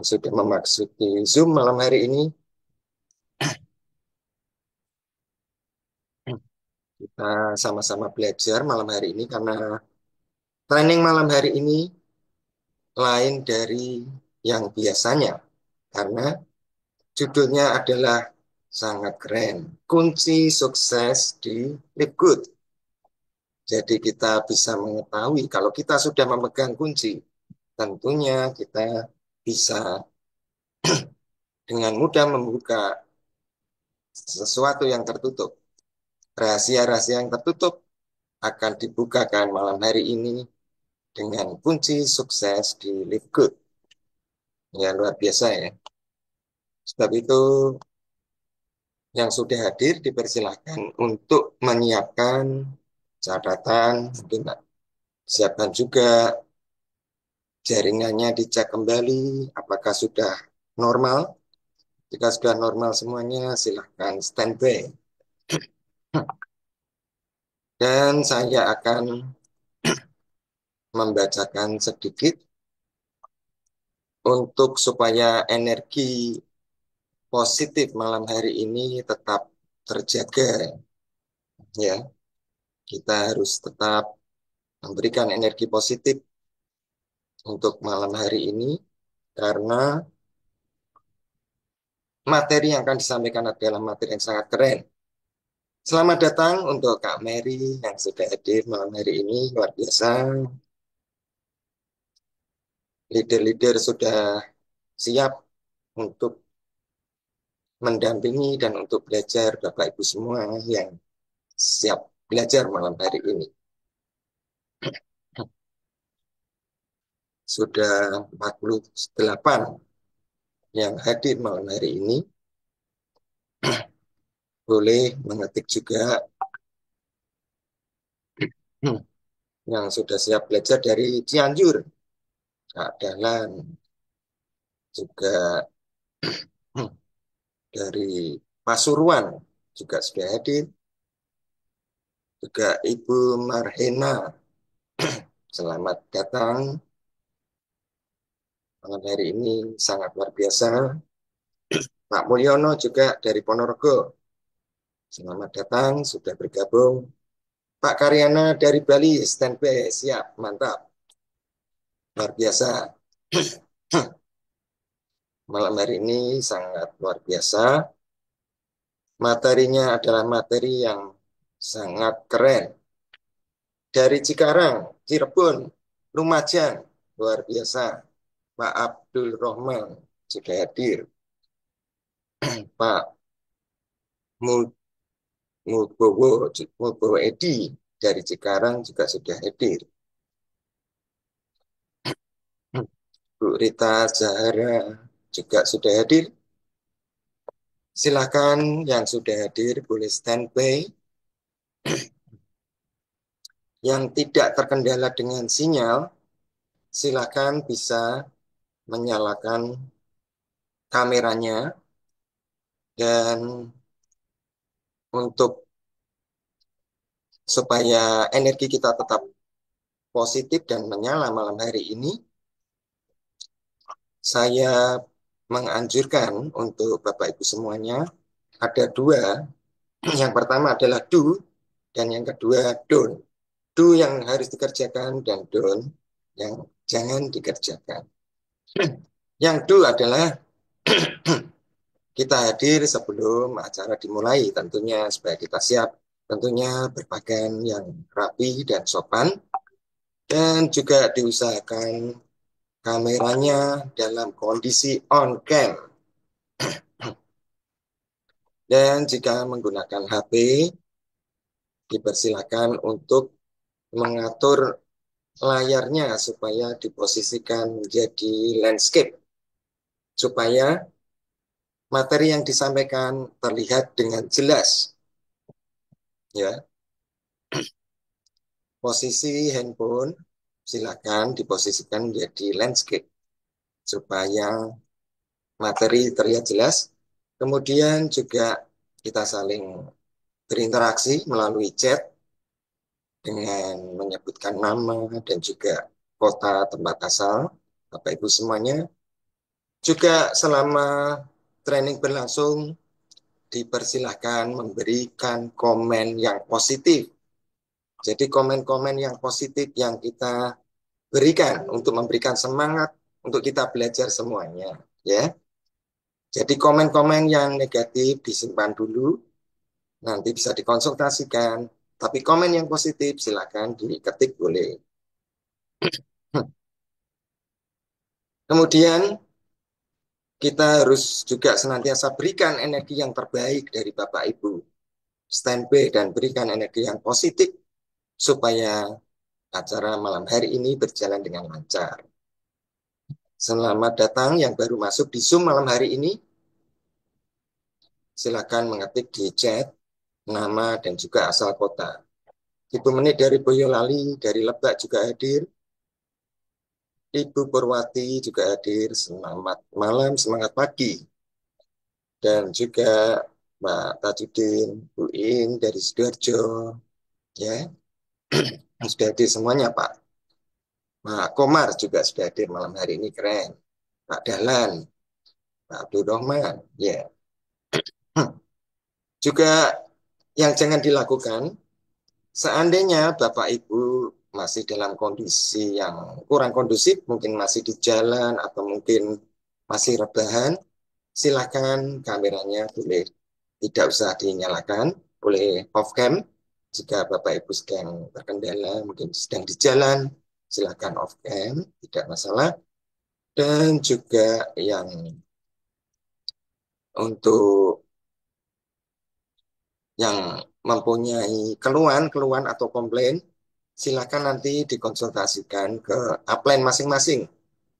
yang sudah memasuki Zoom malam hari ini. Kita sama-sama belajar malam hari ini karena training malam hari ini lain dari yang biasanya. Karena judulnya adalah sangat keren. Kunci sukses di Live Good. Jadi kita bisa mengetahui kalau kita sudah memegang kunci, tentunya kita bisa dengan mudah membuka sesuatu yang tertutup. Rahasia-rahasia yang tertutup akan dibukakan malam hari ini dengan kunci sukses di Live Good. Ya, luar biasa ya. Sebab itu yang sudah hadir dipersilahkan untuk menyiapkan catatan, mungkin siapkan juga jaringannya dicek kembali apakah sudah normal. Jika sudah normal semuanya, silahkan standby. Dan saya akan membacakan sedikit untuk supaya energi positif malam hari ini tetap terjaga. Ya, kita harus tetap memberikan energi positif untuk malam hari ini karena materi yang akan disampaikan adalah materi yang sangat keren. Selamat datang untuk Kak Mary yang sudah hadir malam hari ini, luar biasa. Leader-leader sudah siap untuk mendampingi dan untuk belajar Bapak Ibu semua yang siap belajar malam hari ini. Sudah 48 yang hadir malam hari ini. Boleh mengetik juga yang sudah siap belajar dari Cianjur. Kak Dahlan juga dari Pasuruan juga sudah hadir. Juga Ibu Marhena, selamat datang. Malam hari ini sangat luar biasa. Pak Mulyono juga dari Ponorogo. Selamat datang, sudah bergabung. Pak Karyana dari Bali, standby, siap, mantap. Luar biasa. Malam hari ini sangat luar biasa. Materinya adalah materi yang sangat keren. Dari Cikarang, Cirebon, Lumajang, luar biasa. Pak Abdul Rohman sudah hadir. Pak Mubowo, Mubowo Edi dari Cikarang juga sudah hadir. Bu Rita Zahara juga sudah hadir. Silakan yang sudah hadir boleh standby. Yang tidak terkendala dengan sinyal, silakan bisa menyalakan kameranya dan untuk supaya energi kita tetap positif dan menyala malam hari ini, saya menganjurkan untuk Bapak Ibu semuanya ada dua. Yang pertama adalah do dan yang kedua don't. Do yang harus dikerjakan dan don't yang jangan dikerjakan. Yang do adalah kita hadir sebelum acara dimulai tentunya supaya kita siap tentunya berpakaian yang rapi dan sopan dan juga diusahakan kameranya dalam kondisi on cam dan jika menggunakan HP dipersilakan untuk mengatur layarnya supaya diposisikan menjadi landscape supaya materi yang disampaikan terlihat dengan jelas ya. Posisi handphone silakan diposisikan menjadi landscape supaya materi terlihat jelas. Kemudian juga kita saling berinteraksi melalui chat dengan menyebutkan nama dan juga kota tempat asal Bapak Ibu semuanya. Juga selama training berlangsung, dipersilahkan memberikan komen yang positif. Jadi komen-komen yang positif yang kita berikan untuk memberikan semangat untuk kita belajar semuanya, ya. Jadi komen-komen yang negatif disimpan dulu, nanti bisa dikonsultasikan. Tapi komen yang positif silakan diketik boleh. Kemudian kita harus juga senantiasa berikan energi yang terbaik dari Bapak Ibu. Standby dan berikan energi yang positif supaya acara malam hari ini berjalan dengan lancar. Selamat datang yang baru masuk di Zoom malam hari ini. Silakan mengetik di chat nama dan juga asal kota. Ibu Menit dari Boyolali, dari Lebak juga hadir. Ibu Purwati juga hadir. Selamat malam, semangat pagi. Dan juga Mbak Tajudin, Bu In dari Sidoarjo. Ya, sudah hadir semuanya Pak. Pak Komar juga sudah hadir malam hari ini, keren. Pak Dahlan, Pak Abdul Rahman. Ya. Juga yang jangan dilakukan, seandainya Bapak Ibu masih dalam kondisi yang kurang kondusif, mungkin masih di jalan atau mungkin masih rebahan, silakan kameranya boleh tidak usah dinyalakan, boleh off cam. Jika Bapak Ibu sedang terkendala, mungkin sedang di jalan, silakan off cam, tidak masalah. Dan juga yang untuk yang mempunyai keluhan atau komplain, silakan nanti dikonsultasikan ke upline masing-masing.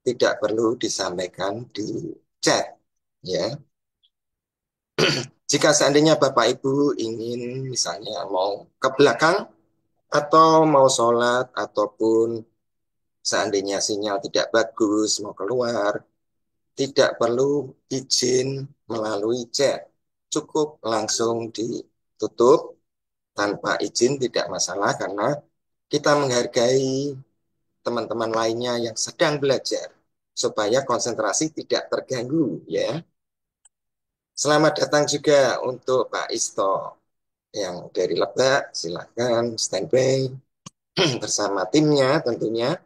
Tidak perlu disampaikan di chat, ya. Jika seandainya Bapak Ibu ingin misalnya mau ke belakang atau mau sholat ataupun seandainya sinyal tidak bagus mau keluar, tidak perlu izin melalui chat. Cukup langsung ditutup tanpa izin tidak masalah karena kita menghargai teman-teman lainnya yang sedang belajar supaya konsentrasi tidak terganggu, ya. Selamat datang juga untuk Pak Isto yang dari Lebak, silakan standby bersama timnya tentunya.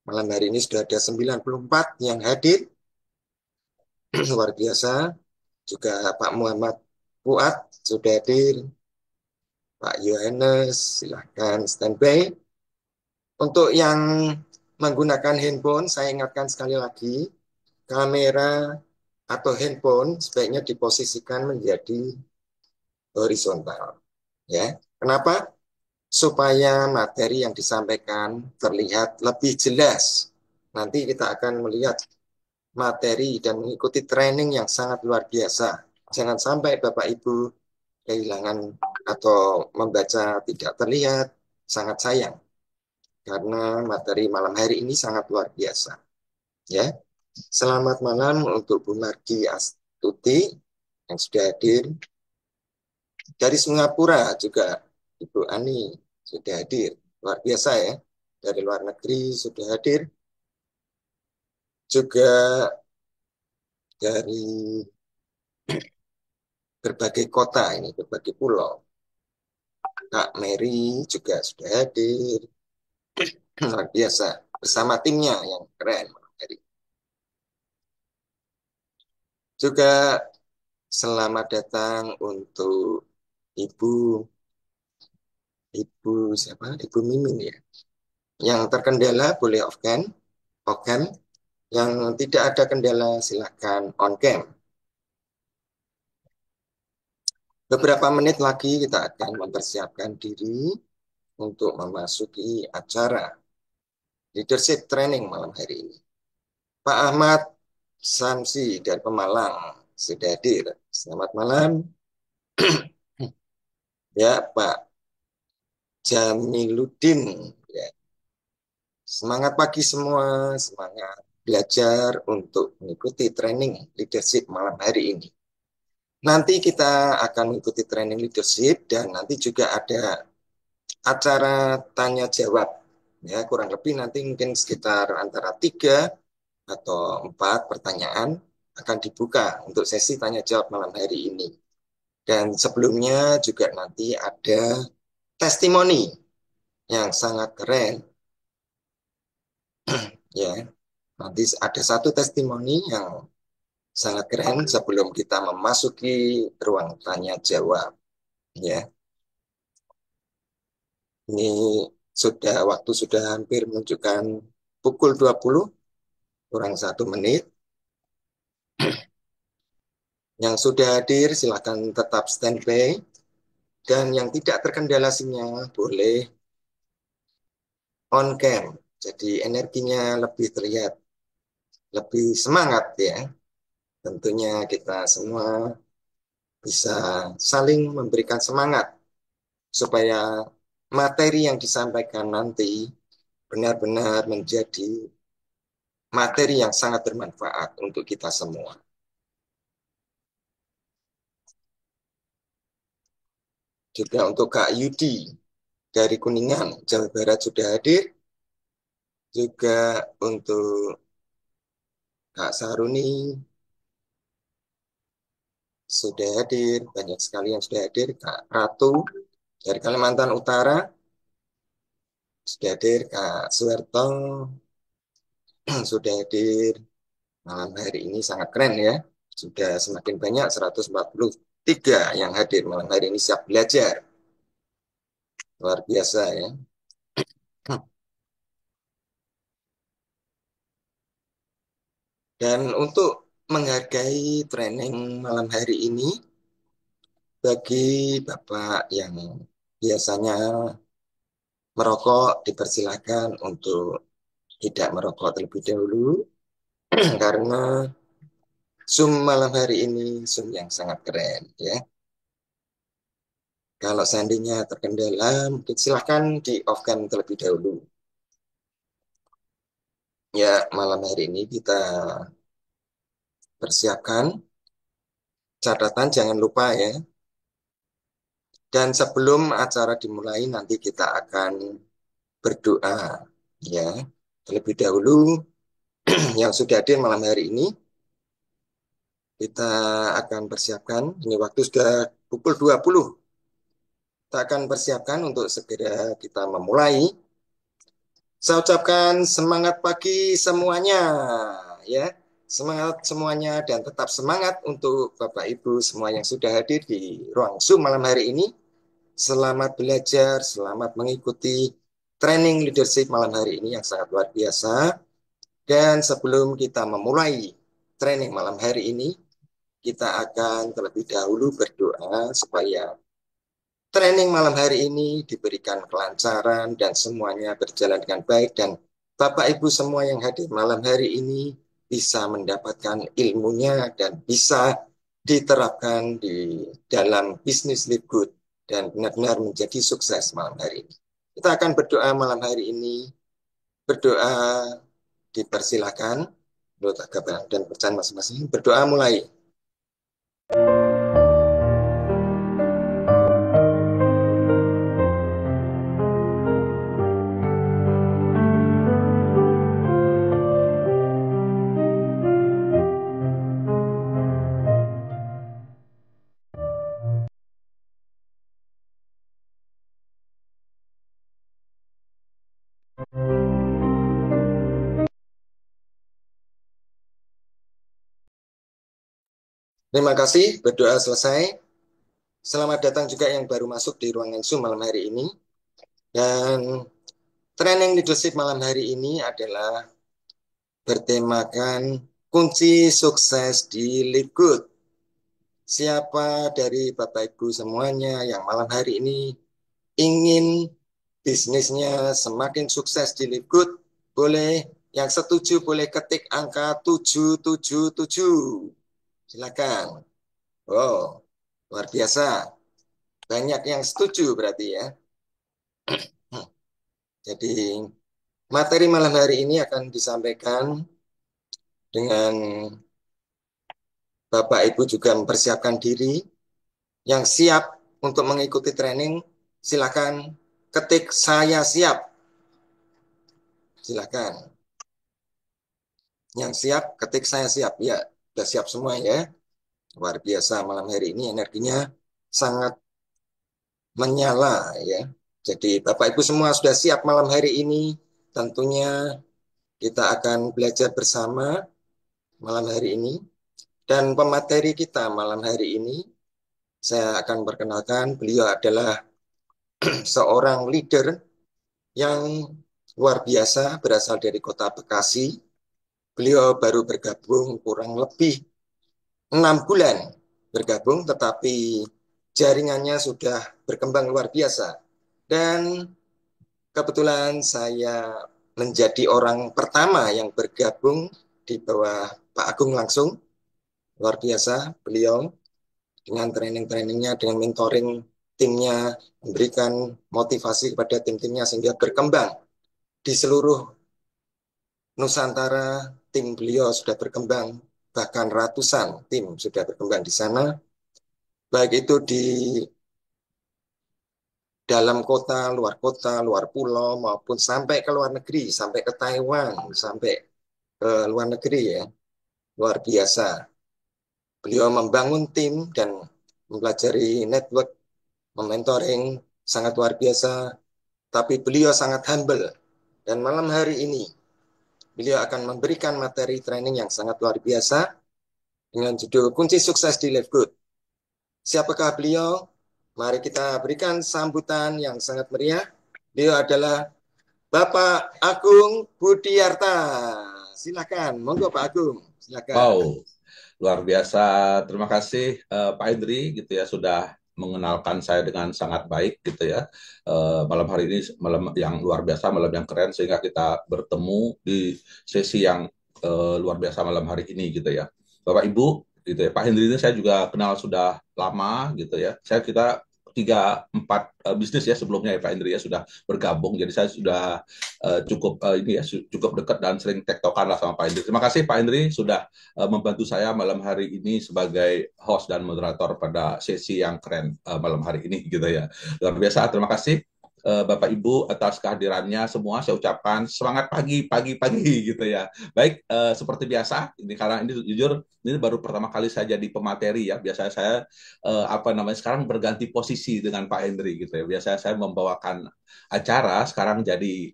Malam hari ini sudah ada 94 yang hadir, luar biasa. Juga Pak Muhammad Fuad sudah hadir, Pak Yohanes silakan standby. Untuk yang menggunakan handphone, saya ingatkan sekali lagi, kamera atau handphone sebaiknya diposisikan menjadi horizontal. Ya, kenapa? Supaya materi yang disampaikan terlihat lebih jelas. Nanti kita akan melihat materi dan mengikuti training yang sangat luar biasa. Jangan sampai Bapak Ibu kehilangan atau membaca tidak terlihat, sangat sayang. Karena materi malam hari ini sangat luar biasa. Ya, selamat malam untuk Bu Margi Astuti yang sudah hadir. Dari Singapura juga Ibu Ani sudah hadir. Luar biasa ya. Dari luar negeri sudah hadir. Juga dari berbagai kota ini, berbagai pulau. Kak Mary juga sudah hadir. Luar biasa. Bersama timnya yang keren. Juga selamat datang untuk Ibu Ibu siapa? Ibu Mimin ya. Yang terkendala boleh off cam, off cam. Yang tidak ada kendala silakan on cam. Beberapa menit lagi kita akan mempersiapkan diri untuk memasuki acara leadership training malam hari ini. Pak Ahmad Samsi dari Pemalang sudah hadir. Selamat malam. Ya, Pak Jamiluddin. Ya. Semangat pagi semua, semangat belajar untuk mengikuti training leadership malam hari ini. Nanti kita akan mengikuti training leadership dan nanti juga ada acara tanya jawab. Ya, kurang lebih nanti mungkin sekitar antara 3 atau 4 pertanyaan akan dibuka untuk sesi tanya jawab malam hari ini. Dan sebelumnya juga nanti ada testimoni yang sangat keren, ya. Nanti ada satu testimoni yang sangat keren sebelum kita memasuki ruang tanya jawab, ya. Ini waktu sudah hampir menunjukkan pukul 20 kurang 1 menit. Yang sudah hadir silakan tetap standby, dan yang tidak terkendala sinyal boleh on cam. Jadi energinya lebih terlihat, lebih semangat, ya. Tentunya kita semua bisa saling memberikan semangat supaya materi yang disampaikan nanti benar-benar menjadi materi yang sangat bermanfaat untuk kita semua. Juga untuk Kak Yudi dari Kuningan, Jawa Barat sudah hadir. Juga untuk Kak Saruni sudah hadir, banyak sekali yang sudah hadir. Kak Ratu dari Kalimantan Utara sudah hadir, Kak Suwerto sudah hadir. Malam hari ini sangat keren, ya. Sudah semakin banyak, 143 yang hadir malam hari ini siap belajar. Luar biasa, ya. Dan untuk menghargai training malam hari ini, bagi Bapak yang biasanya merokok, dipersilakan untuk tidak merokok terlebih dahulu, karena Zoom malam hari ini Zoom yang sangat keren, ya. Kalau seandainya terkendala, mungkin silahkan di off-kan terlebih dahulu. Ya, malam hari ini kita persiapkan catatan, jangan lupa, ya. Dan sebelum acara dimulai, nanti kita akan berdoa, ya. Terlebih dahulu, yang sudah hadir malam hari ini, kita akan persiapkan, ini waktu sudah pukul 20. Kita akan persiapkan untuk segera kita memulai. Saya ucapkan semangat pagi semuanya, ya. Semangat semuanya, dan tetap semangat untuk Bapak Ibu semua yang sudah hadir di ruang Zoom malam hari ini. Selamat belajar, selamat mengikuti training leadership malam hari ini yang sangat luar biasa. Dan sebelum kita memulai training malam hari ini, kita akan terlebih dahulu berdoa supaya training malam hari ini diberikan kelancaran dan semuanya berjalan dengan baik, dan Bapak Ibu semua yang hadir malam hari ini bisa mendapatkan ilmunya dan bisa diterapkan di dalam bisnis live good dan benar-benar menjadi sukses malam hari ini. Kita akan berdoa malam hari ini. Berdoa dipersilakan menurut agama dan percayaan masing-masing. Berdoa mulai. Terima kasih, berdoa selesai. Selamat datang juga yang baru masuk di ruangan Zoom malam hari ini. Dan training leadership malam hari ini adalah bertemakan kunci sukses di Live Good. Siapa dari Bapak Ibu semuanya yang malam hari ini ingin bisnisnya semakin sukses di Live Good, boleh yang setuju boleh ketik angka 777. Silakan. Oh, luar biasa. Banyak yang setuju berarti, ya. Jadi materi malam hari ini akan disampaikan dengan Bapak Ibu juga mempersiapkan diri. Yang siap untuk mengikuti training, silakan ketik saya siap. Silakan. Yang siap, ketik saya siap. Ya, sudah siap semua ya. Luar biasa malam hari ini energinya sangat menyala ya. Jadi Bapak Ibu semua sudah siap malam hari ini. Tentunya kita akan belajar bersama malam hari ini. Dan pemateri kita malam hari ini, saya akan perkenalkan beliau adalah seorang leader yang luar biasa berasal dari kota Bekasi. Beliau baru bergabung kurang lebih 6 bulan bergabung, tetapi jaringannya sudah berkembang luar biasa. Dan kebetulan saya menjadi orang pertama yang bergabung di bawah Pak Agung langsung. Luar biasa beliau dengan training-trainingnya, dengan mentoring timnya, memberikan motivasi kepada tim-timnya sehingga berkembang di seluruh Nusantara. Tim beliau sudah berkembang, bahkan ratusan tim sudah berkembang di sana, baik itu di dalam kota, luar pulau, maupun sampai ke luar negeri, sampai ke Taiwan, sampai ke luar negeri ya. Luar biasa. Beliau membangun tim dan mempelajari network, mementoring, sangat luar biasa. Tapi beliau sangat humble. Dan malam hari ini, beliau akan memberikan materi training yang sangat luar biasa dengan judul Kunci Sukses di Live Good. Siapakah beliau? Mari kita berikan sambutan yang sangat meriah. Beliau adalah Bapak Agung Budiarta. Silakan, monggo Pak Agung. Silakan. Wow, luar biasa. Terima kasih Pak Indri gitu ya sudah mengenalkan saya dengan sangat baik gitu ya. Malam hari ini malam yang luar biasa, malam yang keren sehingga kita bertemu di sesi yang luar biasa malam hari ini gitu ya. Bapak Ibu gitu ya. Pak Indri ini saya juga kenal sudah lama gitu ya. Kita 3-4 bisnis ya sebelumnya ya Pak Indri ya sudah bergabung. Jadi saya sudah cukup ini ya cukup dekat dan sering tektokan lah sama Pak Indri. Terima kasih Pak Indri sudah membantu saya malam hari ini sebagai host dan moderator pada sesi yang keren malam hari ini gitu ya. Luar biasa, terima kasih Bapak Ibu atas kehadirannya semua. Saya ucapkan semangat pagi, pagi, pagi gitu ya. Baik, seperti biasa, ini karena ini jujur ini baru pertama kali saya jadi pemateri ya. Biasanya saya apa namanya sekarang berganti posisi dengan Pak Hendri gitu ya. Biasanya saya membawakan acara, sekarang jadi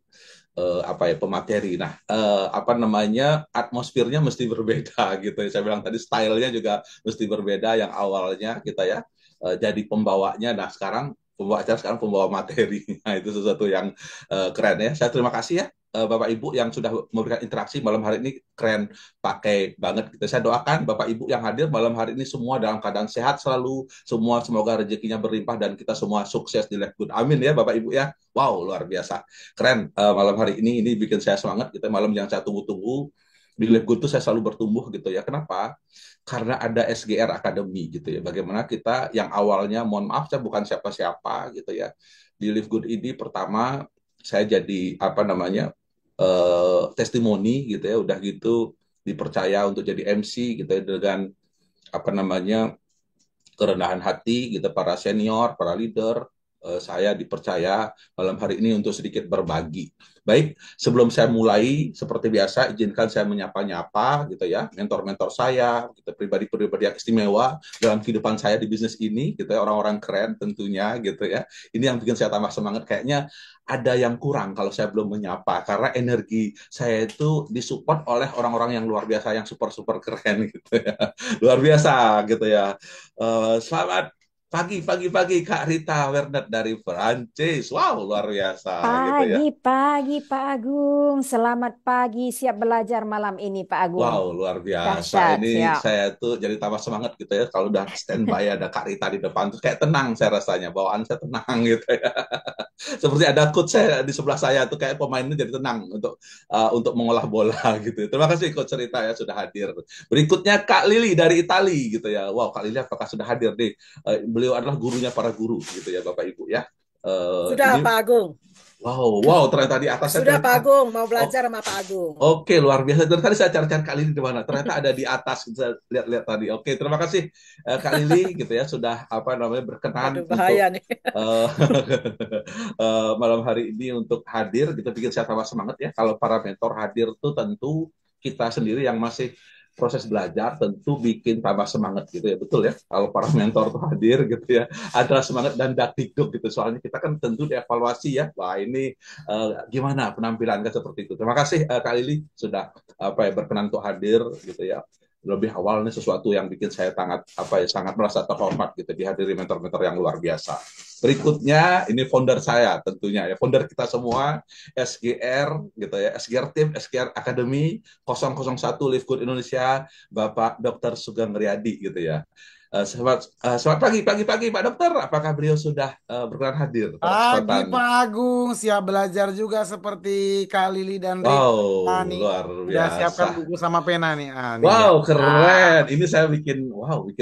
apa ya pemateri. Nah, apa namanya atmosfernya mesti berbeda gitu. Saya bilang tadi stylenya juga mesti berbeda. Yang awalnya kita ya jadi pembawanya. Nah, sekarang pembawa acara sekarang pembawa materi. Nah, itu sesuatu yang keren ya. Saya terima kasih ya Bapak Ibu yang sudah memberikan interaksi malam hari ini keren pakai banget gitu. Saya doakan Bapak Ibu yang hadir malam hari ini semua dalam keadaan sehat selalu, semua semoga rezekinya berlimpah dan kita semua sukses di Live Good. Amin ya Bapak Ibu ya. Wow, luar biasa keren malam hari ini bikin saya semangat kita malam yang saya tunggu-tunggu di Live Good itu saya selalu bertumbuh gitu ya. Kenapa? Karena ada SGR Academy gitu ya. Bagaimana kita yang awalnya mohon maaf saya bukan siapa-siapa gitu ya. Di Live Good ini pertama saya jadi apa namanya testimoni gitu ya. Udah gitu dipercaya untuk jadi MC gitu ya dengan apa namanya kerendahan hati gitu para senior, para leader, saya dipercaya malam hari ini untuk sedikit berbagi. Baik, sebelum saya mulai, seperti biasa, izinkan saya menyapa-nyapa gitu ya, mentor-mentor saya, gitu, pribadi-pribadi yang istimewa dalam kehidupan saya di bisnis ini, gitu ya, orang-orang keren tentunya, gitu ya. Ini yang bikin saya tambah semangat. Kayaknya ada yang kurang kalau saya belum menyapa, karena energi saya itu disupport oleh orang-orang yang luar biasa, yang super-super keren, gitu ya. Luar biasa, gitu ya. Selamat pagi Kak Rita Wernet dari Perancis. Wow, luar biasa gitu ya. Pagi, Pak Agung. Selamat pagi, siap belajar malam ini, Pak Agung. Wow, luar biasa. Dahsyat, Ini siap. saya tuh jadi tambah semangat gitu ya. Kalau udah standby ada Kak Rita di depan tuh kayak tenang saya rasanya. Bawaan saya tenang gitu ya. Seperti ada coach saya di sebelah saya tuh kayak pemainnya jadi tenang untuk mengolah bola gitu. Terima kasih coach Rita ya sudah hadir. Berikutnya Kak Lili dari Itali gitu ya. Wow, Kak Lili apakah sudah hadir deh? Beliau adalah gurunya para guru gitu ya Bapak Ibu ya. Sudah Ini Pak Agung, wow ternyata di atas saya sudah bilang Pak ah, Agung, mau oh, belajar sama Pak Agung. oke, luar biasa. Dari tadi saya cari-cari Kak Lili di mana. Ternyata ada di atas. Saya lihat-lihat tadi. Oke, terima kasih Kak Lili gitu ya sudah apa namanya berkenan Waduh, bahaya untuk nih. uh, malam hari ini untuk hadir. Gitu bikin saya tambah semangat ya. Kalau para mentor hadir tuh tentu kita sendiri yang masih proses belajar tentu bikin tambah semangat gitu ya, betul ya, kalau para mentor tuh hadir gitu ya, ada semangat dan dakdikduk gitu, soalnya kita kan tentu dievaluasi ya, wah ini gimana penampilan kan seperti itu. Terima kasih Kak Lili sudah berkenan untuk hadir gitu ya, lebih awal ini sesuatu yang bikin saya sangat merasa terhormat gitu dihadiri mentor-mentor yang luar biasa. Berikutnya ini founder saya tentunya ya, founder kita semua SGR gitu ya, SGR Team, SGR Academy 001 Live Good Indonesia, Bapak Dr. Sugeng Riyadi gitu ya. Selamat pagi Pak Dokter. Apakah beliau sudah berkenan hadir pada Pagi kesempatan? Pak Agung, siap belajar juga seperti Kak Lili dan Rik. Wow, Nih, luar udah siapkan biasa. buku sama pena nih. Nih ya. Wow, keren. Ini saya bikin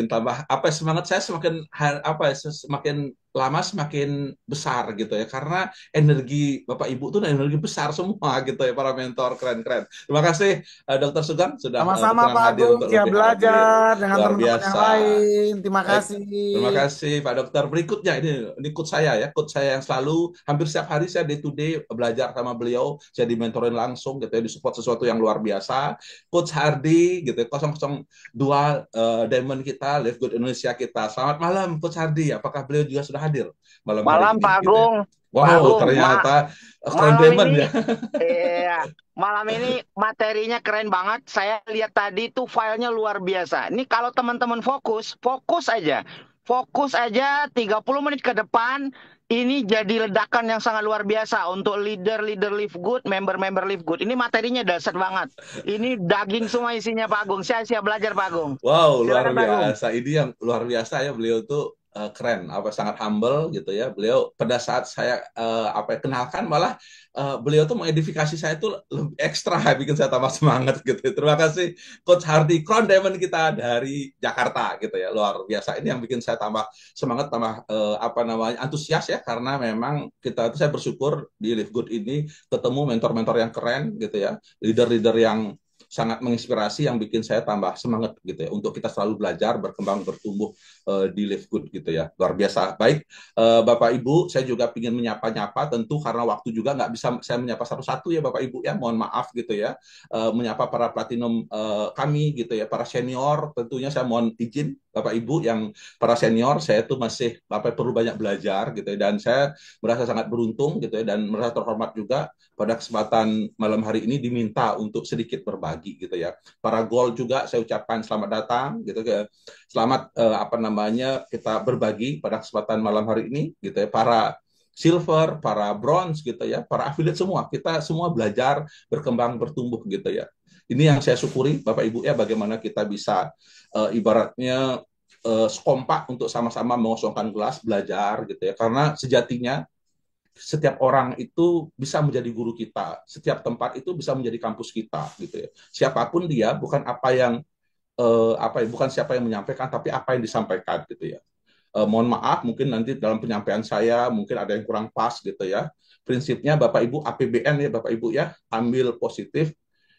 tambah semangat saya semakin lama semakin besar gitu ya. Karena energi Bapak Ibu tuh energi besar semua gitu ya, para mentor keren-keren. Terima kasih Dokter Sugeng sudah Sama-sama berkenan Pak hadir Agung, untuk siap lebih hadir. belajar dengan Luar teman-teman yang biasa. lain. Terima Baik, kasih. terima kasih Pak Dokter. Berikutnya ini coach saya ya, coach saya yang selalu hampir setiap hari saya day to day belajar sama beliau, saya dimentorin langsung gitu ya, disupport sesuatu yang luar biasa. Coach Hardy gitu ya, 002 Diamond kita, Live Good Indonesia kita. Selamat malam Coach Hardy, apakah beliau juga sudah hadir malam hari Malam ini Pak gitu ya? Agung. Pak Wow, Agung, ternyata Crown malam Diamond ini ya. malam ini materinya keren banget. Saya lihat tadi tuh filenya luar biasa. Ini kalau teman-teman fokus aja. Fokus aja 30 menit ke depan. Ini jadi ledakan yang sangat luar biasa untuk leader-leader Live Good, member-member Live Good. Ini materinya dasar banget. Ini daging semua isinya Pak Agung. Saya siap belajar Pak Agung. Wow, luar Silakan Pak Agung. biasa. Ini yang luar biasa ya, beliau tuh keren, sangat humble gitu ya. Beliau pada saat saya kenalkan malah beliau tuh mengedifikasi saya tuh lebih ekstra, bikin saya tambah semangat gitu. Terima kasih Coach Hardy, Crown Diamond kita dari Jakarta gitu ya. Luar biasa. Ini yang bikin saya tambah semangat, tambah antusias ya, karena memang saya bersyukur di Live Good ini ketemu mentor-mentor yang keren gitu ya. Leader-leader yang sangat menginspirasi yang bikin saya tambah semangat gitu ya untuk kita selalu belajar, berkembang, bertumbuh di Live Good gitu ya. Luar biasa. Baik, Bapak Ibu, saya juga ingin menyapa-nyapa, tentu karena waktu juga nggak bisa saya menyapa satu-satu ya Bapak Ibu ya, mohon maaf gitu ya. Menyapa para platinum kami gitu ya, para senior, tentunya saya mohon izin Bapak Ibu yang para senior, saya tuh masih perlu banyak belajar gitu ya, dan saya merasa sangat beruntung gitu ya, dan merasa terhormat juga pada kesempatan malam hari ini diminta untuk sedikit berbagi gitu ya. Para gold juga saya ucapkan selamat datang gitu ya. Selamat kita berbagi pada kesempatan malam hari ini gitu ya. Para silver, para bronze gitu ya, para affiliate semua, kita semua belajar, berkembang, bertumbuh gitu ya. Ini yang saya syukuri Bapak Ibu ya, bagaimana kita bisa ibaratnya kompak untuk sama-sama mengosongkan gelas belajar gitu ya. Karena sejatinya setiap orang itu bisa menjadi guru kita, setiap tempat itu bisa menjadi kampus kita gitu ya. Siapapun dia, bukan bukan siapa yang menyampaikan, tapi apa yang disampaikan gitu ya. Mohon maaf, mungkin nanti dalam penyampaian saya mungkin ada yang kurang pas gitu ya. Prinsipnya Bapak Ibu APBN ya Bapak Ibu ya, ambil positif,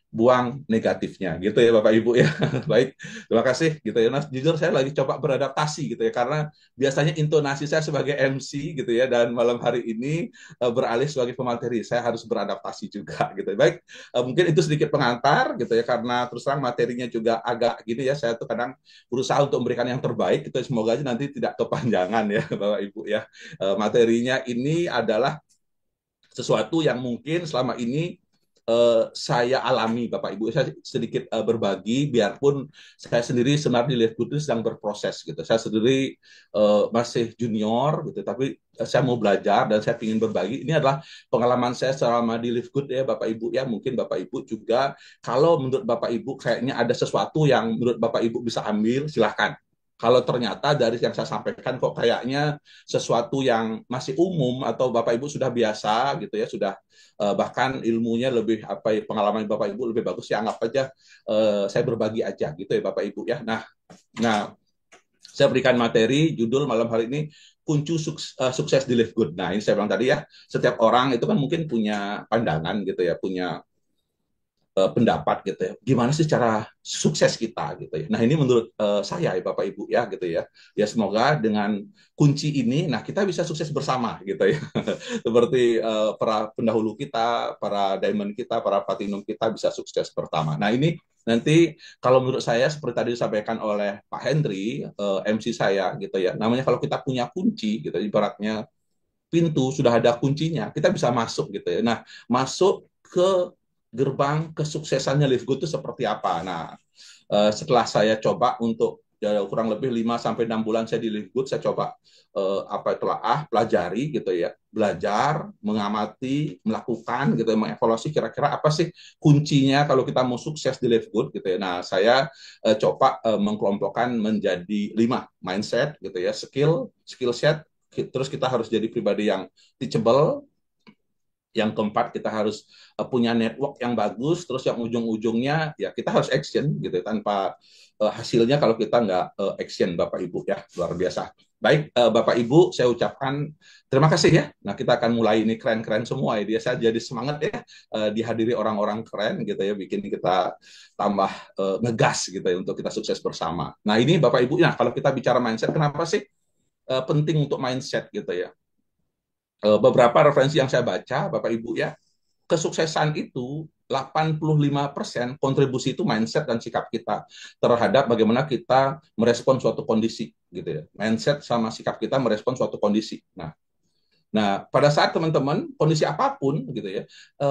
buang negatifnya gitu ya Bapak Ibu ya. Baik, terima kasih gitu ya. Nah, jujur saya lagi coba beradaptasi gitu ya, karena biasanya intonasi saya sebagai MC gitu ya, dan malam hari ini beralih sebagai pemateri, saya harus beradaptasi juga gitu. Baik, mungkin itu sedikit pengantar gitu ya, karena terus terang materinya juga agak gini ya, saya tuh kadang berusaha untuk memberikan yang terbaik gitu. Semoga aja nanti tidak kepanjangan ya Bapak Ibu ya. Materinya ini adalah sesuatu yang mungkin selama ini saya alami Bapak Ibu. Saya sedikit berbagi, biarpun saya sendiri sebenarnya di Live Good sedang berproses gitu. Saya sendiri masih junior gitu, tapi saya mau belajar dan saya ingin berbagi. Ini adalah pengalaman saya selama di Live Good ya Bapak Ibu ya. Mungkin Bapak Ibu juga, kalau menurut Bapak Ibu kayaknya ada sesuatu yang menurut Bapak Ibu bisa ambil, silahkan. Kalau ternyata dari yang saya sampaikan kok kayaknya sesuatu yang masih umum atau Bapak Ibu sudah biasa gitu ya, sudah bahkan ilmunya lebih pengalaman Bapak Ibu lebih bagus, ya anggap aja saya berbagi aja gitu ya Bapak Ibu ya. Nah, saya berikan materi judul malam hari ini, kunci sukses di Live Good. Nah, ini saya bilang tadi ya, setiap orang itu kan mungkin punya pandangan gitu ya, punya pendapat gitu ya. Gimana sih cara sukses kita gitu ya. Nah, ini menurut saya ya Bapak Ibu ya gitu ya. Ya semoga dengan kunci ini nah kita bisa sukses bersama gitu ya. Seperti para pendahulu kita, para diamond kita, para platinum kita bisa sukses bersama. Nah, ini nanti kalau menurut saya seperti tadi disampaikan oleh Pak Hendri, MC saya gitu ya. Namanya kalau kita punya kunci gitu ibaratnya pintu sudah ada kuncinya, kita bisa masuk gitu ya. Nah, masuk ke gerbang kesuksesannya Live Good itu seperti apa? Nah, setelah saya coba untuk ya, kurang lebih 5 sampai 6 bulan saya di Live Good, saya coba pelajari gitu ya, belajar, mengamati, melakukan gitu ya, mengevaluasi kira-kira apa sih kuncinya kalau kita mau sukses di Live Good gitu ya. Nah, saya coba mengkelompokkan menjadi 5 mindset gitu ya, skill set, terus kita harus jadi pribadi yang teachable. Yang keempat, kita harus punya network yang bagus. Terus yang ujung-ujungnya ya kita harus action gitu ya. Tanpa hasilnya kalau kita nggak action, Bapak Ibu ya, luar biasa. Baik, Bapak Ibu, saya ucapkan terima kasih ya. Nah, kita akan mulai ini keren-keren semua ya. Dia saya jadi semangat ya dihadiri orang-orang keren gitu ya, bikin kita tambah ngegas gitu ya untuk kita sukses bersama. Nah, ini Bapak Ibu, nah kalau kita bicara mindset, kenapa sih penting untuk mindset gitu ya? Beberapa referensi yang saya baca, Bapak Ibu ya, kesuksesan itu 85% kontribusi itu mindset dan sikap kita terhadap bagaimana kita merespon suatu kondisi gitu ya. Mindset sama sikap kita merespon suatu kondisi. Nah, pada saat teman-teman kondisi apapun gitu ya,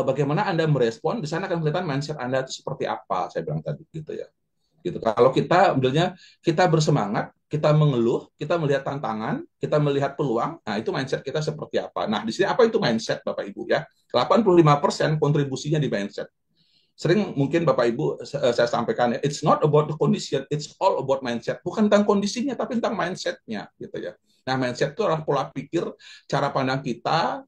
bagaimana Anda merespon, di sana akan kelihatan mindset Anda itu seperti apa, saya bilang tadi gitu ya. Gitu. Kalau kita ambilnya kita bersemangat, kita mengeluh, kita melihat tantangan, kita melihat peluang, nah itu mindset kita seperti apa. Nah, di sini apa itu mindset Bapak Ibu ya? 85% kontribusinya di mindset. Sering mungkin Bapak Ibu saya sampaikan ya, it's not about the condition, it's all about mindset. Bukan tentang kondisinya, tapi tentang mindsetnya gitu ya. Nah, mindset itu adalah pola pikir, cara pandang kita,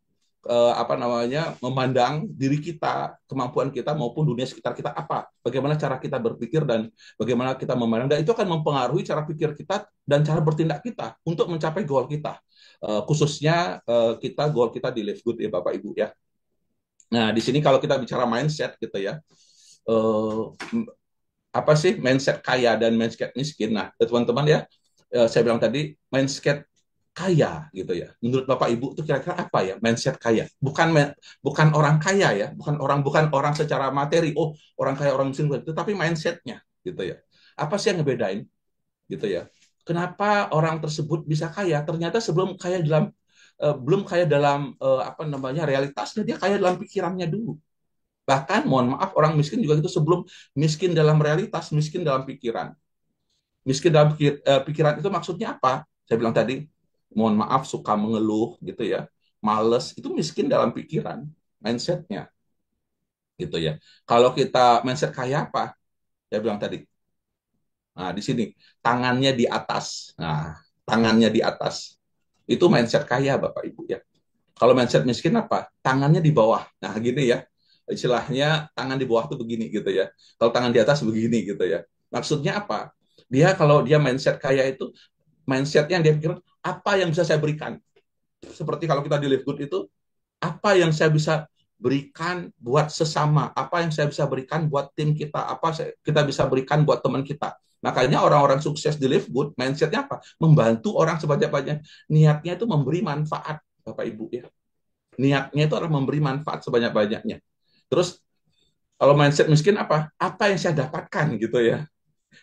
memandang diri kita, kemampuan kita maupun dunia sekitar kita apa, bagaimana cara kita berpikir dan bagaimana kita memandang, dan itu akan mempengaruhi cara pikir kita dan cara bertindak kita untuk mencapai goal kita, khususnya goal kita di Live Good ya Bapak Ibu ya. Nah, di sini kalau kita bicara mindset gitu ya, apa sih mindset kaya dan mindset miskin? Nah, teman-teman ya, saya bilang tadi mindset kaya gitu ya. Menurut Bapak Ibu itu kira-kira apa ya mindset kaya? Bukan orang kaya ya, bukan orang secara materi. Oh, orang kaya orang miskin itu, tapi mindsetnya gitu ya. Apa sih yang ngebedain gitu ya? Kenapa orang tersebut bisa kaya? Ternyata sebelum kaya dalam belum kaya dalam realitasnya, dia kaya dalam pikirannya dulu. Bahkan mohon maaf orang miskin juga itu sebelum miskin dalam realitas, miskin dalam pikiran. Miskin dalam pikiran itu maksudnya apa? Saya bilang tadi, mohon maaf suka mengeluh gitu ya, males, itu miskin dalam pikiran, mindsetnya gitu ya. Kalau kita mindset kaya apa? Saya bilang tadi. Nah, di sini tangannya di atas. Nah, tangannya di atas. Itu mindset kaya Bapak Ibu ya. Kalau mindset miskin apa? Tangannya di bawah. Nah, gini ya. Istilahnya tangan di bawah tuh begini gitu ya. Kalau tangan di atas begini gitu ya. Maksudnya apa? Kalau dia mindset kaya itu mindset yang dia pikir apa yang bisa saya berikan. Seperti kalau kita di Live Good itu, apa yang saya bisa berikan buat sesama, apa yang saya bisa berikan buat tim kita, apa kita bisa berikan buat teman kita. Makanya orang-orang sukses di Live Good, mindsetnya apa? Membantu orang sebanyak-banyaknya. Niatnya itu memberi manfaat, Bapak Ibu ya. Niatnya itu adalah memberi manfaat sebanyak-banyaknya. Terus kalau mindset miskin apa? Apa yang saya dapatkan gitu ya.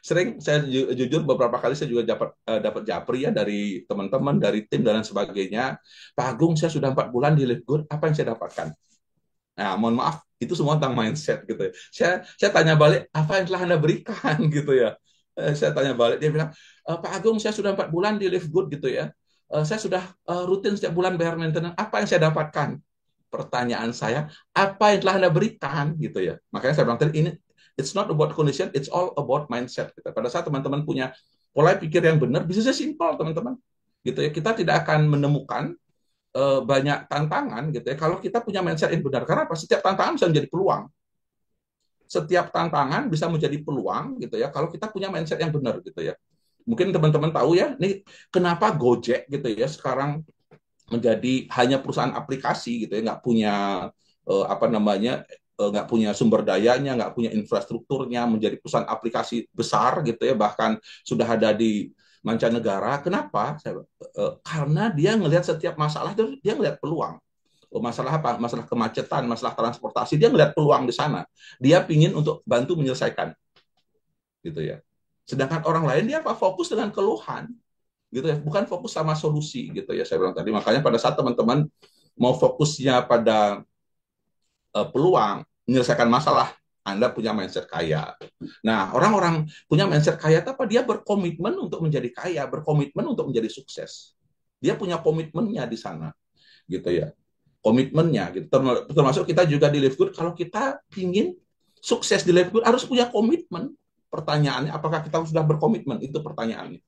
Sering saya jujur beberapa kali saya juga dapat japri ya dari teman-teman, dari tim dan lain sebagainya. Pak Agung, saya sudah 4 bulan di Live Good, apa yang saya dapatkan? Nah, mohon maaf, itu semua tentang mindset gitu ya. Saya tanya balik, apa yang telah Anda berikan gitu ya. Saya tanya balik, dia bilang, Pak Agung, saya sudah 4 bulan di Live Good gitu ya. Saya sudah rutin setiap bulan bayar maintenance, apa yang saya dapatkan? Pertanyaan saya, apa yang telah Anda berikan gitu ya. Makanya saya bilang tadi, ini it's not about condition, it's all about mindset. Gitu. Pada saat teman-teman punya pola pikir yang benar, bisnisnya simpel teman-teman. Gitu ya, kita tidak akan menemukan banyak tantangan gitu ya kalau kita punya mindset yang benar. Karena apa? Setiap tantangan bisa menjadi peluang. Setiap tantangan bisa menjadi peluang gitu ya kalau kita punya mindset yang benar gitu ya. Mungkin teman-teman tahu ya, nih kenapa Gojek gitu ya sekarang menjadi hanya perusahaan aplikasi gitu ya, nggak punya nggak punya sumber dayanya, nggak punya infrastrukturnya, menjadi perusahaan aplikasi besar gitu ya, bahkan sudah ada di mancanegara. Kenapa? Karena dia ngelihat setiap masalah itu dia ngelihat peluang. Masalah apa? Masalah kemacetan, masalah transportasi, dia ngelihat peluang di sana. Dia pingin untuk bantu menyelesaikan, gitu ya. Sedangkan orang lain dia apa? Fokus dengan keluhan, gitu ya, bukan fokus sama solusi, gitu ya. Saya bilang tadi, makanya pada saat teman-teman mau fokusnya pada peluang menyelesaikan masalah, Anda punya mindset kaya. Nah, orang-orang punya mindset kaya itu apa? Dia berkomitmen untuk menjadi kaya, berkomitmen untuk menjadi sukses. Dia punya komitmennya di sana, gitu ya. Komitmennya, gitu. Termasuk kita juga di Live Good, kalau kita ingin sukses di Live Good harus punya komitmen. Pertanyaannya, apakah kita sudah berkomitmen? Itu pertanyaannya.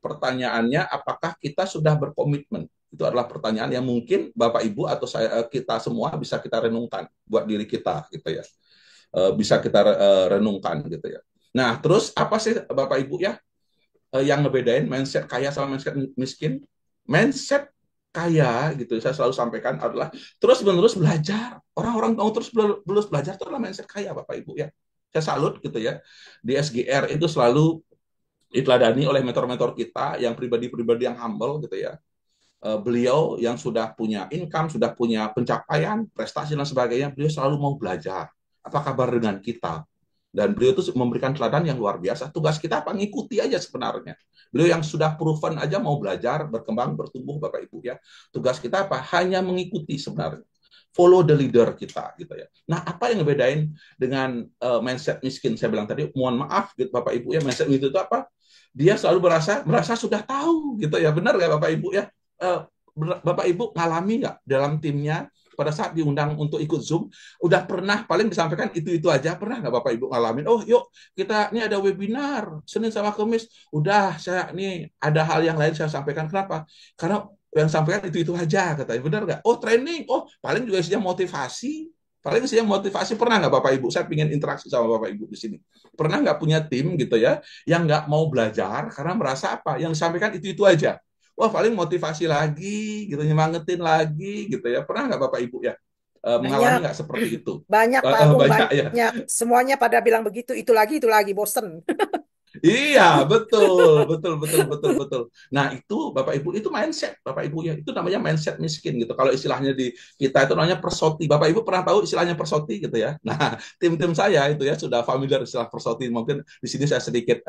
Pertanyaannya, apakah kita sudah berkomitmen? Itu adalah pertanyaan yang mungkin Bapak Ibu atau saya, kita semua bisa kita renungkan buat diri kita, gitu ya. Bisa kita renungkan, gitu ya. Nah, terus apa sih Bapak Ibu ya yang ngebedain mindset kaya sama mindset miskin? Mindset kaya, gitu, saya selalu sampaikan adalah terus-menerus belajar. Orang-orang mau terus belajar itu adalah mindset kaya, Bapak Ibu ya. Saya salut, gitu ya. Di SGR itu selalu diteladani oleh mentor-mentor kita yang pribadi-pribadi yang humble, gitu ya. Beliau yang sudah punya income, sudah punya pencapaian, prestasi dan sebagainya, beliau selalu mau belajar. Apa kabar dengan kita? Dan beliau itu memberikan teladan yang luar biasa. Tugas kita apa? Ngikuti aja sebenarnya. Beliau yang sudah proven aja mau belajar, berkembang, bertumbuh, Bapak Ibu ya. Tugas kita apa? Hanya mengikuti sebenarnya. Follow the leader kita, gitu ya. Nah, apa yang ngebedain dengan mindset miskin? Saya bilang tadi, mohon maaf, gitu, Bapak Ibu ya, mindset itu apa? Dia selalu merasa sudah tahu, gitu ya. Benar nggak Bapak Ibu ya? Bapak Ibu ngalami nggak dalam timnya pada saat diundang untuk ikut Zoom, udah pernah paling disampaikan itu aja, pernah nggak Bapak Ibu ngalamin? Oh yuk kita ini ada webinar Senin sama Kamis, udah saya ini ada hal yang lain saya sampaikan. Kenapa? Karena yang sampaikan itu aja, katanya. Benar nggak? Oh training, oh paling juga isinya motivasi. Paling isinya motivasi. Pernah nggak Bapak Ibu? Saya ingin interaksi sama Bapak Ibu di sini. Pernah nggak punya tim gitu ya, yang nggak mau belajar karena merasa apa? Yang disampaikan itu aja. Wah paling motivasi lagi, gitu, nyemangetin lagi, gitu ya. Pernah nggak Bapak Ibu ya mengalami Banyak, nggak seperti itu? banyak Pak Agung, Banyak ya. banyak. Semuanya pada bilang begitu, itu lagi, bosen. Iya, betul, betul, betul, betul, betul. Nah, itu Bapak Ibu, itu mindset, Bapak Ibu ya. Itu namanya mindset miskin gitu. Kalau istilahnya di kita itu namanya persoti. Bapak Ibu pernah tahu istilahnya persoti gitu ya. Nah, tim-tim saya itu ya sudah familiar istilah persoti. Mungkin di sini saya sedikit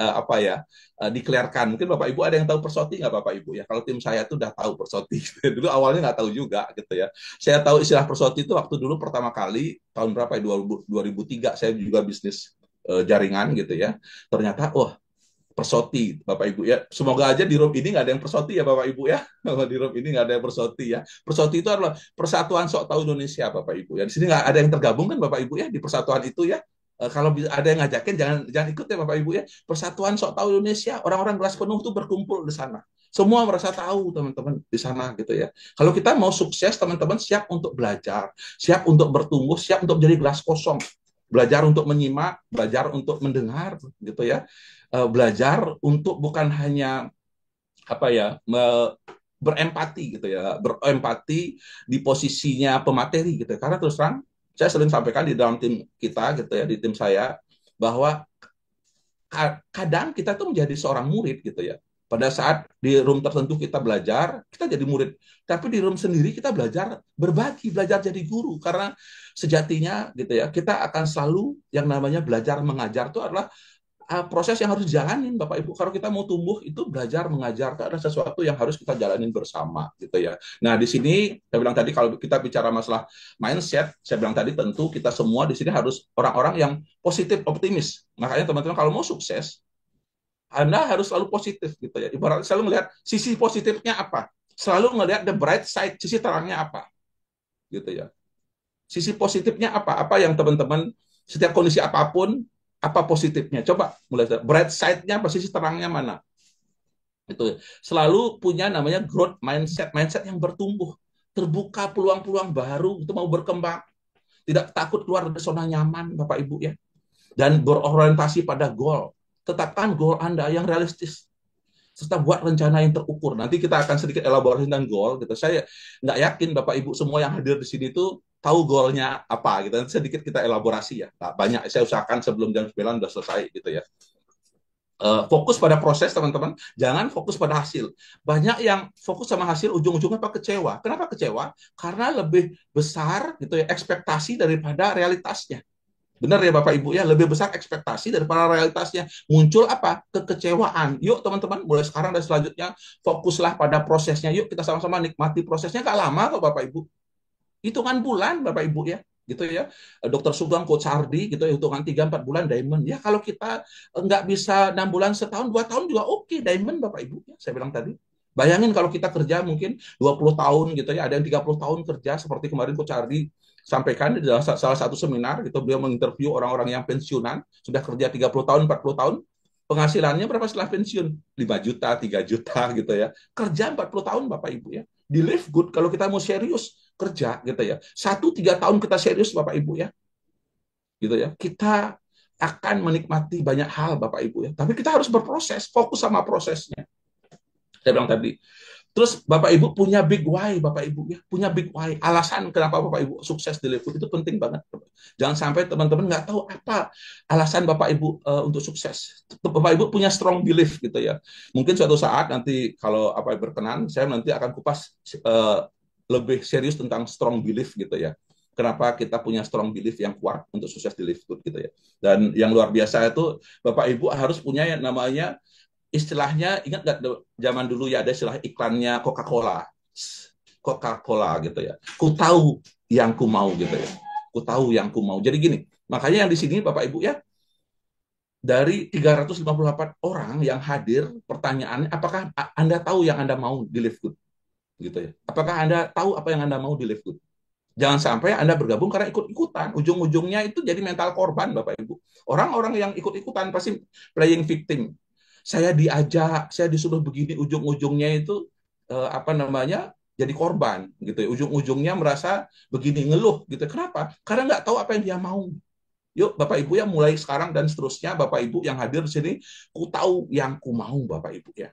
declarekan. Mungkin Bapak Ibu ada yang tahu persoti nggak Bapak Ibu ya? Kalau tim saya itu udah tahu persoti. Dulu awalnya nggak tahu juga gitu ya. Saya tahu istilah persoti itu waktu dulu pertama kali tahun berapa ya? 2003 saya juga bisnis jaringan gitu ya. Ternyata persoti Bapak Ibu ya. Semoga aja di room ini nggak ada yang persoti ya Bapak Ibu ya. Di room ini nggak ada yang persoti ya. Persoti itu adalah Persatuan Sok Tahu Indonesia Bapak Ibu ya. Di sini nggak ada yang tergabung kan Bapak Ibu ya di persatuan itu ya. Kalau ada yang ngajakin jangan ikut ya Bapak Ibu ya. Persatuan Sok Tahu Indonesia, orang-orang gelas penuh itu berkumpul di sana. Semua merasa tahu teman-teman di sana gitu ya. Kalau kita mau sukses teman-teman siap untuk belajar, siap untuk bertumbuh, siap untuk menjadi gelas kosong. Belajar untuk menyimak, belajar untuk mendengar gitu ya. Belajar untuk bukan hanya berempati gitu ya, berempati di posisinya pemateri gitu ya. Karena terus terang saya sering sampaikan di dalam tim kita gitu ya, di tim saya bahwa kadang kita tuh menjadi seorang murid gitu ya. Pada saat di room tertentu kita belajar, kita jadi murid. Tapi di room sendiri kita belajar berbagi, belajar jadi guru. Karena sejatinya gitu ya, kita akan selalu yang namanya belajar mengajar itu adalah proses yang harus dijalanin Bapak Ibu. Kalau kita mau tumbuh itu belajar mengajar itu adalah sesuatu yang harus kita jalanin bersama gitu ya. Nah, di sini saya bilang tadi kalau kita bicara masalah mindset, saya bilang tadi tentu kita semua di sini harus orang-orang yang positif, optimis. Makanya teman-teman kalau mau sukses, Anda harus selalu positif gitu ya. Ibaratnya selalu melihat sisi positifnya apa. Selalu melihat the bright side, sisi terangnya apa. Gitu ya. Sisi positifnya apa? Apa yang teman-teman setiap kondisi apapun apa positifnya? Coba mulai bright side-nya, sisi terangnya mana? Itu selalu punya namanya growth mindset, mindset yang bertumbuh, terbuka peluang-peluang baru untuk mau berkembang, tidak takut keluar dari zona nyaman, Bapak Ibu ya, dan berorientasi pada goal. Tetapkan goal Anda yang realistis, serta buat rencana yang terukur. Nanti kita akan sedikit elaborasi tentang goal. Gitu. Saya nggak yakin Bapak Ibu semua yang hadir di sini itu tahu goalnya apa gitu. Nanti sedikit kita elaborasi ya. Nah, banyak saya usahakan sebelum jam 9 udah selesai gitu ya. Fokus pada proses teman-teman, jangan fokus pada hasil. Banyak yang fokus sama hasil ujung-ujungnya apa kecewa. Kenapa kecewa? Karena lebih besar gitu ya ekspektasi daripada realitasnya. Benar ya Bapak Ibu ya, lebih besar ekspektasi daripada realitasnya. Muncul apa? Kekecewaan. Yuk teman-teman, mulai sekarang dan selanjutnya fokuslah pada prosesnya. Yuk kita sama-sama nikmati prosesnya. Gak lama kok Bapak Ibu. Hitungan bulan Bapak Ibu ya. Gitu ya. Dr. Sugeng, Coach Hardy gitu ya, hitungan 3-4 bulan diamond. Ya kalau kita nggak bisa 6 bulan, setahun, 2 tahun juga oke diamond Bapak Ibu ya. Saya bilang tadi. Bayangin kalau kita kerja mungkin 20 tahun gitu ya, ada yang 30 tahun kerja seperti kemarin Coach Hardy sampaikan di salah satu seminar gitu, beliau menginterview orang-orang yang pensiunan sudah kerja 30 tahun, 40 tahun, penghasilannya berapa setelah pensiun? 5 juta, 3 juta gitu ya. Kerja 40 tahun Bapak Ibu ya. Di live good kalau kita mau serius kerja gitu ya. 1-3 tahun kita serius Bapak Ibu ya. Gitu ya. Kita akan menikmati banyak hal Bapak Ibu ya. Tapi kita harus berproses, fokus sama prosesnya. Saya bilang tadi, terus Bapak Ibu punya big why, Bapak Ibu ya, punya big why. Alasan kenapa Bapak Ibu sukses di Live Good itu penting banget. Jangan sampai teman-teman nggak tahu apa alasan Bapak Ibu untuk sukses. Bapak Ibu punya strong belief gitu ya. Mungkin suatu saat nanti kalau apa berkenan, saya nanti akan kupas lebih serius tentang strong belief gitu ya. Kenapa kita punya strong belief yang kuat untuk sukses di Live Good gitu ya. Dan yang luar biasa itu Bapak Ibu harus punya yang namanya istilahnya, ingat nggak zaman dulu ya ada istilah iklannya Coca-Cola, Coca-Cola gitu ya. Ku tahu yang ku mau gitu ya. Ku tahu yang ku mau. Jadi gini, makanya yang di sini Bapak Ibu ya, dari 358 orang yang hadir, pertanyaannya apakah Anda tahu yang Anda mau di Live Good? Gitu ya. Apakah Anda tahu apa yang Anda mau di Live Good? Jangan sampai Anda bergabung karena ikut-ikutan. Ujung-ujungnya itu jadi mental korban Bapak Ibu. Orang-orang yang ikut-ikutan pasti playing victim. Saya diajak, saya disuruh begini, ujung-ujungnya itu apa namanya jadi korban gitu ya. Ujung-ujungnya merasa begini, ngeluh gitu. Kenapa? Karena nggak tahu apa yang dia mau. Yuk Bapak Ibu ya, mulai sekarang dan seterusnya Bapak Ibu yang hadir di sini, ku tahu yang ku mau Bapak Ibu ya.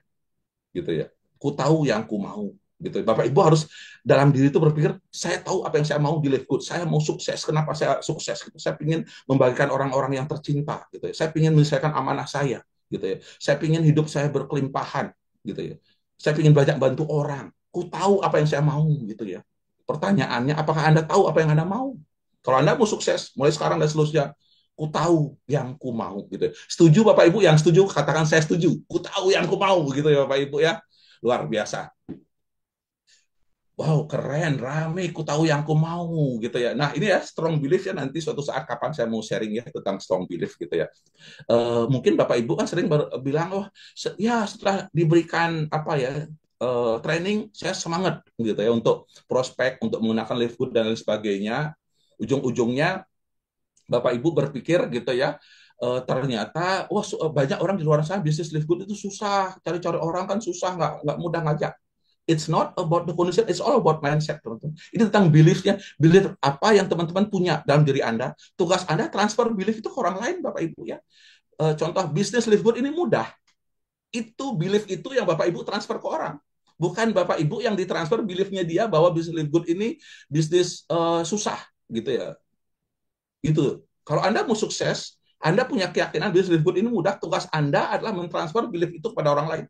Gitu ya. Ku tahu yang ku mau gitu. Bapak Ibu harus dalam diri itu berpikir, saya tahu apa yang saya mau di Live Good. Saya mau sukses. Kenapa saya sukses? Gitu. Saya ingin membagikan orang-orang yang tercinta gitu ya. Saya ingin menyelesaikan amanah saya gitu ya. Saya ingin hidup saya berkelimpahan gitu ya. Saya ingin banyak bantu orang. Ku tahu apa yang saya mau gitu ya. Pertanyaannya, apakah Anda tahu apa yang Anda mau? Kalau Anda mau sukses, mulai sekarang dan seterusnya, ku tahu yang ku mau gitu ya. Setuju Bapak Ibu? Yang setuju katakan saya setuju. Ku tahu yang ku mau gitu ya Bapak Ibu ya. Luar biasa. Wow, keren, rame, ku tahu yang ku mau gitu ya. Nah, ini ya strong belief ya, nanti suatu saat kapan saya mau sharing ya tentang strong belief gitu ya. Mungkin Bapak Ibu kan sering bilang, oh ya setelah diberikan apa ya training, saya semangat gitu ya untuk prospek, untuk menggunakan Live Good dan lain sebagainya. Ujung-ujungnya Bapak Ibu berpikir gitu ya, ternyata wah banyak orang di luar sana bisnis Live Good itu susah, cari-cari orang kan susah, nggak mudah ngajak. It's not about the condition, it's all about mindset, teman-teman. Ini tentang belief-nya, belief apa yang teman-teman punya dalam diri Anda. Tugas Anda transfer belief itu ke orang lain, Bapak Ibu ya. Contoh bisnis Live Good ini mudah. Itu belief itu yang Bapak Ibu transfer ke orang. Bukan Bapak Ibu yang ditransfer belief-nya dia bahwa bisnis Live Good ini bisnis susah gitu ya. Itu. Kalau Anda mau sukses, Anda punya keyakinan bisnis Live Good ini mudah, tugas Anda adalah mentransfer belief itu kepada orang lain.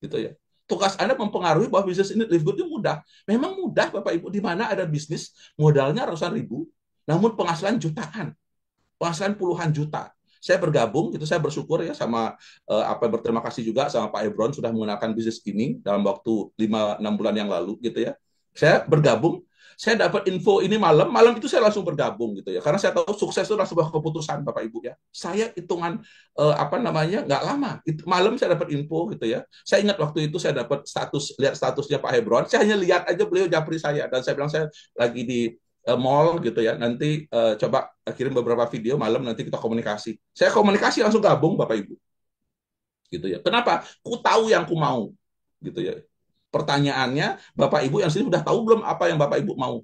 Gitu ya. Tugas Anda mempengaruhi bahwa bisnis ini Live Good itu mudah. Memang mudah Bapak Ibu, di mana ada bisnis modalnya ratusan ribu, namun penghasilan jutaan, penghasilan puluhan juta. Saya bergabung, itu saya bersyukur ya sama berterima kasih juga sama Pak Ebron sudah menggunakan bisnis ini dalam waktu 5-6 bulan yang lalu gitu ya. Saya bergabung, saya dapat info ini malam itu saya langsung bergabung gitu ya. Karena saya tahu sukses itu adalah sebuah keputusan Bapak Ibu ya. Saya hitungan nggak lama. Malam saya dapat info gitu ya. Saya ingat waktu itu saya dapat lihat statusnya Pak Hebron. Saya hanya lihat aja beliau japri saya dan saya bilang saya lagi di mall gitu ya. Nanti coba kirim beberapa video malam nanti kita komunikasi. Saya komunikasi langsung gabung Bapak Ibu. Gitu ya. Kenapa? Ku tahu yang ku mau gitu ya. Pertanyaannya, Bapak Ibu yang sini sudah tahu belum apa yang Bapak Ibu mau?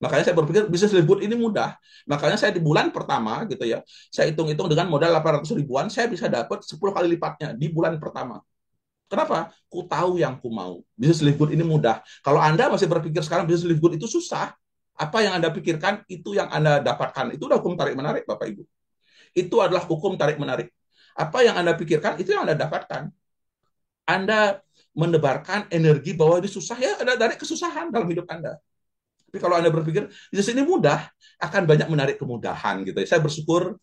Makanya saya berpikir bisnis Live Good ini mudah. Makanya saya di bulan pertama gitu ya, saya hitung-hitung dengan modal 800 ribuan, saya bisa dapat 10 kali lipatnya di bulan pertama. Kenapa? Ku tahu yang ku mau. Bisnis Live Good ini mudah. Kalau Anda masih berpikir sekarang bisnis Live Good itu susah, Apa yang Anda pikirkan, itu yang Anda dapatkan. Itu udah hukum tarik-menarik, Bapak Ibu. Itu adalah hukum tarik-menarik. Apa yang Anda pikirkan, itu yang Anda dapatkan. Anda menebarkan energi bahwa ini susah, ya Anda dari kesusahan dalam hidup Anda. Tapi kalau Anda berpikir, di sini mudah, akan banyak menarik kemudahan gitu. Saya bersyukur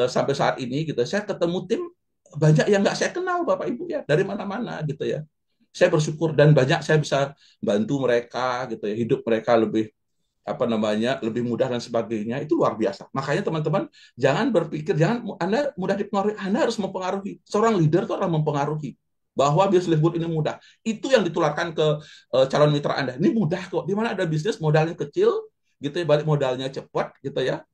sampai saat ini gitu, saya ketemu tim banyak yang nggak saya kenal Bapak Ibu ya, dari mana-mana gitu ya. Saya bersyukur dan banyak saya bisa bantu mereka gitu ya, hidup mereka lebih lebih mudah dan sebagainya. Itu luar biasa. Makanya teman-teman jangan berpikir, jangan Anda mudah dipengaruhi. Anda harus mempengaruhi. Seorang leader itu adalah mempengaruhi bahwa bisnis live good ini mudah. Itu yang ditularkan ke calon mitra Anda. Ini mudah kok. Di mana ada bisnis modalnya kecil gitu ya, balik modalnya cepat gitu ya.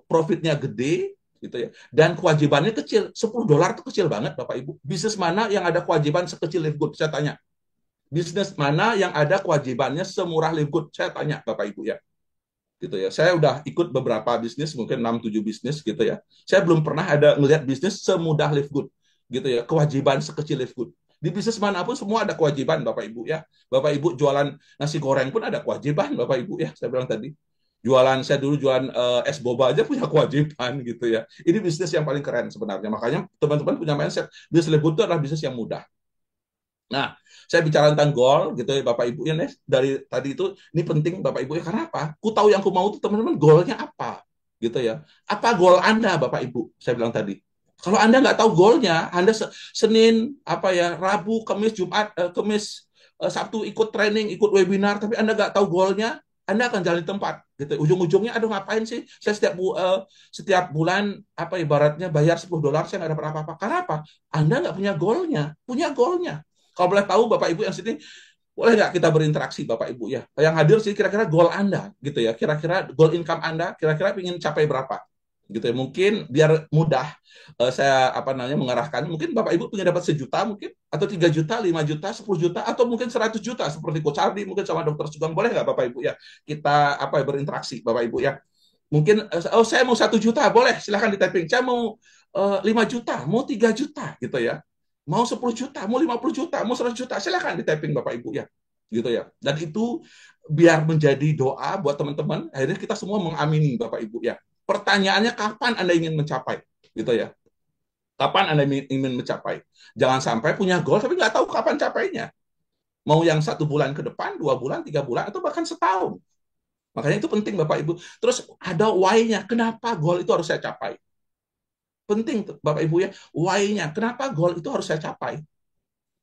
Profitnya gede gitu ya. Dan kewajibannya kecil. $10 itu kecil banget Bapak Ibu. Bisnis mana yang ada kewajiban sekecil live good? Saya tanya. Bisnis mana yang ada kewajibannya semurah live good? Saya tanya Bapak Ibu ya. Gitu ya. Saya udah ikut beberapa bisnis, mungkin 6-7 bisnis gitu ya. Saya belum pernah ada ngelihat bisnis semudah live good. Gitu ya. Kewajiban sekecil live good. Di bisnis manapun semua ada kewajiban Bapak Ibu ya. Bapak Ibu jualan nasi goreng pun ada kewajiban Bapak Ibu ya. Saya bilang tadi. Saya dulu jualan es boba aja punya kewajiban gitu ya. Ini bisnis yang paling keren sebenarnya. Makanya teman-teman punya mindset bisnis live good itu adalah bisnis yang mudah. Nah, saya bicara tentang goal gitu ya Bapak Ibu ya, dari tadi itu ini penting Bapak Ibu ya, karena apa? Ku tahu yang ku mau itu teman-teman goalnya apa gitu ya. Apa goal Anda Bapak Ibu? Saya bilang tadi. Kalau Anda nggak tahu goalnya, Anda Senin Rabu, Kamis, Jumat, Kamis, Sabtu ikut training, ikut webinar, tapi Anda nggak tahu goalnya, Anda akan jalan di tempat gitu. Ujung-ujungnya aduh ngapain sih? Saya setiap bulan ibaratnya bayar $10 saya nggak dapat apa-apa. Karena apa? Anda nggak punya goalnya, punya goalnya. Kalau boleh tahu Bapak Ibu yang sini, boleh nggak kita berinteraksi Bapak Ibu ya? Yang hadir sih kira-kira goal Anda gitu ya. Kira-kira goal income Anda, kira-kira ingin capai berapa? Gitu ya. Mungkin biar mudah saya mengarahkan. Mungkin Bapak Ibu punya dapat 1 juta mungkin, atau 3 juta, 5 juta, 10 juta, atau mungkin 100 juta seperti Coach Ardi, mungkin sama Dokter Sugeng. Boleh nggak Bapak Ibu ya? Kita berinteraksi Bapak Ibu ya. Mungkin saya mau 1 juta, boleh silahkan di typing. Saya mau 5 juta, mau 3 juta gitu ya. Mau 10 juta, mau 50 juta, mau 100 juta, silakan di typing Bapak Ibu ya. Gitu ya. Dan itu biar menjadi doa buat teman-teman, akhirnya kita semua mengamini Bapak Ibu ya. Pertanyaannya kapan Anda ingin mencapai? Gitu ya. Kapan Anda ingin mencapai? Jangan sampai punya goal tapi nggak tahu kapan capainya. Mau yang 1 bulan ke depan, 2 bulan, 3 bulan, atau bahkan setahun. Makanya itu penting Bapak Ibu. Terus ada why-nya. Kenapa goal itu harus saya capai? Penting Bapak Ibu ya, why-nya. Kenapa goal itu harus saya capai?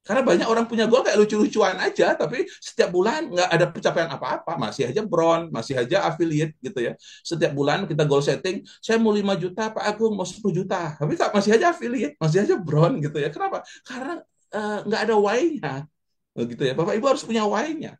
Karena banyak orang punya goal kayak lucu-lucuan aja, tapi setiap bulan nggak ada pencapaian apa-apa. Masih aja bron, masih aja affiliate gitu ya. Setiap bulan kita goal setting, saya mau 5 juta, Pak Agung mau 10 juta. Tapi masih aja affiliate, masih aja bron gitu ya. Kenapa? Karena nggak ada why-nya. Gitu ya. Bapak Ibu harus punya why-nya.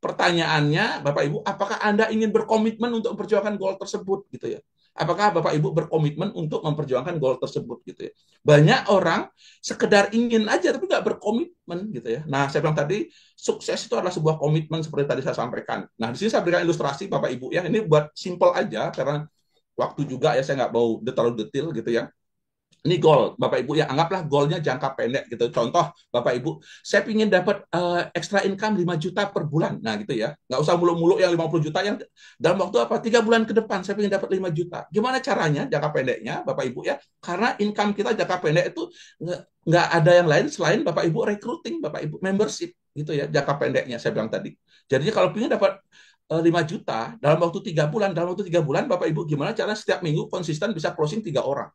Pertanyaannya, Bapak Ibu, apakah Anda ingin berkomitmen untuk memperjuangkan goal tersebut gitu ya? Apakah Bapak Ibu berkomitmen untuk memperjuangkan goal tersebut gitu ya? Banyak orang sekedar ingin aja tapi nggak berkomitmen gitu ya. Nah, saya bilang tadi sukses itu adalah sebuah komitmen seperti tadi saya sampaikan. Nah, di sini saya berikan ilustrasi Bapak Ibu ya. Ini buat simple aja karena waktu juga ya saya nggak mau terlalu detail gitu ya. Ini goal, Bapak Ibu ya, anggaplah goalnya jangka pendek gitu. Contoh, Bapak Ibu, saya ingin dapat extra income 5 juta per bulan. Nah gitu ya, nggak usah muluk-muluk yang 50 juta, yang dalam waktu 3 bulan ke depan saya ingin dapat 5 juta. Gimana caranya jangka pendeknya, Bapak Ibu ya? Karena income kita jangka pendek itu nggak ada yang lain selain Bapak Ibu recruiting, Bapak Ibu membership gitu ya, jangka pendeknya saya bilang tadi. Jadinya kalau ingin dapat 5 juta dalam waktu 3 bulan, Bapak Ibu gimana cara setiap minggu konsisten bisa closing 3 orang.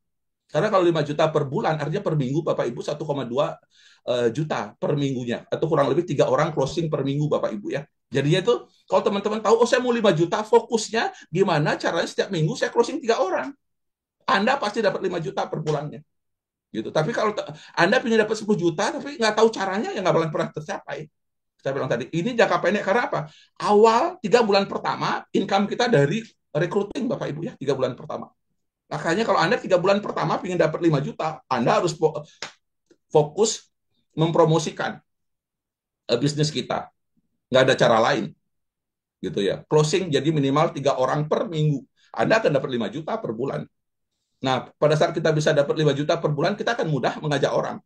Karena kalau 5 juta per bulan, artinya per minggu Bapak Ibu 1,2 juta per minggunya. Atau kurang lebih 3 orang closing per minggu Bapak Ibu ya. Jadinya itu kalau teman-teman tahu, saya mau 5 juta, fokusnya gimana caranya setiap minggu saya closing 3 orang. Anda pasti dapat 5 juta per bulannya. Gitu. Tapi kalau Anda ingin dapat 10 juta, tapi nggak tahu caranya, ya nggak bakal pernah tercapai. Saya bilang tadi, ini jangka pendek karena apa? Awal 3 bulan pertama, income kita dari recruiting Bapak Ibu ya, 3 bulan pertama. Makanya kalau Anda 3 bulan pertama ingin dapat 5 juta, Anda harus fokus mempromosikan bisnis kita. Nggak ada cara lain. Gitu ya. Closing jadi minimal 3 orang per minggu. Anda akan dapat 5 juta per bulan. Nah, pada saat kita bisa dapat 5 juta per bulan, kita akan mudah mengajak orang.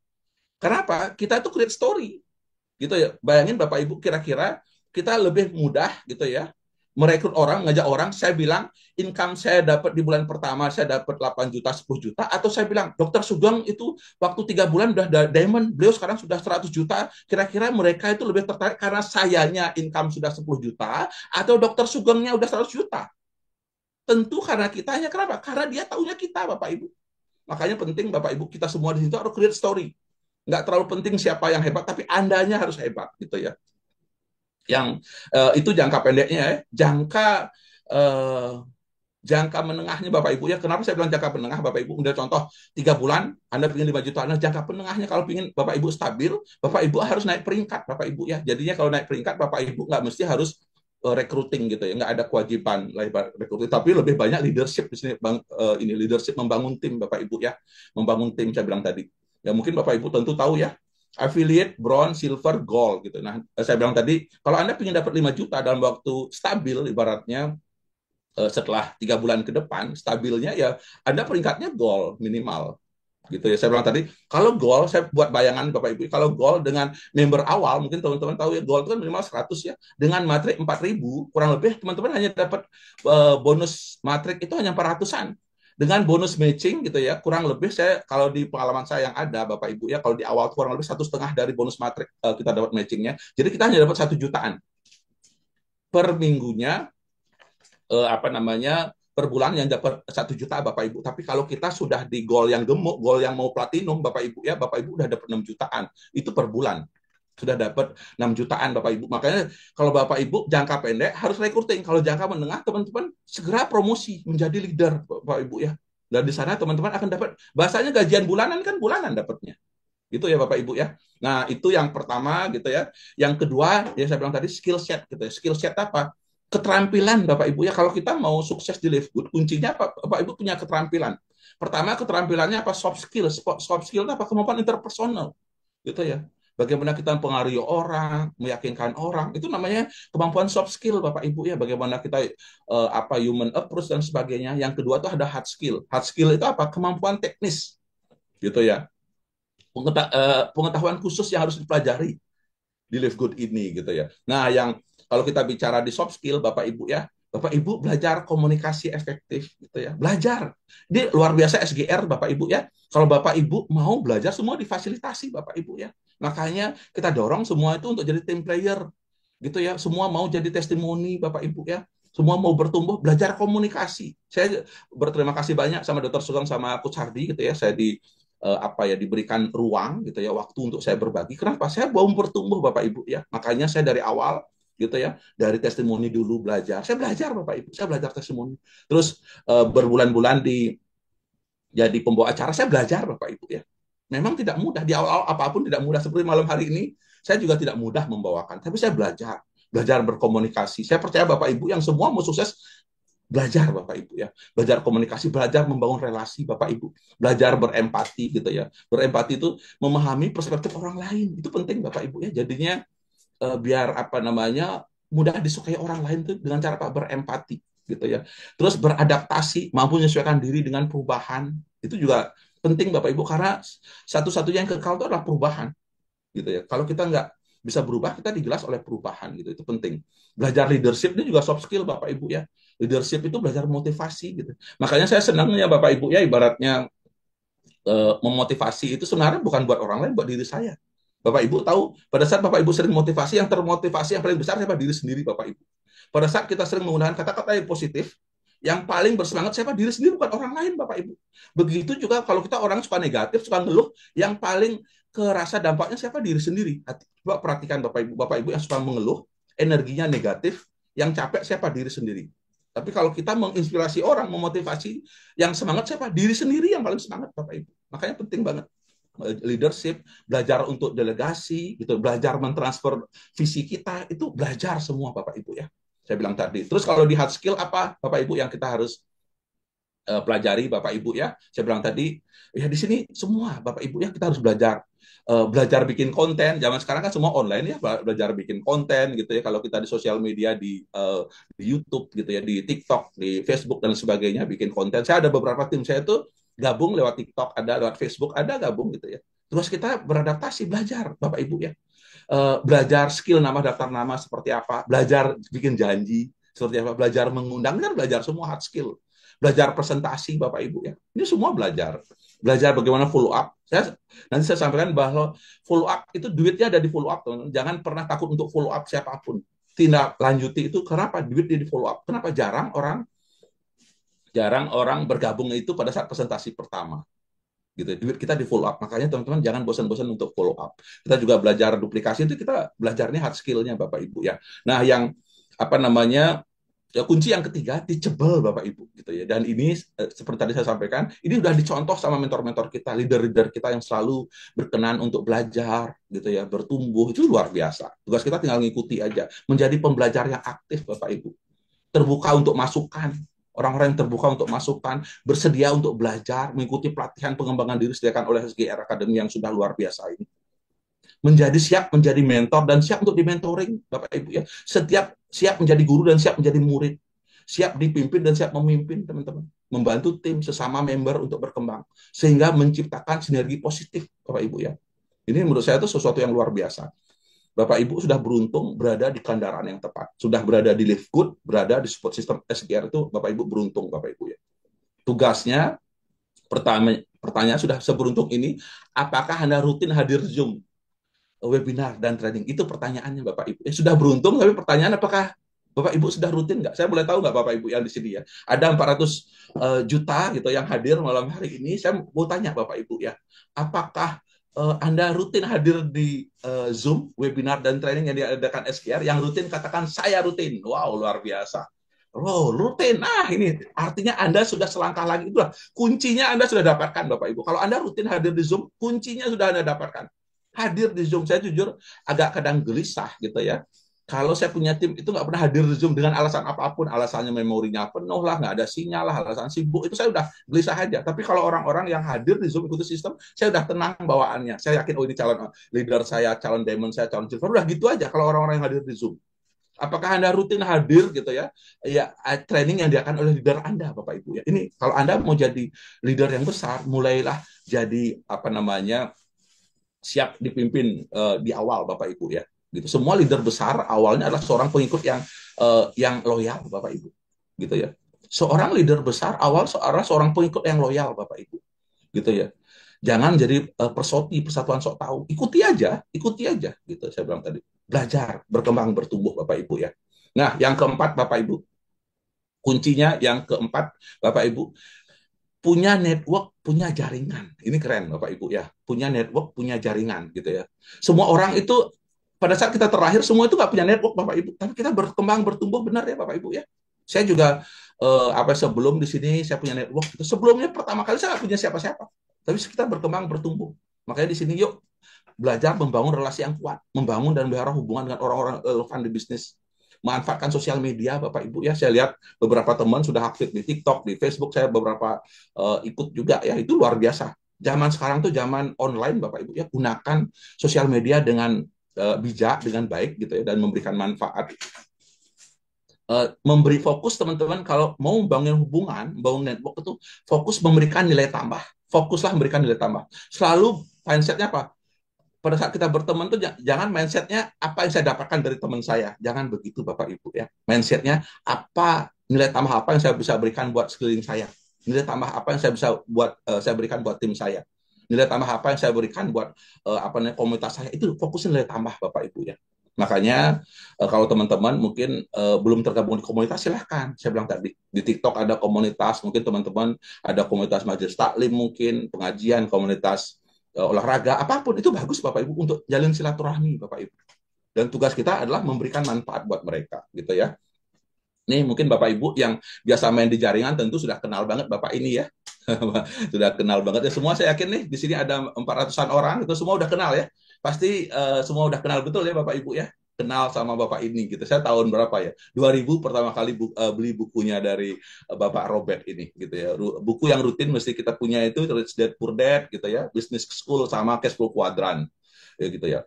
Kenapa? Kita itu create story. Gitu ya. Bayangin Bapak Ibu, kira-kira kita lebih mudah gitu ya merekrut orang, ngajak orang, saya bilang income saya dapat di bulan pertama saya dapat 8 juta, 10 juta, atau saya bilang Dokter Sugeng itu waktu 3 bulan udah diamond, beliau sekarang sudah 100 juta, kira-kira mereka itu lebih tertarik karena sayanya income sudah 10 juta atau Dokter Sugengnya udah 100 juta? Tentu karena kitanya. Kenapa? Karena dia taunya kita, Bapak Ibu. Makanya penting Bapak Ibu, kita semua di situ harus create story. Nggak terlalu penting siapa yang hebat, tapi Andanya harus hebat gitu ya. Yang itu jangka pendeknya ya. Eh, jangka menengahnya Bapak Ibu ya. Kenapa saya bilang jangka menengah Bapak Ibu? Udah contoh 3 bulan Anda ingin 5 juta. Nah, jangka menengahnya kalau ingin Bapak Ibu stabil, Bapak Ibu harus naik peringkat Bapak Ibu ya. Jadinya kalau naik peringkat Bapak Ibu nggak mesti harus recruiting gitu ya, nggak ada kewajiban recruiting, tapi lebih banyak leadership di sini, ini leadership membangun tim Bapak Ibu ya, membangun tim saya bilang tadi. Ya mungkin Bapak Ibu tentu tahu ya, affiliate, bronze, silver, gold gitu. Nah, saya bilang tadi, kalau Anda ingin dapat 5 juta dalam waktu stabil, ibaratnya setelah 3 bulan ke depan, stabilnya ya Anda peringkatnya gold minimal gitu ya. Saya bilang tadi, kalau goal, saya buat bayangan Bapak Ibu, kalau goal dengan member awal, mungkin teman-teman tahu ya, goal itu kan minimal 100 ya, dengan matrik 4.000, kurang lebih teman-teman hanya dapat bonus matrik itu hanya 400-an. Dengan bonus matching gitu ya, kurang lebih saya, kalau di pengalaman saya yang ada Bapak Ibu ya, kalau di awal kurang lebih 1,5 dari bonus matrik kita dapat matchingnya, jadi kita hanya dapat 1 jutaan per minggunya, apa namanya, per bulan yang dapat 1 juta Bapak Ibu. Tapi kalau kita sudah di goal yang gemuk, goal yang mau platinum Bapak Ibu ya, Bapak Ibu udah dapat 6 jutaan. Itu per bulan. Sudah dapat 6 jutaan Bapak Ibu. Makanya kalau Bapak Ibu jangka pendek harus recruiting. Kalau jangka menengah teman-teman segera promosi menjadi leader Bapak Ibu ya. Dan di sana teman-teman akan dapat, bahasanya gajian bulanan kan bulanan dapatnya. Gitu ya Bapak Ibu ya. Nah, itu yang pertama gitu ya. Yang kedua, ya saya bilang tadi skill set gitu ya. Skill set apa? Keterampilan Bapak Ibu ya. Kalau kita mau sukses di Live Good, kuncinya apa? Bapak Ibu punya keterampilan. Pertama, keterampilannya apa? Soft skill. Soft skill itu apa? Kemampuan interpersonal gitu ya. Bagaimana kita mempengaruhi orang, meyakinkan orang, itu namanya kemampuan soft skill Bapak Ibu ya. Bagaimana kita apa human approach dan sebagainya. Yang kedua itu ada hard skill. Hard skill itu apa? Kemampuan teknis gitu ya. Pengetahuan khusus yang harus dipelajari di Live Good ini gitu ya. Nah, yang kalau kita bicara di soft skill Bapak Ibu ya, Bapak Ibu belajar komunikasi efektif gitu ya. Belajar. Ini luar biasa SGR Bapak Ibu ya. Kalau Bapak Ibu mau belajar semua difasilitasi Bapak Ibu ya. Makanya kita dorong semua itu untuk jadi team player gitu ya. Semua mau jadi testimoni Bapak Ibu ya. Semua mau bertumbuh, belajar komunikasi. Saya berterima kasih banyak sama Dr. Sugeng sama Coach Hardy gitu ya. Saya apa ya, diberikan ruang gitu ya, waktu untuk saya berbagi. Kenapa? Saya mau bertumbuh Bapak Ibu ya. Makanya saya dari awal gitu ya, dari testimoni dulu belajar. Saya belajar Bapak Ibu, saya belajar testimoni. Terus berbulan-bulan di jadi pembawa acara, saya belajar Bapak Ibu ya. Memang tidak mudah, di awal-awal apapun tidak mudah. Seperti malam hari ini, saya juga tidak mudah membawakan, tapi saya belajar berkomunikasi. Saya percaya Bapak Ibu yang semua mau sukses, belajar Bapak Ibu ya, belajar komunikasi, belajar membangun relasi Bapak Ibu, belajar berempati gitu ya. Berempati itu memahami perspektif orang lain, itu penting Bapak Ibu ya. Jadinya biar apa namanya, mudah disukai orang lain tuh dengan cara apa? Berempati gitu ya. Terus beradaptasi, mampu menyesuaikan diri dengan perubahan, itu juga penting Bapak Ibu, karena satu-satunya yang kekal itu adalah perubahan gitu ya. Kalau kita nggak bisa berubah, kita digelas oleh perubahan gitu, itu penting. Belajar leadership ini juga soft skill Bapak Ibu ya. Leadership itu belajar motivasi gitu. Makanya saya senangnya Bapak Ibu ya, ibaratnya memotivasi itu sebenarnya bukan buat orang lain, buat diri saya. Bapak Ibu tahu, pada saat Bapak Ibu sering motivasi, yang termotivasi yang paling besar siapa? Diri sendiri Bapak Ibu. Pada saat kita sering menggunakan kata-kata yang positif, yang paling bersemangat siapa? Diri sendiri, bukan orang lain Bapak Ibu. Begitu juga kalau kita orang suka negatif, suka ngeluh, yang paling kerasa dampaknya siapa? Diri sendiri. Coba perhatikan Bapak Ibu yang suka mengeluh, energinya negatif, yang capek siapa? Diri sendiri. Tapi kalau kita menginspirasi orang, memotivasi, yang semangat siapa? Diri sendiri yang paling semangat Bapak Ibu. Makanya penting banget leadership, belajar untuk delegasi, gitu, belajar mentransfer visi kita, itu belajar semua Bapak Ibu ya. Saya bilang tadi. Terus kalau di hard skill apa Bapak Ibu yang kita harus pelajari Bapak Ibu ya. Saya bilang tadi, ya di sini semua Bapak Ibu ya, kita harus belajar. Belajar bikin konten. Zaman sekarang kan semua online ya, belajar bikin konten gitu ya. Kalau kita di sosial media, di YouTube gitu ya, di TikTok, di Facebook dan sebagainya, bikin konten. Saya ada beberapa tim saya tuh gabung lewat TikTok, ada lewat Facebook, ada gabung gitu ya. Terus kita beradaptasi, belajar Bapak Ibu ya. Belajar skill nama, daftar nama seperti apa, belajar bikin janji, Seperti apa? Belajar mengundang kan belajar semua hard skill. Belajar presentasi Bapak Ibu ya. Ini semua belajar. Belajar bagaimana follow up. Nanti saya sampaikan bahwa follow up itu duitnya ada di follow up, teman-teman. Jangan pernah takut untuk follow up siapapun. Tindak lanjuti itu kenapa duit di follow up? Kenapa jarang orang bergabung itu pada saat presentasi pertama? Gitu. Duit kita di follow up. Makanya teman-teman jangan bosan-bosan untuk follow up. Kita juga belajar duplikasi itu kita belajarnya hard skill-nya Bapak Ibu ya. Nah, yang apa namanya ya kunci yang ketiga teachable Bapak Ibu gitu ya. Dan ini seperti tadi saya sampaikan, ini udah dicontoh sama mentor-mentor kita, leader-leader kita yang selalu berkenan untuk belajar gitu ya, bertumbuh itu luar biasa. Tugas kita tinggal ngikuti aja, menjadi pembelajar yang aktif Bapak Ibu. Terbuka untuk masukan, orang-orang yang terbuka untuk masukan, bersedia untuk belajar, mengikuti pelatihan pengembangan diri disediakan oleh SGR Academy yang sudah luar biasa ini. Siap menjadi mentor dan siap untuk dimentoring, Bapak Ibu ya. Siap menjadi guru dan siap menjadi murid. Siap dipimpin dan siap memimpin, teman-teman. Membantu tim sesama member untuk berkembang. Sehingga menciptakan sinergi positif, Bapak Ibu ya. Ini menurut saya itu sesuatu yang luar biasa. Bapak Ibu sudah beruntung berada di kendaraan yang tepat. Sudah berada di Live Good, berada di support system SGR itu Bapak Ibu beruntung Bapak Ibu ya. Tugasnya pertanyaan sudah seberuntung ini, apakah Anda rutin hadir Zoom, webinar dan training? Itu pertanyaannya Bapak Ibu. Sudah beruntung, tapi pertanyaan apakah Bapak Ibu sudah rutin nggak? Saya boleh tahu nggak Bapak Ibu yang di sini ya? Ada 400 juta gitu yang hadir malam hari ini. Saya mau tanya Bapak Ibu ya, apakah Anda rutin hadir di Zoom, webinar, dan training yang diadakan SGR? Yang rutin katakan, saya rutin. Wow, luar biasa. Oh, rutin. Nah, ini artinya Anda sudah selangkah lagi. Itulah kuncinya Anda sudah dapatkan, Bapak Ibu. Kalau Anda rutin hadir di Zoom, kuncinya sudah Anda dapatkan. Hadir di Zoom, saya jujur agak kadang gelisah gitu ya. Kalau saya punya tim itu nggak pernah hadir di Zoom dengan alasan apapun, alasannya memorinya penuh lah, nggak ada sinyal lah, alasan sibuk, itu saya udah gelisah aja. Tapi kalau orang-orang yang hadir di Zoom ikuti sistem, saya udah tenang bawaannya. Saya yakin, oh ini calon leader saya, calon diamond saya, calon silver, udah gitu aja kalau orang-orang yang hadir di Zoom. Apakah Anda rutin hadir gitu ya? Ya, training yang diakan oleh leader Anda, Bapak Ibu ya. Ini kalau Anda mau jadi leader yang besar, mulailah jadi apa namanya siap dipimpin di awal Bapak Ibu ya. Gitu. Semua leader besar awalnya adalah seorang pengikut yang loyal Bapak Ibu. Gitu ya. Seorang leader besar awal seorang pengikut yang loyal Bapak Ibu. Gitu ya. Jangan jadi persoti, persatuan sok tahu. Ikuti aja gitu saya bilang tadi. Belajar, berkembang, bertumbuh Bapak Ibu ya. Nah, yang keempat Bapak Ibu. Kuncinya yang keempat Bapak Ibu, punya network, punya jaringan. Ini keren Bapak Ibu ya. Punya network, punya jaringan gitu ya. Semua orang itu pada saat kita terlahir semua itu nggak punya network Bapak Ibu. Tapi kita berkembang, bertumbuh benar ya Bapak Ibu ya. Saya juga sebelum di sini saya punya network. Sebelumnya pertama kali saya nggak punya siapa-siapa. Tapi kita berkembang, bertumbuh. Makanya di sini yuk belajar membangun relasi yang kuat, membangun dan melihara hubungan dengan orang-orang relevan di bisnis. Manfaatkan sosial media Bapak Ibu ya. Saya lihat beberapa teman sudah aktif di TikTok, di Facebook, saya beberapa ikut juga ya. Itu luar biasa. Zaman sekarang tuh zaman online Bapak Ibu ya. Gunakan sosial media dengan bijak, dengan baik gitu ya, dan memberikan manfaat. Memberi fokus teman-teman kalau mau membangun hubungan, membangun network itu fokus memberikan nilai tambah. Fokuslah memberikan nilai tambah. Selalu mindsetnya apa? Pada saat kita berteman tuh jangan mindsetnya apa yang saya dapatkan dari teman saya. Jangan begitu Bapak Ibu ya. Mindsetnya apa, nilai tambah apa yang saya bisa berikan buat sekeliling saya. Nilai tambah apa yang saya berikan buat tim saya. Nilai tambah apa yang saya berikan buat komunitas saya. Itu fokusnya nilai tambah Bapak Ibu ya. Makanya kalau teman-teman mungkin belum tergabung di komunitas, silahkan. Saya bilang tadi di TikTok ada komunitas, mungkin teman-teman ada komunitas majelis taklim, mungkin pengajian, komunitas olahraga, apapun itu bagus Bapak Ibu untuk jalin silaturahmi Bapak Ibu. Dan tugas kita adalah memberikan manfaat buat mereka, gitu ya. Nih mungkin Bapak Ibu yang biasa main di jaringan tentu sudah kenal banget Bapak ini ya. Sudah kenal banget ya. Semua saya yakin nih di sini ada 400-an orang, itu semua udah kenal ya. Pasti semua udah kenal betul ya Bapak Ibu ya. Kenal sama Bapak ini gitu. Saya tahun berapa ya? 2000 pertama kali beli bukunya dari Bapak Robert ini gitu ya. Buku yang rutin mesti kita punya itu Rich Dad Poor Dad gitu ya, Business School sama Cash Flow Quadrant ya gitu ya.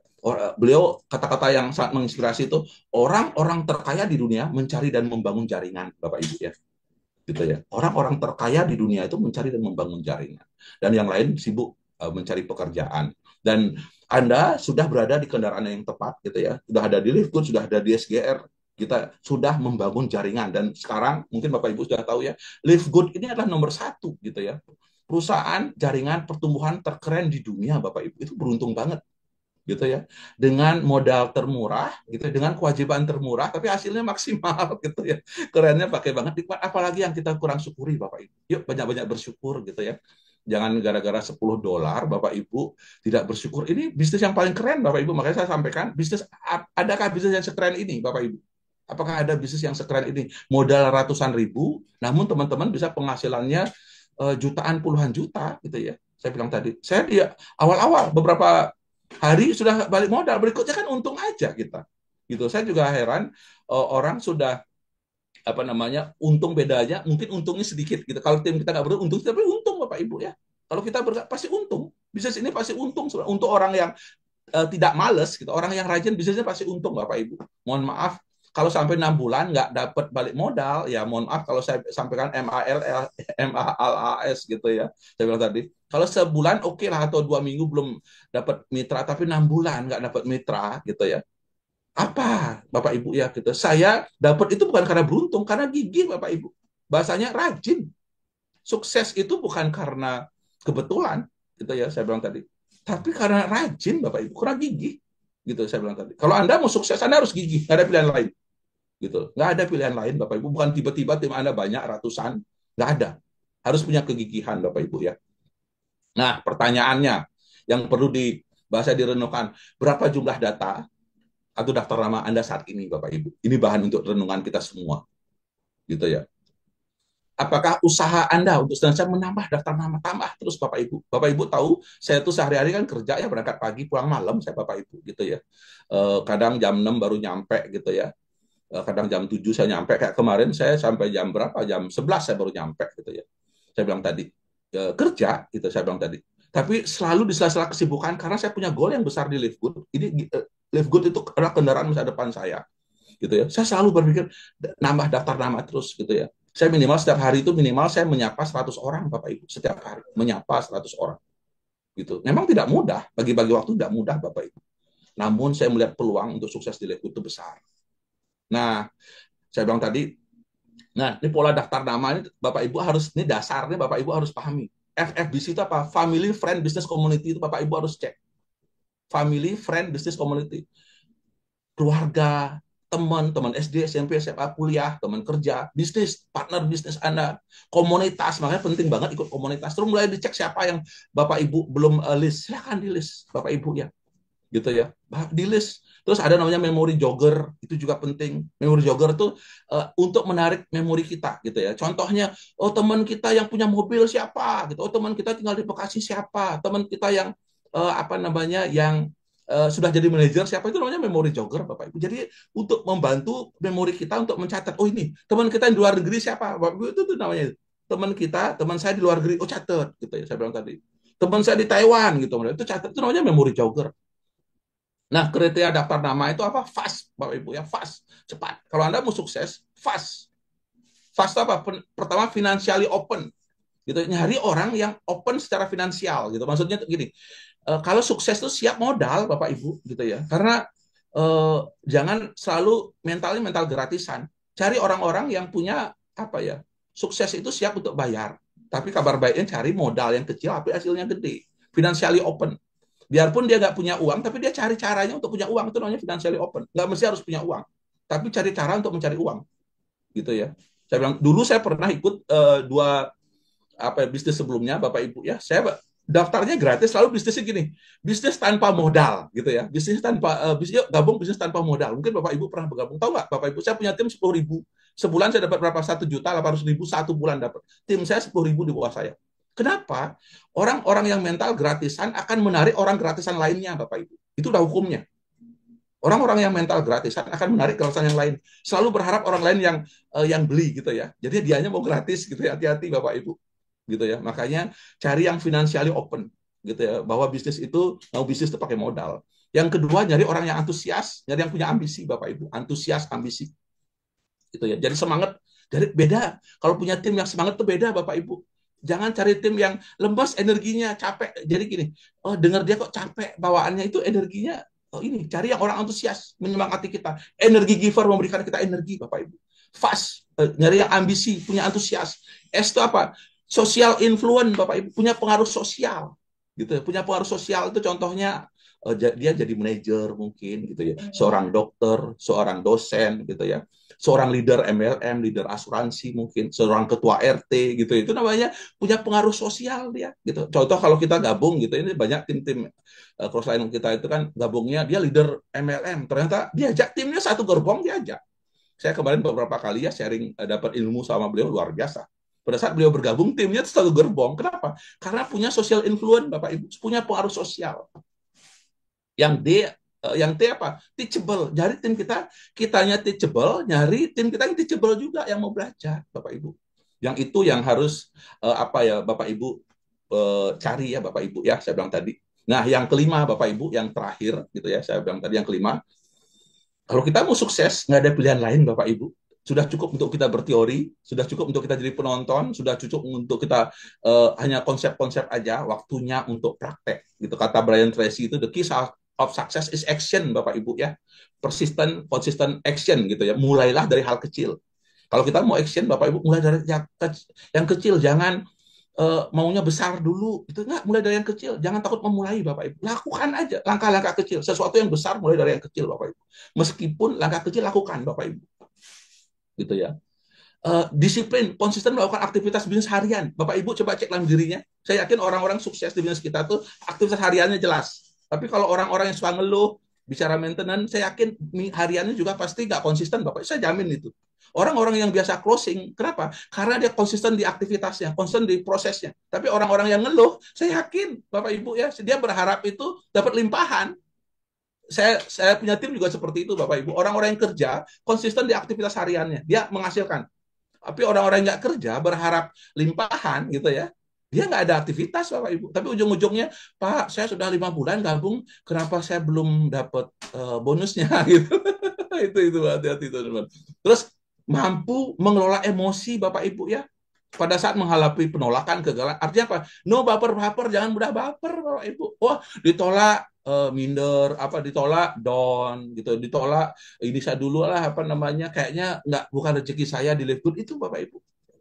Beliau kata-kata yang sangat menginspirasi itu, orang-orang terkaya di dunia mencari dan membangun jaringan Bapak Ibu ya. Gitu ya. Orang-orang terkaya di dunia itu mencari dan membangun jaringan. Dan yang lain sibuk mencari pekerjaan. Dan Anda sudah berada di kendaraan yang tepat gitu ya. Sudah ada di Live Good, sudah ada di SGR Kita sudah membangun jaringan dan sekarang mungkin Bapak Ibu sudah tahu ya, Live Good ini adalah nomor satu gitu ya. Perusahaan jaringan pertumbuhan terkeren di dunia Bapak Ibu. Itu beruntung banget gitu ya. Dengan modal termurah gitu, dengan kewajiban termurah tapi hasilnya maksimal gitu ya. Kerennya pakai banget, apalagi yang kita kurang syukuri Bapak Ibu. Yuk banyak-banyak bersyukur gitu ya. Jangan gara-gara $10 Bapak Ibu tidak bersyukur. Ini bisnis yang paling keren Bapak Ibu. Makanya saya sampaikan, adakah bisnis yang sekeren ini Bapak Ibu? Apakah ada bisnis yang sekeren ini? Modal ratusan ribu, namun teman-teman bisa penghasilannya jutaan, puluhan juta, gitu ya. Saya bilang tadi, saya di awal-awal beberapa hari sudah balik modal, berikutnya kan untung aja kita. Gitu. Saya juga heran orang sudah apa namanya untung bedanya, mungkin untungnya sedikit gitu. Kalau tim kita nggak beruntung, tapi untung Bapak Ibu ya. Kalau kita pasti untung. Bisnis ini pasti untung. Untuk orang yang tidak males gitu, orang yang rajin bisnisnya pasti untung Bapak Ibu. Mohon maaf kalau sampai 6 bulan nggak dapat balik modal, ya mohon maaf kalau saya sampaikan MALAS gitu ya. Saya bilang tadi, kalau sebulan oke lah atau 2 minggu belum dapat mitra, tapi 6 bulan nggak dapat mitra gitu ya. Apa Bapak Ibu ya gitu. Saya dapat itu bukan karena beruntung, karena gigih Bapak Ibu. Bahasanya rajin. Sukses itu bukan karena kebetulan gitu ya, saya bilang tadi. Tapi karena rajin Bapak Ibu, karena gigih gitu saya bilang tadi. Kalau Anda mau sukses Anda harus gigih, nggak ada pilihan lain. Gitu. Nggak ada pilihan lain Bapak Ibu, bukan tiba-tiba tim Anda banyak ratusan, nggak ada. Harus punya kegigihan Bapak Ibu ya. Nah, pertanyaannya yang perlu dibahas direnungkan, berapa jumlah data atau daftar nama Anda saat ini Bapak Ibu? Ini bahan untuk renungan kita semua. Gitu ya. Apakah usaha Anda untuk senantiasa menambah daftar nama, tambah terus Bapak Ibu. Bapak Ibu tahu, saya tuh sehari-hari kan kerja ya, berangkat pagi, pulang malam saya Bapak Ibu gitu ya. Kadang jam 6 baru nyampe gitu ya. Kadang jam 7 saya nyampe, kayak kemarin saya sampai jam berapa? Jam 11 saya baru nyampe gitu ya. Saya bilang tadi, kerja gitu saya bilang tadi. Tapi selalu di sela-sela kesibukan karena saya punya goal yang besar di Live Good. Ini Live Good itu adalah kendaraan masa depan saya. Gitu ya. Saya selalu berpikir nambah daftar nama terus gitu ya. Saya minimal setiap hari itu minimal saya menyapa 100 orang Bapak Ibu, setiap hari menyapa 100 orang. Gitu. Memang tidak mudah, bagi-bagi waktu tidak mudah Bapak Ibu. Namun saya melihat peluang untuk sukses di Live Good itu besar. Nah, saya bilang tadi, nah ini pola daftar nama ini Bapak Ibu harus, ini dasarnya Bapak Ibu harus pahami. FFBC itu apa? Family Friend Business Community itu Bapak Ibu harus cek. Family Friend Business Community. Keluarga, teman SD, SMP, SMA, kuliah, teman kerja, bisnis, partner bisnis Anda, komunitas, makanya penting banget ikut komunitas. Terus mulai dicek siapa yang Bapak Ibu belum list, silakan di list Bapak Ibu ya, gitu ya, di list. Terus ada namanya memory jogger, itu juga penting. Memory jogger itu untuk menarik memori kita, gitu ya. Contohnya, oh teman kita yang punya mobil siapa, gitu. Oh teman kita tinggal di Bekasi siapa, teman kita yang apa namanya, yang sudah jadi manajer siapa, itu namanya memory jogger Bapak Ibu. Jadi untuk membantu memori kita untuk mencatat, oh ini teman kita yang di luar negeri siapa Bapak Ibu, itu namanya teman kita, teman saya di luar negeri, oh catat gitu ya, saya bilang tadi teman saya di Taiwan gitu, itu catat, itu namanya memory jogger. Nah, kriteria daftar nama itu apa? Fast Bapak Ibu ya, fast, cepat. Kalau Anda mau sukses, fast. Fast itu apa? Pertama, financially open gitu, nyari orang yang open secara finansial gitu. Maksudnya gini, kalau sukses itu siap modal Bapak Ibu gitu ya. Karena jangan selalu mental gratisan. Cari orang-orang yang punya apa ya? Sukses itu siap untuk bayar. Tapi kabar baiknya cari modal yang kecil tapi hasilnya gede. Financially open. Biarpun dia nggak punya uang, tapi dia cari caranya untuk punya uang, itu namanya financially open. Nggak mesti harus punya uang, tapi cari cara untuk mencari uang, gitu ya. Saya bilang dulu saya pernah ikut 2 bisnis sebelumnya Bapak Ibu ya, saya daftarnya gratis, lalu bisnisnya gini, bisnis tanpa modal gitu ya, bisnis tanpa gabung bisnis tanpa modal. Mungkin Bapak Ibu pernah bergabung, tahu nggak Bapak Ibu, saya punya tim 10.000 sebulan, saya dapat berapa, 1.800.000 satu bulan dapat, tim saya 10.000 di bawah saya. Kenapa? Orang-orang yang mental gratisan akan menarik orang gratisan lainnya Bapak Ibu, itu udah hukumnya. Orang-orang yang mental gratisan akan menarik gratisan yang lain, selalu berharap orang lain yang beli gitu ya, jadi dianya mau gratis gitu ya, hati-hati Bapak Ibu gitu ya. Makanya cari yang financially open gitu ya, bahwa bisnis itu mau bisnis itu pakai modal. Yang kedua, nyari orang yang antusias, nyari yang punya ambisi Bapak Ibu, antusias, ambisi gitu ya. Jadi semangat, jadi beda. Kalau punya tim yang semangat itu beda Bapak Ibu. Jangan cari tim yang lemes energinya, capek. Jadi gini, oh dengar dia kok capek bawaannya, itu energinya ini cari yang orang antusias menyemangati kita, energi giver memberikan kita energi Bapak Ibu. Fast, nyari yang ambisi, punya antusias. S itu apa? Social influence Bapak Ibu, punya pengaruh sosial gitu. Punya pengaruh sosial itu contohnya dia jadi manajer mungkin gitu ya, seorang dokter, seorang dosen gitu ya, seorang leader MLM, leader asuransi mungkin, seorang ketua RT gitu. Itu namanya punya pengaruh sosial dia gitu. Contoh kalau kita gabung gitu, ini banyak tim-tim crossline kita itu kan gabungnya dia leader MLM, ternyata diajak timnya satu gerbong diajak. Saya kemarin beberapa kali ya sharing dapat ilmu sama beliau luar biasa. Pada saat beliau bergabung timnya itu satu gerbong. Kenapa? Karena punya social influence Bapak Ibu, punya pengaruh sosial. Yang D, yang T apa? Teachable. Nyari tim kitanya teachable, nyari tim kita yang teachable juga yang mau belajar, Bapak Ibu. Yang itu yang harus apa ya Bapak Ibu cari ya Bapak Ibu ya, saya bilang tadi. Nah, yang kelima Bapak Ibu, yang terakhir gitu ya, saya bilang tadi yang kelima. Kalau kita mau sukses, nggak ada pilihan lain Bapak Ibu. Sudah cukup untuk kita berteori, sudah cukup untuk kita jadi penonton, sudah cukup untuk kita hanya konsep-konsep aja, waktunya untuk praktek. Gitu kata Brian Tracy itu, the key of success is action Bapak Ibu ya. Persistent, consistent action gitu ya. Mulailah dari hal kecil. Kalau kita mau action Bapak Ibu, mulai dari yang kecil, jangan maunya besar dulu. Itu enggak, mulai dari yang kecil. Jangan takut memulai Bapak Ibu. Lakukan aja langkah-langkah kecil. Sesuatu yang besar mulai dari yang kecil Bapak Ibu. Meskipun langkah kecil lakukan Bapak Ibu. Gitu ya. Disiplin, konsisten melakukan aktivitas bisnis harian. Bapak Ibu coba cek dalam dirinya. Saya yakin orang-orang sukses di bisnis kita tuh aktivitas hariannya jelas. Tapi kalau orang-orang yang suka ngeluh, bicara maintenance, saya yakin hariannya juga pasti nggak konsisten Bapak. Saya jamin itu. Orang-orang yang biasa closing, kenapa? Karena dia konsisten di aktivitasnya, konsisten di prosesnya. Tapi orang-orang yang ngeluh, saya yakin Bapak Ibu ya, dia berharap itu dapat limpahan. Saya punya tim juga seperti itu Bapak Ibu. Orang-orang yang kerja konsisten di aktivitas hariannya, dia menghasilkan. Tapi orang-orang yang nggak kerja berharap limpahan gitu ya, dia nggak ada aktivitas Bapak Ibu. Tapi ujung-ujungnya, Pak, saya sudah 5 bulan gabung, kenapa saya belum dapat bonusnya gitu. itu hati-hati teman-teman. Terus mampu mengelola emosi Bapak Ibu ya. Pada saat menghadapi penolakan, kegagalan, artinya apa? No baper-baper, jangan mudah baper Bapak Ibu. Wah, ditolak minder, apa ditolak down gitu, ditolak ini saya dulu lah apa namanya, kayaknya nggak bukan rezeki saya di live good itu Bapak Ibu.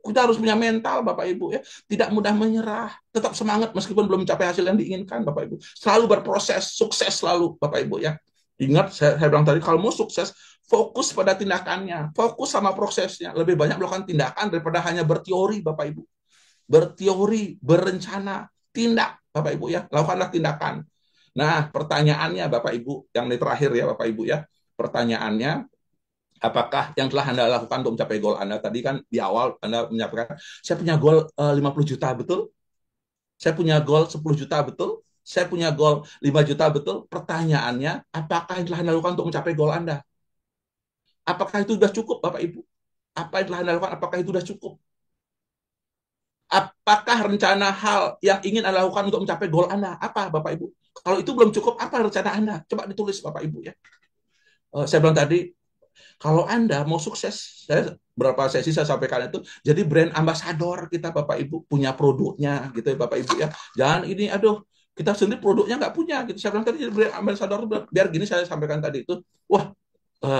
Kita harus punya mental Bapak Ibu ya, tidak mudah menyerah, tetap semangat meskipun belum mencapai hasil yang diinginkan Bapak Ibu. Selalu berproses, sukses selalu Bapak Ibu ya. Ingat saya bilang tadi, kalau mau sukses fokus pada tindakannya, fokus sama prosesnya. Lebih banyak melakukan tindakan daripada hanya berteori Bapak Ibu. Berteori, berencana, tindak Bapak Ibu ya, lakukanlah tindakan. Nah, pertanyaannya Bapak Ibu, yang ini terakhir ya Bapak Ibu ya. Pertanyaannya, apakah yang telah Anda lakukan untuk mencapai goal Anda? Tadi kan di awal Anda menyampaikan, saya punya goal 50 juta, betul? Saya punya goal 10 juta, betul? Saya punya goal 5 juta, betul? Pertanyaannya, apakah yang telah Anda lakukan untuk mencapai goal Anda? Apakah itu sudah cukup Bapak Ibu? Apa yang telah Anda lakukan, apakah itu sudah cukup? Apakah rencana hal yang ingin Anda lakukan untuk mencapai goal Anda? Apa Bapak Ibu? Kalau itu belum cukup, apa rencana Anda? Coba ditulis Bapak Ibu ya. Saya bilang tadi, kalau Anda mau sukses, saya berapa sesi saya sampaikan itu, jadi brand ambassador kita Bapak Ibu, punya produknya gitu ya Bapak Ibu ya. Jangan ini, aduh, kita sendiri produknya nggak punya gitu. Saya bilang tadi, jadi brand ambassador, biar gini saya sampaikan tadi itu, wah,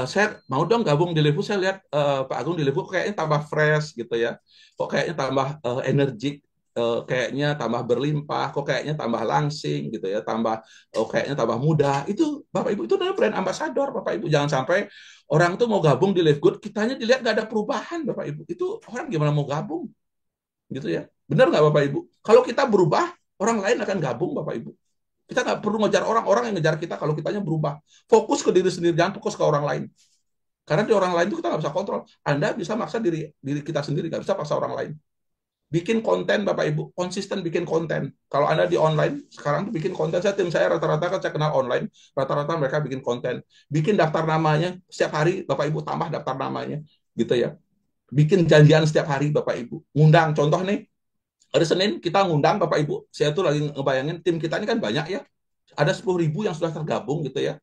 saya mau dong gabung di Live, saya lihat Pak Agung di Live kayaknya tambah fresh gitu ya, kok kayaknya tambah energik, kayaknya tambah berlimpah, kok kayaknya tambah langsing gitu ya, kayaknya tambah mudah. Itu Bapak Ibu, itu adalah brand ambassador Bapak Ibu. Jangan sampai orang tuh mau gabung di Live Good, kitanya dilihat nggak ada perubahan Bapak Ibu. Itu orang gimana mau gabung gitu ya, benar nggak Bapak Ibu? Kalau kita berubah, orang lain akan gabung Bapak Ibu. Kita nggak perlu ngejar orang-orang yang ngejar kita kalau kitanya berubah. Fokus ke diri sendiri, jangan fokus ke orang lain. Karena di orang lain itu kita nggak bisa kontrol. Anda bisa maksa diri kita sendiri, nggak bisa paksa orang lain. Bikin konten Bapak Ibu, konsisten bikin konten. Kalau Anda di online, sekarang tuh bikin konten. Tim saya rata-rata kan saya kenal online, rata-rata mereka bikin konten. Bikin daftar namanya, setiap hari Bapak Ibu tambah daftar namanya. Gitu ya. Bikin janjian setiap hari Bapak Ibu. Ngundang, contoh nih, hari Senin kita ngundang Bapak Ibu, saya tuh lagi ngebayangin tim kita ini kan banyak ya, ada 10.000 yang sudah tergabung gitu ya,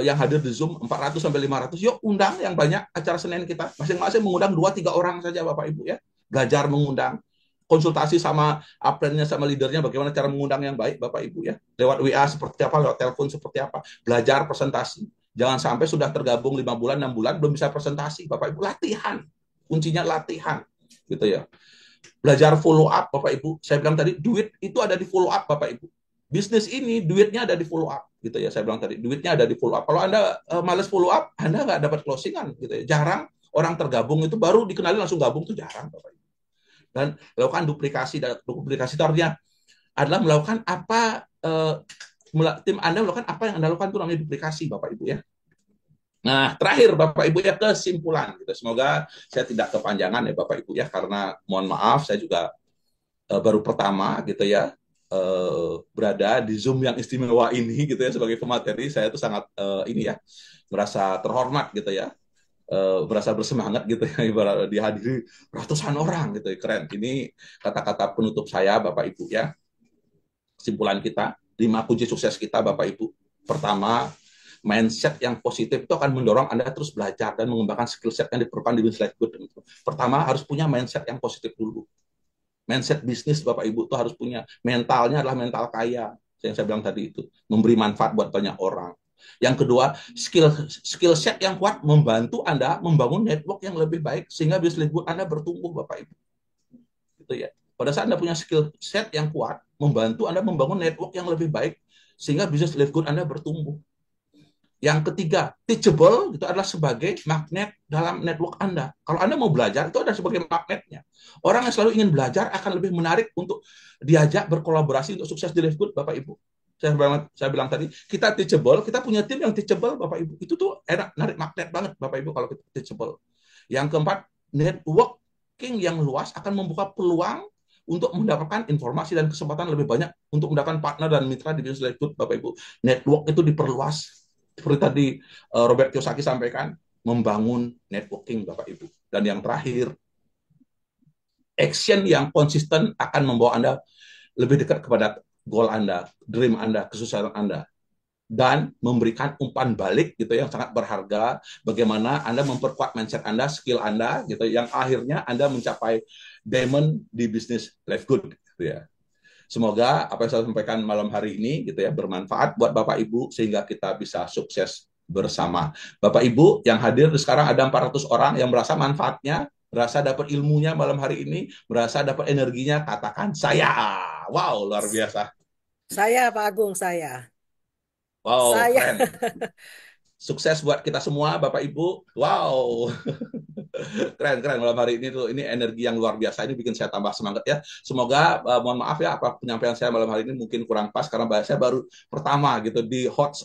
yang hadir di Zoom 400 sampai 500, yuk undang yang banyak acara Senin kita, masing-masing mengundang 2-3 orang saja Bapak Ibu ya, Gajar mengundang, konsultasi sama upline-nya, sama leadernya, bagaimana cara mengundang yang baik, Bapak Ibu ya. Lewat WA seperti apa, lewat telepon seperti apa. Belajar presentasi. Jangan sampai sudah tergabung 5 bulan, 6 bulan, belum bisa presentasi. Bapak Ibu, latihan. Kuncinya latihan. Gitu ya. Belajar follow up, Bapak Ibu. Saya bilang tadi, duit itu ada di follow up, Bapak Ibu. Bisnis ini, duitnya ada di follow up. Gitu ya, saya bilang tadi, duitnya ada di follow up. Kalau Anda males follow up, Anda nggak dapat closingan. Gitu ya. Jarang orang tergabung itu baru dikenalin langsung gabung itu jarang, Bapak Ibu. Dan melakukan duplikasi. Dan duplikasi itu artinya adalah melakukan apa, tim Anda melakukan apa yang Anda lakukan itu namanya duplikasi, Bapak Ibu ya. Nah, terakhir Bapak Ibu ya, kesimpulan. Gitu. Semoga saya tidak kepanjangan ya Bapak Ibu ya, karena mohon maaf saya juga baru pertama gitu ya berada di Zoom yang istimewa ini gitu ya, sebagai pemateri. Saya itu sangat ini ya, merasa terhormat gitu ya. Berasa bersemangat gitu ya, ibarat dihadiri ratusan orang gitu ya. Keren. Ini kata-kata penutup saya Bapak Ibu ya. Kesimpulan kita, 5 kunci sukses kita Bapak Ibu. Pertama, mindset yang positif itu akan mendorong Anda terus belajar dan mengembangkan skill set yang diperlukan di bisnis life good. Pertama, harus punya mindset yang positif dulu. Mindset bisnis Bapak Ibu itu harus punya. Mentalnya adalah mental kaya. Yang saya bilang tadi itu, memberi manfaat buat banyak orang. Yang kedua, skill set yang kuat membantu Anda membangun network yang lebih baik sehingga bisnis good Anda bertumbuh, Bapak Ibu. Gitu ya. Pada saat Anda punya skill set yang kuat, membantu Anda membangun network yang lebih baik sehingga bisnis live good Anda bertumbuh. Yang ketiga, teachable itu adalah sebagai magnet dalam network Anda. Kalau Anda mau belajar, itu ada sebagai magnetnya. Orang yang selalu ingin belajar akan lebih menarik untuk diajak berkolaborasi untuk sukses di live good, Bapak Ibu. Saya bilang tadi, kita teachable, kita punya tim yang teachable, Bapak Ibu. Itu tuh enak, narik magnet banget, Bapak Ibu, kalau kita teachable. Yang keempat, networking yang luas akan membuka peluang untuk mendapatkan informasi dan kesempatan lebih banyak untuk mendapatkan partner dan mitra di bisnis live good, Bapak Ibu. Network itu diperluas. Seperti tadi Robert Kiyosaki sampaikan, membangun networking Bapak Ibu. Dan yang terakhir, action yang konsisten akan membawa Anda lebih dekat kepada goal Anda, dream Anda, kesuksesan Anda. Dan memberikan umpan balik gitu yang sangat berharga, bagaimana Anda memperkuat mindset Anda, skill Anda gitu, yang akhirnya Anda mencapai diamond di bisnis life good gitu ya. Semoga apa yang saya sampaikan malam hari ini gitu ya bermanfaat buat Bapak Ibu sehingga kita bisa sukses bersama. Bapak Ibu yang hadir sekarang ada 400 orang yang merasa manfaatnya, merasa dapat ilmunya malam hari ini, merasa dapat energinya, katakan saya. Wow, luar biasa. Saya Pak Agung, saya. Wow, Saya. keren. Sukses buat kita semua Bapak Ibu. Wow. Keren malam hari ini tuh, ini energi yang luar biasa, ini bikin saya tambah semangat ya. Semoga mohon maaf ya apa penyampaian saya malam hari ini mungkin kurang pas karena saya baru pertama gitu di hot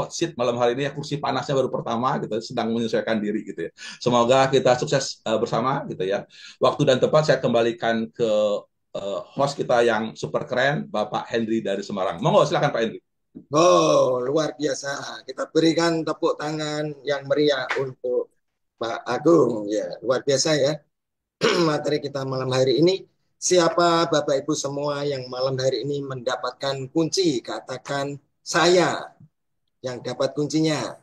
seat malam hari ini ya, kursi panasnya baru pertama gitu, sedang menyesuaikan diri gitu ya. Semoga kita sukses bersama gitu ya. Waktu dan tempat saya kembalikan ke host kita yang super keren, Bapak Henry dari Semarang. Monggo silakan Pak Henry. Oh, luar biasa. Kita berikan tepuk tangan yang meriah untuk Pak Agung. Ya, luar biasa ya. Materi kita malam hari ini. Siapa Bapak Ibu semua yang malam hari ini mendapatkan kunci? Katakan saya yang dapat kuncinya.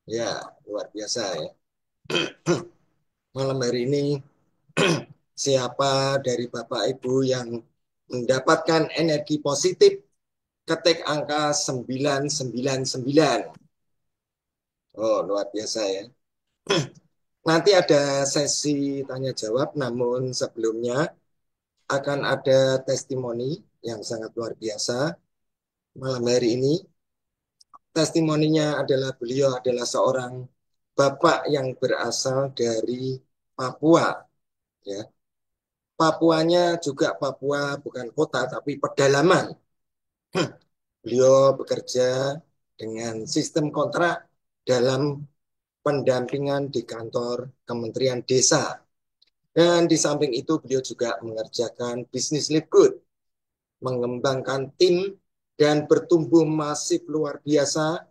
Ya, luar biasa ya. Malam hari ini siapa dari Bapak Ibu yang mendapatkan energi positif? Ketik angka 999. Oh, luar biasa ya. Nanti ada sesi tanya jawab, namun sebelumnya akan ada testimoni yang sangat luar biasa malam hari ini. Testimoninya adalah beliau adalah seorang bapak yang berasal dari Papua. Ya. Papuanya juga Papua bukan kota tapi pedalaman. Beliau bekerja dengan sistem kontrak dalam pendampingan di kantor Kementerian Desa. Dan di samping itu beliau juga mengerjakan bisnis live good, mengembangkan tim dan bertumbuh masif luar biasa.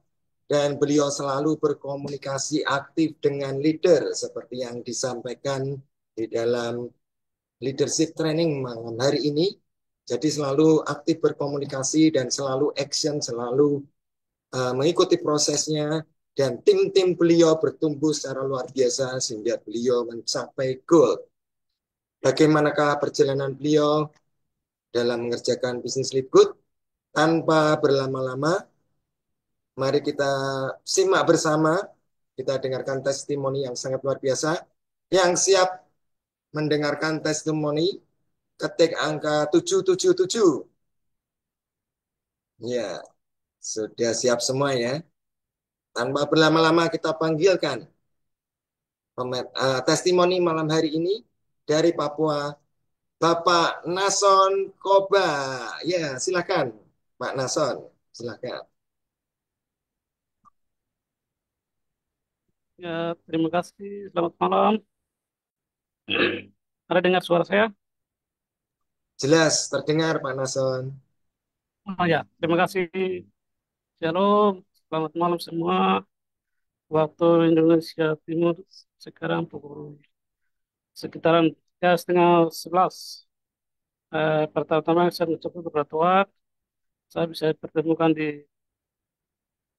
Dan beliau selalu berkomunikasi aktif dengan leader seperti yang disampaikan di dalam leadership training malam hari ini. Jadi selalu aktif berkomunikasi dan selalu action, selalu mengikuti prosesnya. Dan tim-tim beliau bertumbuh secara luar biasa sehingga beliau mencapai goal. bagaimanakah perjalanan beliau dalam mengerjakan bisnis lead good. Tanpa berlama-lama, mari kita simak bersama, kita dengarkan testimoni yang sangat luar biasa. Yang siap mendengarkan testimoni, ketik angka 777. Ya, sudah siap semua ya. Tanpa berlama-lama kita panggilkan testimoni malam hari ini dari Papua, Bapak Nason Koba. Ya, silakan Pak Nason, silakan. Ya, terima kasih. Selamat malam. Ada dengar suara saya? Jelas terdengar Pak Nason. Oh ya, terima kasih. Shalom. Selamat malam semua. Waktu Indonesia Timur sekarang pukul sekitaran ya setengah 11. Pertama-tama saya mengucapkan kepada Tuhan, saya bisa pertemukan di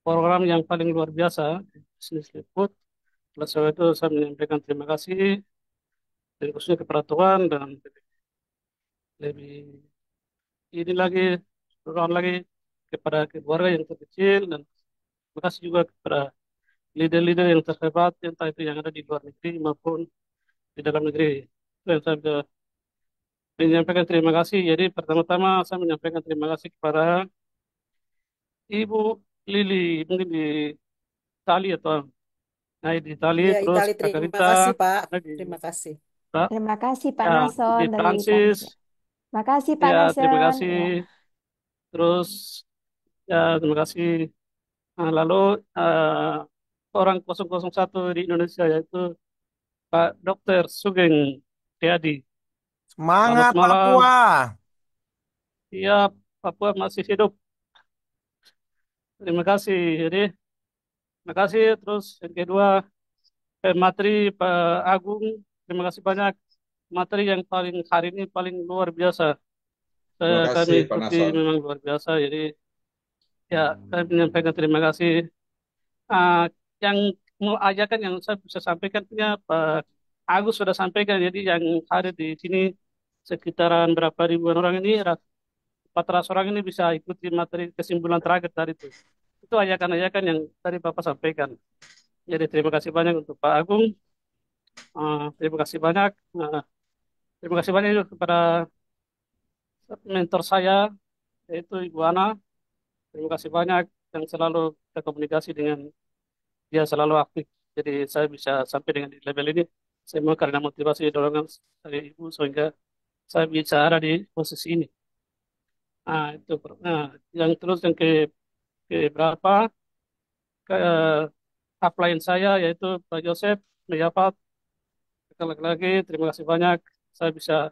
program yang paling luar biasa di bisnis liput. Oleh sebab itu saya menyampaikan terima kasih dan khususnya kepada Tuhan dan lebih ini lagi berdoa lagi kepada keluarga yang terkecil dan terima kasih juga kepada leader-leader yang terhebat entah itu yang ada di luar negeri maupun di dalam negeri. Itu yang saya bisa menyampaikan terima kasih. Jadi pertama-tama saya menyampaikan terima kasih kepada Ibu Lili mungkin di Itali atau nah di Itali Ya, terus Itali, Kak terima Rita kasih, Pak. ada di Terima kasih. Terima kasih Pak ya, Nason di dari Prancis Italia. Makasih Pak ya terima Nason. kasih Ya. terus ya terima kasih. Nah, lalu eh, orang 001 di Indonesia yaitu Pak Dokter Sugeng Triadi. Selamat Semangat malam. Papua. Iya, Papua masih hidup. Terima kasih. Jadi, terima kasih. Terus yang kedua, materi Pak Agung. Terima kasih banyak. Materi yang paling hari ini paling luar biasa. Terima Kami kasih Pak ikuti Nason. memang luar biasa. Jadi, ya, saya menyampaikan terima kasih. Ah, yang mau ajakan yang saya bisa sampaikan punya Pak Agus sudah sampaikan. Jadi, yang hadir di sini sekitaran berapa ribuan orang ini 400 orang ini bisa ikuti materi kesimpulan terakhir tadi itu. Itu ajakan-ajakan yang tadi Bapak sampaikan. Jadi terima kasih banyak untuk Pak Agung. Terima kasih banyak. Terima kasih banyak juga kepada mentor saya, yaitu Ibu Ana. Terima kasih banyak yang selalu kita komunikasi dengan dia selalu aktif. Jadi saya bisa sampai dengan di level ini. Semua karena motivasi dorongan dari Ibu sehingga saya bisa ada di posisi ini. Itu. Nah, yang terus yang ke berapa? Ke upline saya yaitu Pak Joseph Meyafat. Sekali lagi terima kasih banyak. Saya bisa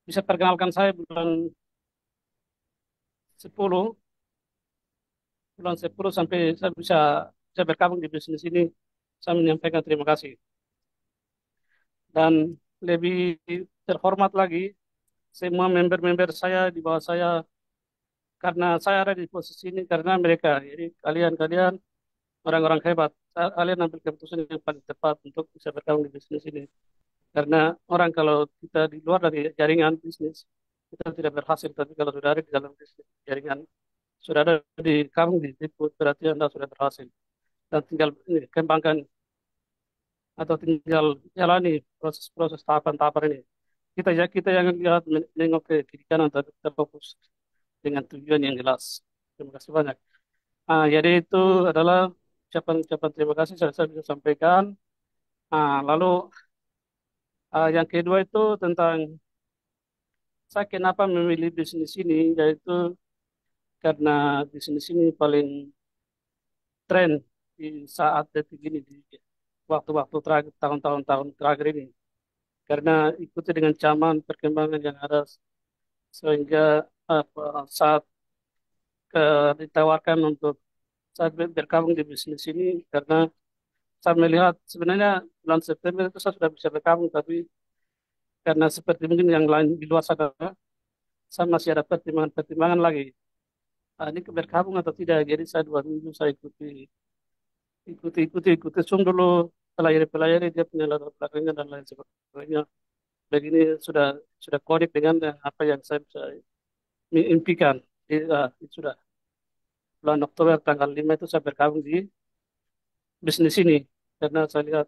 bisa perkenalkan saya sepuluh bulan 10 sampai saya bisa bergabung di bisnis ini. Saya menyampaikan terima kasih dan lebih terhormat lagi semua member-member saya di bawah saya karena saya ada di posisi ini karena mereka. Jadi kalian orang-orang hebat. Kalian ambil keputusan yang paling tepat untuk bisa bergabung di bisnis ini. Karena orang kalau kita di luar dari jaringan bisnis, kita tidak berhasil. Tapi kalau sudah ada di dalam bisnis, jaringan, sudah ada di kamu di situ, berarti Anda sudah berhasil. Dan tinggal ini, kembangkan atau tinggal jalani proses-proses tahapan-tahapan ini. Kita yang lihat menengok ke kiri kanan, tapi kita fokus dengan tujuan yang jelas. Terima kasih banyak. Jadi itu adalah ucapan-ucapan terima kasih saya bisa sampaikan. Lalu yang kedua itu tentang saya kenapa memilih bisnis ini, yaitu karena bisnis ini paling tren di saat detik ini, di waktu-waktu terakhir, tahun-tahun terakhir ini. Karena ikuti dengan zaman perkembangan yang ada, sehingga saat ditawarkan untuk saat bergabung di bisnis ini, karena saya melihat sebenarnya bulan September itu saya sudah bisa bergabung, tapi karena seperti mungkin yang lain di luar sana, saya masih ada pertimbangan-pertimbangan lagi. Ini bergabung atau tidak. Jadi saya 2 minggu saya ikuti zoom dulu, pelajari dia punya latar belakangnya dan lain sebagainya. begini sudah connect dengan apa yang saya bisa impikan. Sudah bulan Oktober tanggal 5 itu saya bergabung di bisnis ini karena saya lihat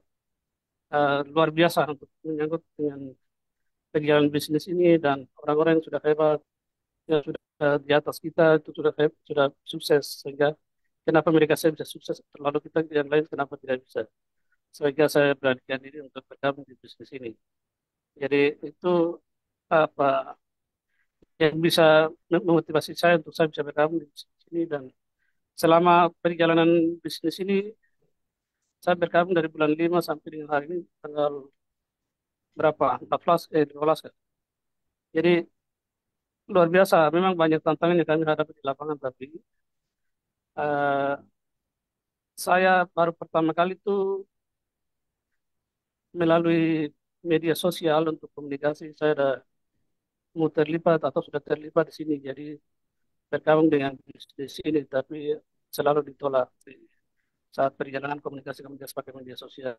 luar biasa untuk menyangkut dengan perjalanan bisnis ini dan orang-orang yang sudah hebat, yang sudah di atas kita itu sudah sukses sehingga kenapa mereka saya bisa sukses lalu kita yang lain kenapa tidak bisa sehingga saya beranikan diri untuk bergabung di bisnis ini. Jadi itu apa yang bisa memotivasi saya untuk saya bisa bergabung di bisnis ini dan selama perjalanan bisnis ini saya bergabung dari bulan 5 sampai dengan hari ini tanggal berapa? 14 12 kan. Jadi luar biasa, memang banyak tantangan yang kami hadapi di lapangan tapi eh, saya baru pertama kali itu melalui media sosial untuk komunikasi saya ada mau terlibat atau sudah terlibat di sini jadi bergabung dengan bisnis ini tapi selalu ditolak di saat perjalanan komunikasi-komunikasi pakai media sosial.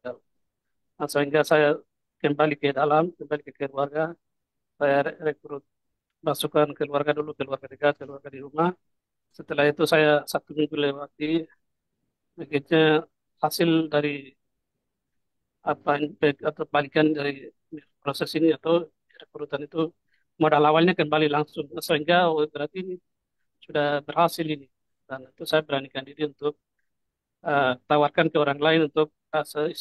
Nah, sehingga saya kembali ke dalam, kembali ke keluarga, saya rekrut masukkan keluarga dulu, keluarga dekat, keluarga di rumah. Setelah itu saya 1 minggu lewati, begitu hasil dari apa atau balikan dari proses ini atau rekrutan itu modal awalnya kembali langsung, sehingga oh, berarti ini sudah berhasil ini. Dan itu saya beranikan diri untuk tawarkan ke orang lain untuk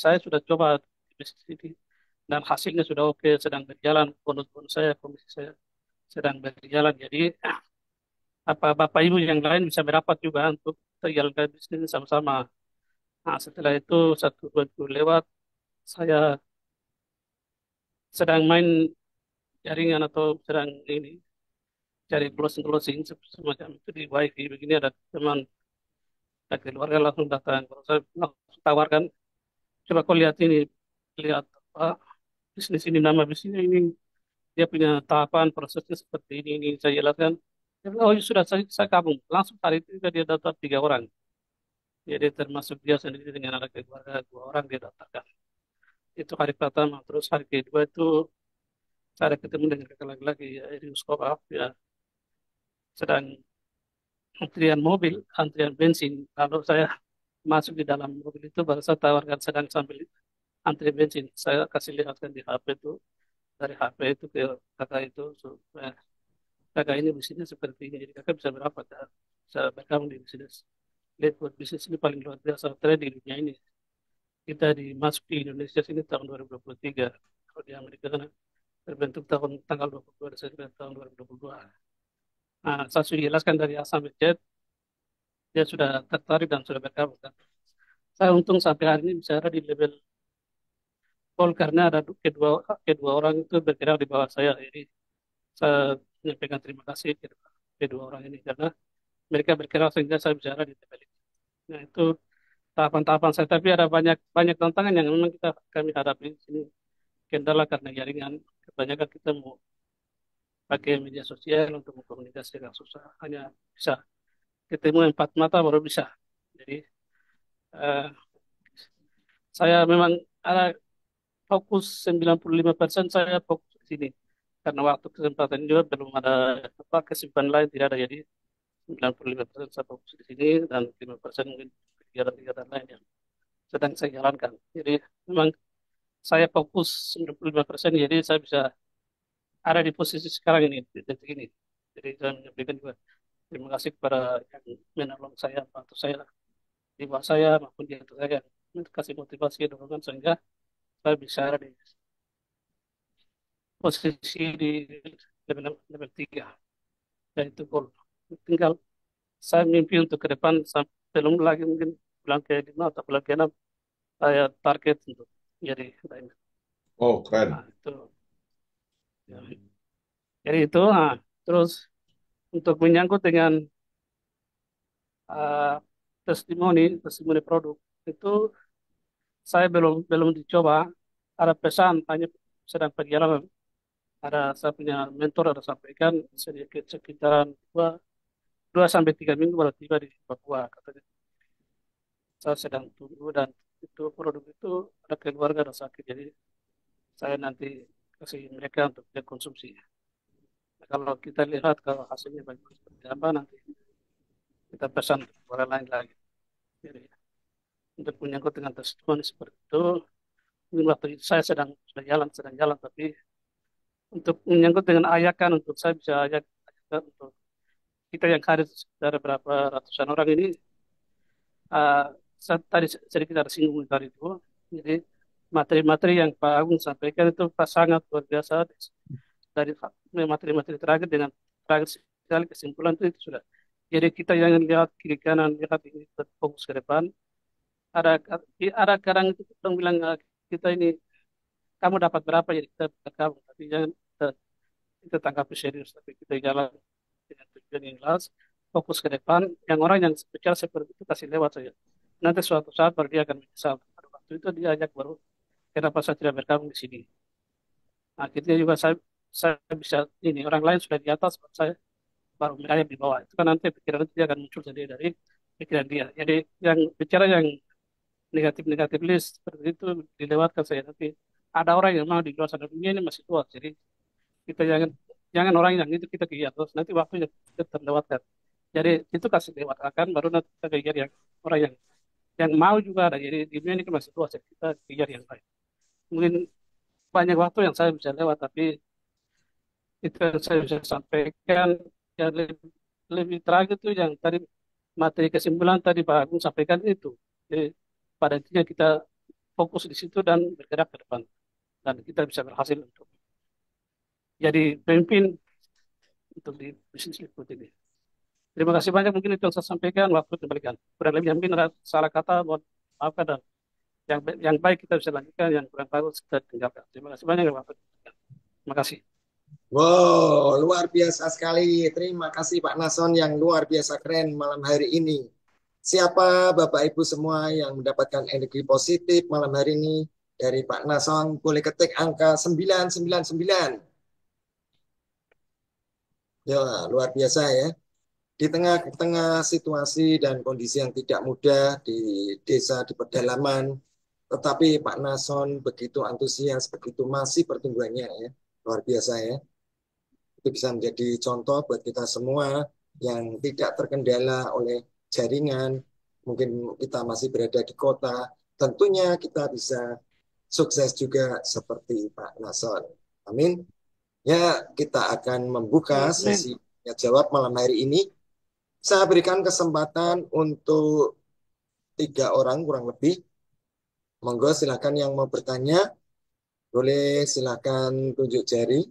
saya sudah coba di bisnis ini dan hasilnya sudah oke, sedang berjalan, bonus-bonus saya, komisi saya sedang berjalan. Jadi apa Bapak Ibu yang lain bisa merapat juga untuk terjalankan bisnis sama-sama. Nah, setelah itu 1 2 minggu lewat, saya sedang main jaringan atau sedang ini cari closing-closing semacam itu di wifi begini ada teman ada keluarga langsung datang. Kalau saya langsung tawarkan, coba kau lihat ini, lihat apa bisnis ini nama bisnisnya ini dia punya tahapan prosesnya seperti ini saya jelaskan. Dia bilang, oh ya sudah saya gabung langsung hari itu juga dia dapat 3 orang. Jadi termasuk dia sendiri dengan anak keluarga 2 orang dia daftarkan. Itu hari pertama. Terus hari kedua itu saya ketemu dengan kakak laki-laki ya, Erius Kopaf ya sedang antrian mobil, antrian bensin. Lalu saya masuk di dalam mobil itu baru saya tawarkan sedang sambil antri bensin. Saya kasih lihatkan di HP itu dari HP itu ke kakak itu supaya kakak ini bisnisnya seperti ini. Jadi kakak bisa berapa? Bisa bergabung di bisnis. Lihat buat bisnis ini paling luar biasa tren di dunia ini. Kita dimasuk di Indonesia sini tahun 2023. Kalau di Amerika sana terbentuk tanggal 22 Desember tahun 2022. Nah, saya sudah jelaskan dari A sampai Z, dia sudah tertarik dan sudah bergabung. Kan. Saya untung sampai hari ini bicara di level call karena ada kedua orang itu bergerak di bawah saya. Jadi saya menyampaikan terima kasih kedua orang ini karena mereka bergerak sehingga saya bicara di level itu. Nah, itu tahapan-tahapan saya. Tapi ada banyak banyak tantangan yang memang kami hadapi di sini. Kendala karena jaringan. Kebanyakan kita mau pakai media sosial untuk mengkomunikasikan susah. Hanya bisa ketemu 4 mata baru bisa. Jadi eh, saya memang ada fokus 95% saya fokus di sini. Karena waktu kesempatan juga belum ada apa kesibukan lain tidak ada. Jadi 95% saya fokus di sini dan 5% mungkin kegiatan-kegiatan lain yang sedang saya jalankan. Jadi memang saya fokus 95% jadi saya bisa ada di posisi sekarang ini, di detik ini. Jadi saya menyampaikan juga terima kasih kepada yang menolong saya, bantu saya, di bawah saya maupun di atas saya, kasih motivasi dorongan sehingga saya bisa ada di posisi di level 3 dan itu goal. Tinggal saya mimpi untuk ke depan belum lagi mungkin bulan ke-5 atau bulan ke-6 saya target untuk jadi diamond. Oh, keren. Nah, itu ya. Jadi itu nah, terus untuk menyangkut dengan uh, testimoni produk itu saya belum belum dicoba ada pesan hanya sedang perjalanan ada saya punya mentor ada sampaikan sedikit sekitaran 2 2 sampai 3 minggu baru tiba di Papua katanya saya sedang tunggu dan itu produk itu ada keluarga ada sakit jadi saya nanti kasih mereka untuk dia konsumsi. Nah, kalau kita lihat kalau hasilnya bagus seperti apa, nanti kita pesan ke orang lain lagi. Jadi untuk menyangkut dengan testimoni seperti itu, mungkin waktu itu saya sedang jalan, tapi untuk menyangkut dengan ayakan, untuk saya bisa ajak untuk kita yang hadir sekitar berapa ratusan orang ini, uh, tadi sedikit ada singgung tadi itu. Jadi materi-materi yang Pak Agung sampaikan itu Pak sangat luar biasa, dari materi-materi terakhir dengan terakhir sekali kesimpulan itu sudah. Jadi kita yang lihat kiri kanan, lihat ini fokus ke depan. Ada kadang itu orang bilang, kita ini kamu dapat berapa, jadi kita kamu, tapi jangan kita tanggapi serius, tapi kita jalan dengan tujuan yang jelas, fokus ke depan. Yang orang yang bicara seperti itu kasih lewat saja. Nanti suatu saat baru dia akan menyesal. Pada waktu itu dia ajak baru, kenapa saya tidak bergabung di sini. Akhirnya juga saya bisa ini, orang lain sudah di atas, saya baru merayap di bawah. Itu kan nanti pikiran itu dia akan muncul sendiri dari pikiran dia. Jadi yang bicara yang negatif-negatif list seperti itu dilewatkan saya. Nanti ada orang yang mau di luar sana, dunia ini masih tua. Jadi kita jangan jangan orang yang itu kita kejar terus, nanti waktunya kita terlewatkan. Jadi itu kasih lewatkan, baru nanti kita kejar yang orang yang mau juga ada. Jadi di dunia ini kan masih tua, jadi kita kejar yang lain. Mungkin banyak waktu yang saya bisa lewat, tapi itu yang saya bisa sampaikan. Yang lebih terakhir itu yang tadi materi kesimpulan tadi Pak Agung sampaikan itu. Jadi pada intinya kita fokus di situ dan bergerak ke depan, dan kita bisa berhasil untuk jadi pemimpin untuk di bisnis liquid ini. Terima kasih banyak, mungkin itu yang saya sampaikan, waktu kembalikan. Kurang lebih mungkin ada salah kata, mohon maafkan, dan yang baik kita bisa lanjutkan, yang kurang bagus kita tinggalkan. Terima kasih banyak waktu diberikan. Terima kasih. Wow, luar biasa sekali. Terima kasih Pak Nason yang luar biasa keren malam hari ini. Siapa Bapak Ibu semua yang mendapatkan energi positif malam hari ini dari Pak Nason, boleh ketik angka 999. Ya, luar biasa ya. Di tengah-tengah situasi dan kondisi yang tidak mudah di desa, di pedalaman, tetapi Pak Nason begitu antusias, begitu masih pertumbuhannya ya. Luar biasa ya. Itu bisa menjadi contoh buat kita semua yang tidak terkendala oleh jaringan. Mungkin kita masih berada di kota, tentunya kita bisa sukses juga seperti Pak Nason. Amin. Ya, kita akan membuka sesi tanya jawab malam hari ini. Saya berikan kesempatan untuk 3 orang kurang lebih. Monggo silakan yang mau bertanya. Boleh silakan tunjuk jari.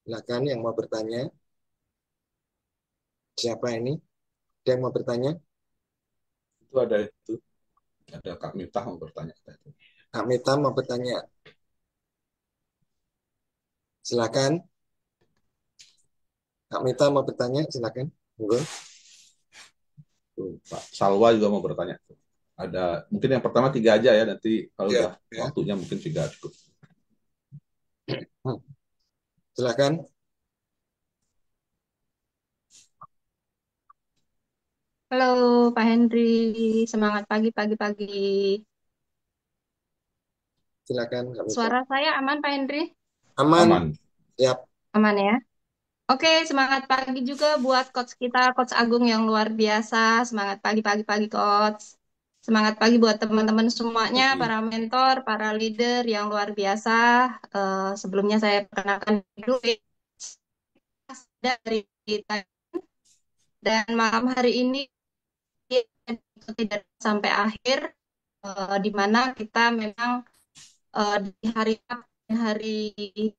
Silakan yang mau bertanya. Siapa ini? Ada yang mau bertanya? Itu ada Kak Miftah mau bertanya. Kak Mita mau bertanya. Silakan. Kak Mita mau bertanya, silakan. Monggo. Pak Salwa juga mau bertanya. Ada mungkin yang pertama 3 aja ya, nanti kalau udah waktunya mungkin 3 cukup. Silakan. Halo Pak Henry, semangat pagi-pagi. Silakan Kak Mita. Suara saya aman Pak Henry? Aman. Siap. Aman ya? Oke, semangat pagi juga buat coach kita, Coach Agung yang luar biasa. Semangat pagi-pagi Coach. Semangat pagi buat teman-teman semuanya, para mentor, para leader yang luar biasa. Sebelumnya saya perkenalkan dulu dari dan malam hari ini tidak sampai akhir, di mana kita memang di hari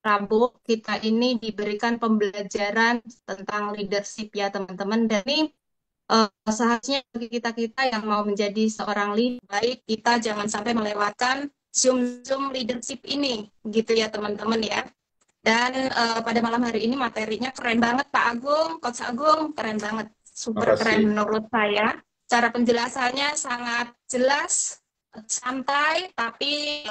Rabu kita ini diberikan pembelajaran tentang leadership ya teman-teman. Dan ini seharusnya bagi kita yang mau menjadi seorang leader baik, kita jangan sampai melewatkan Zoom leadership ini gitu ya teman-teman ya. Dan pada malam hari ini materinya keren banget Pak Agung, Coach Agung, keren banget, super keren menurut saya. Cara penjelasannya sangat jelas, santai, tapi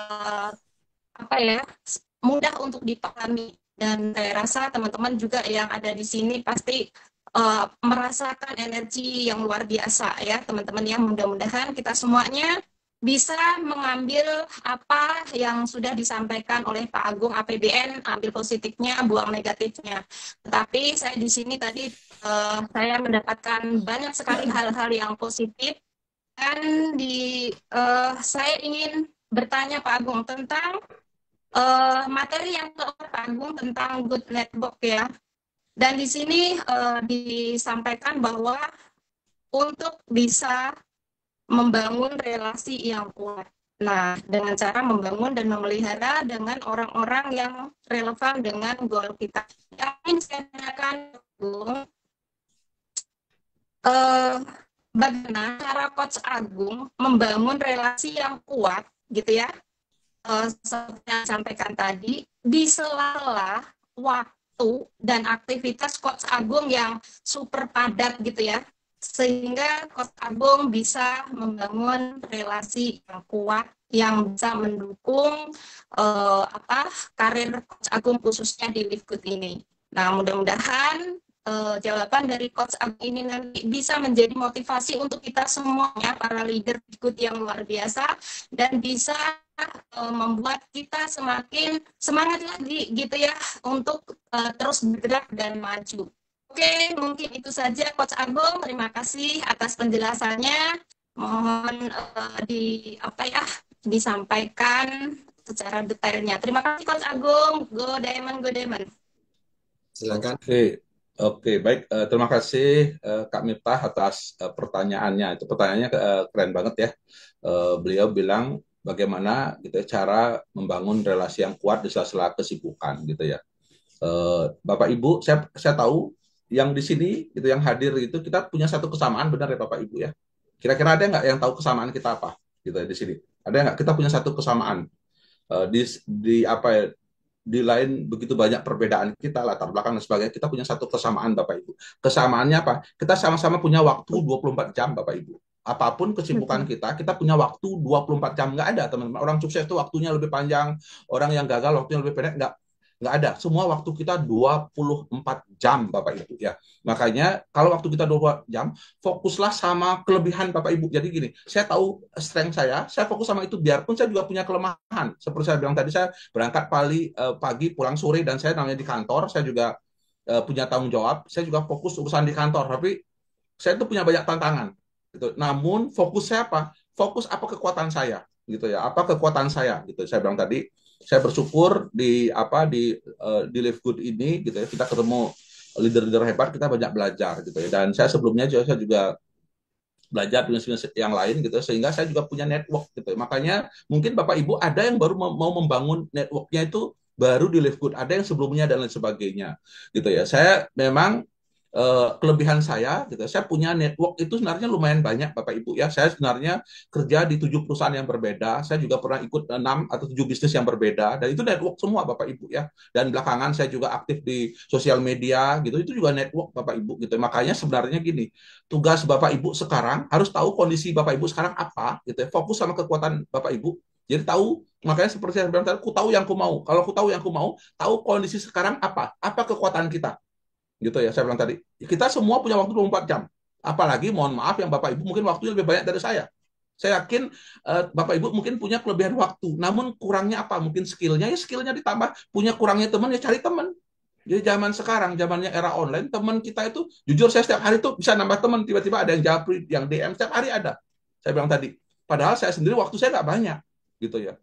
mudah untuk dipahami. Dan saya rasa teman-teman juga yang ada di sini pasti merasakan energi yang luar biasa ya teman-teman ya. Mudah-mudahan kita semuanya bisa mengambil apa yang sudah disampaikan oleh Pak Agung APBN, ambil positifnya, buang negatifnya. Tetapi saya di sini tadi saya mendapatkan banyak sekali hal-hal yang positif, dan saya ingin bertanya Pak Agung tentang materi yang keempat Pak Agung tentang good network ya. Dan di sini disampaikan bahwa untuk bisa membangun relasi yang kuat. Nah, dengan cara membangun dan memelihara dengan orang-orang yang relevan dengan goal kita. Yang ingin saya tanyakan, Bung, bagaimana cara Coach Agung membangun relasi yang kuat, gitu ya, seperti yang sampaikan tadi, di sela-sela waktu dan aktivitas Coach Agung yang super padat, gitu ya, sehingga Coach Agung bisa membangun relasi yang kuat yang bisa mendukung karir Coach Agung khususnya di Live Good ini. Nah, mudah-mudahan jawaban dari Coach Agung ini nanti bisa menjadi motivasi untuk kita semuanya, para leader Live yang luar biasa, dan bisa membuat kita semakin semangat lagi gitu ya untuk terus bergerak dan maju. Oke, mungkin itu saja Coach Agung. Terima kasih atas penjelasannya. Mohon disampaikan secara detailnya. Terima kasih Coach Agung. Go Diamond, go Diamond. Silakan. Oke, baik. Terima kasih Kak Miftah atas pertanyaannya. Itu pertanyaannya keren banget ya. Beliau bilang bagaimana gitu ya, cara membangun relasi yang kuat di sela-sela kesibukan gitu ya. Bapak Ibu, saya tahu yang di sini gitu, yang hadir itu kita punya satu kesamaan, benar ya Bapak Ibu ya. Kira-kira ada nggak yang tahu kesamaan kita apa gitu ya di sini? Ada nggak? Kita punya satu kesamaan di apa ya? Di lain begitu banyak perbedaan kita, latar belakang dan sebagainya, kita punya satu kesamaan Bapak Ibu. Kesamaannya apa? Kita sama-sama punya waktu 24 jam Bapak Ibu. Apapun kesibukan kita punya waktu 24 jam. Nggak ada teman-teman. Orang sukses itu waktunya lebih panjang, orang yang gagal waktunya lebih pendek. Nggak ada. Semua waktu kita 24 jam Bapak Ibu ya. Makanya kalau waktu kita 24 jam, fokuslah sama kelebihan Bapak Ibu. Jadi gini, saya tahu strength saya fokus sama itu, biarpun saya juga punya kelemahan. Seperti saya bilang tadi, saya berangkat pagi, pulang sore, dan saya namanya di kantor, saya juga punya tanggung jawab, saya juga fokus urusan di kantor, tapi saya itu punya banyak tantangan. Gitu. Namun fokus saya apa? Fokus apa kekuatan saya, gitu ya. Apa kekuatan saya, gitu. Saya bilang tadi, saya bersyukur di Live Good ini, gitu ya. Kita ketemu leader-leader hebat, kita banyak belajar, gitu ya. Dan saya sebelumnya saya juga belajar bisnis yang lain gitu, sehingga saya juga punya network gitu. Makanya mungkin Bapak Ibu ada yang baru mau membangun networknya itu baru di Live Good, ada yang sebelumnya dan lain sebagainya gitu ya. Saya memang kelebihan saya gitu, saya punya network itu sebenarnya lumayan banyak Bapak Ibu ya. Saya sebenarnya kerja di 7 perusahaan yang berbeda, saya juga pernah ikut 6 atau 7 bisnis yang berbeda, dan itu network semua Bapak Ibu ya. Dan belakangan saya juga aktif di sosial media gitu, itu juga network Bapak Ibu gitu. Makanya sebenarnya gini, tugas Bapak Ibu sekarang harus tahu kondisi Bapak Ibu sekarang apa gitu ya. Fokus sama kekuatan Bapak Ibu. Jadi tahu, makanya seperti yang saya bilang tadi, aku tahu yang aku mau. Kalau aku tahu yang aku mau, tahu kondisi sekarang apa kekuatan kita. Gitu ya, saya bilang tadi. Kita semua punya waktu 24 jam. Apalagi mohon maaf yang Bapak Ibu mungkin waktunya lebih banyak dari saya. Saya yakin Bapak Ibu mungkin punya kelebihan waktu, namun kurangnya apa? Mungkin skillnya, ya skillnya ditambah. Punya kurangnya teman, ya cari teman. Jadi zaman sekarang, zamannya era online, teman kita itu, jujur saya setiap hari tuh bisa nambah teman, tiba-tiba ada yang japri, yang DM, setiap hari ada. Saya bilang tadi, padahal saya sendiri waktu saya nggak banyak, gitu ya.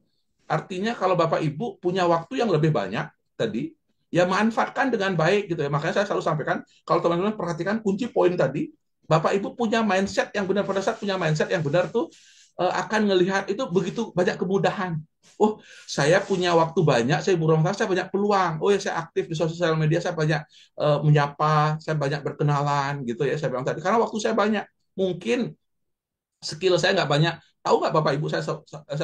Artinya kalau Bapak Ibu punya waktu yang lebih banyak tadi, ya manfaatkan dengan baik, gitu ya. Makanya saya selalu sampaikan, kalau teman-teman perhatikan kunci poin tadi, Bapak Ibu punya mindset yang benar, pada saat punya mindset yang benar tuh akan melihat itu begitu banyak kemudahan. Oh, saya punya waktu banyak, saya berumah tangga, saya banyak peluang. Oh ya, saya aktif di sosial media, saya banyak menyapa, saya banyak berkenalan, gitu ya. Saya bilang tadi, karena waktu saya banyak. Mungkin skill saya nggak banyak. Tahu nggak Bapak Ibu, saya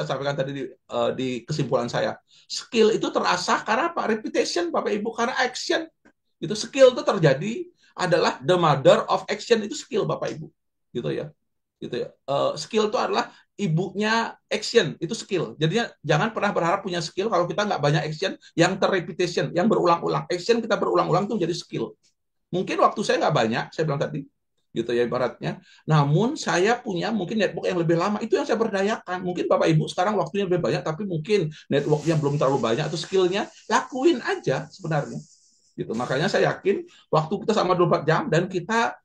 sampaikan tadi di kesimpulan saya. Skill itu terasah karena apa? Repetition Bapak Ibu, karena action. Itu skill itu terjadi adalah the mother of action, itu skill Bapak Ibu. Gitu ya. Gitu ya. Skill itu adalah ibunya action, itu skill. Jadinya jangan pernah berharap punya skill kalau kita nggak banyak action yang terrepetition, yang berulang-ulang. Action kita berulang-ulang itu jadi skill. Mungkin waktu saya nggak banyak, saya bilang tadi. gitu ya ibaratnya. Namun saya punya mungkin network yang lebih lama, itu yang saya berdayakan. Mungkin Bapak Ibu sekarang waktunya lebih banyak, tapi mungkin networknya belum terlalu banyak atau skillnya, lakuin aja sebenarnya. Gitu. Makanya saya yakin waktu kita sama 24 jam dan kita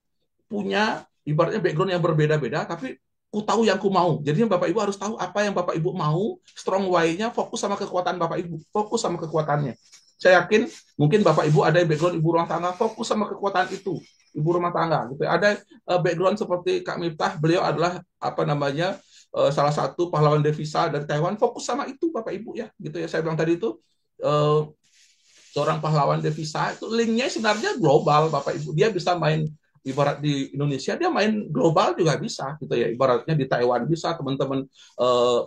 punya ibaratnya background yang berbeda-beda, tapi ku tahu yang ku mau. Jadi Bapak Ibu harus tahu apa yang Bapak Ibu mau, strong why-nya, fokus sama kekuatan Bapak Ibu, fokus sama kekuatannya. Saya yakin mungkin Bapak Ibu ada yang background ibu rumah tangga, fokus sama kekuatan itu, ibu rumah tangga. Gitu. Ada background seperti Kak Miftah, beliau adalah apa namanya salah satu pahlawan devisa dari Taiwan, fokus sama itu Bapak Ibu ya. Gitu ya. Saya bilang tadi itu seorang pahlawan devisa itu linknya sebenarnya global Bapak Ibu. Dia bisa main ibarat di Indonesia, dia main global juga bisa gitu ya, ibaratnya di Taiwan bisa, teman-teman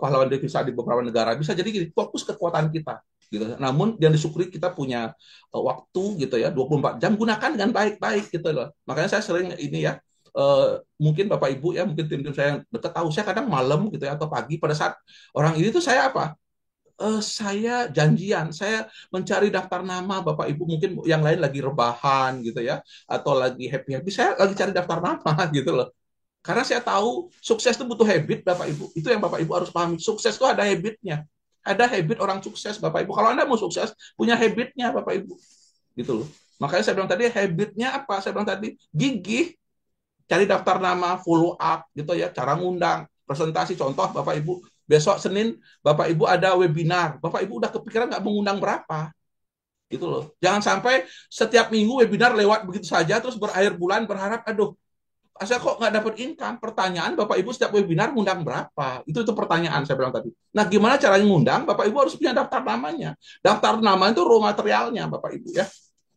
pahlawan devisa di beberapa negara bisa. Jadi gini, fokus kekuatan kita gitu. Namun yang disyukuri kita punya waktu gitu ya 24 jam, gunakan dengan baik-baik gitu loh. Makanya saya sering ini ya, mungkin Bapak Ibu ya, mungkin tim-tim saya yang dekat tahu, saya kadang malam gitu ya atau pagi pada saat orang ini tuh saya apa, saya janjian, saya mencari daftar nama Bapak Ibu, mungkin yang lain lagi rebahan gitu ya, atau lagi happy-happy, saya lagi cari daftar nama gitu loh. Karena saya tahu sukses itu butuh habit Bapak Ibu. Itu yang Bapak Ibu harus pahami. Sukses itu ada habitnya. Ada habit orang sukses Bapak Ibu. Kalau Anda mau sukses, punya habitnya Bapak Ibu. Gitu loh. Makanya saya bilang tadi habitnya apa? Saya bilang tadi gigih, cari daftar nama, follow up gitu ya, cara ngundang, presentasi. Contoh Bapak Ibu, besok Senin Bapak Ibu ada webinar, Bapak Ibu udah kepikiran nggak mengundang berapa, gitu loh. Jangan sampai setiap minggu webinar lewat begitu saja, terus berakhir bulan berharap, aduh, saya kok nggak dapat income. Pertanyaan Bapak Ibu setiap webinar ngundang berapa? Itu pertanyaan saya bilang tadi. Nah, gimana caranya ngundang? Bapak Ibu harus punya daftar namanya. Daftar nama itu raw materialnya Bapak Ibu ya.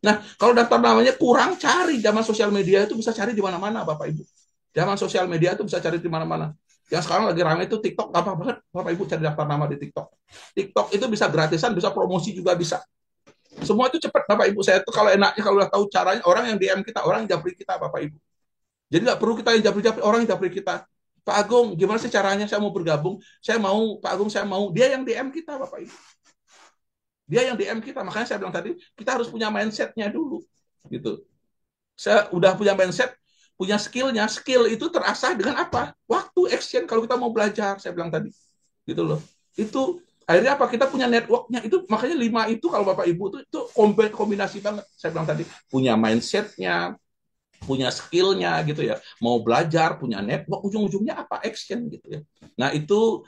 Nah, kalau daftar namanya kurang, cari zaman sosial media itu bisa cari di mana-mana, Bapak Ibu. Zaman sosial media itu bisa cari di mana-mana. Yang sekarang lagi ramai itu TikTok, apa banget, Bapak Ibu cari daftar nama di TikTok. TikTok itu bisa gratisan, bisa promosi juga bisa. Semua itu cepat, Bapak Ibu. Saya itu kalau enaknya, kalau udah tahu caranya, orang yang DM kita, orang yang japri kita, Bapak Ibu. Jadi nggak perlu kita yang japri-japri, orang yang japri kita. Pak Agung, gimana sih caranya saya mau bergabung? Saya mau, Pak Agung, saya mau. Dia yang DM kita, Bapak Ibu. Dia yang DM kita. Makanya saya bilang tadi, kita harus punya mindset-nya dulu. Gitu. Saya udah punya mindset, punya skillnya. Skill itu terasah dengan apa? Waktu, action. Kalau kita mau belajar, saya bilang tadi. Gitu loh. Itu akhirnya apa? Kita punya networknya. Itu makanya 5 itu kalau Bapak Ibu itu kombinasi banget. Saya bilang tadi, punya mindset-nya, punya skillnya gitu ya, mau belajar, punya network, ujung-ujungnya apa, action gitu ya. Nah itu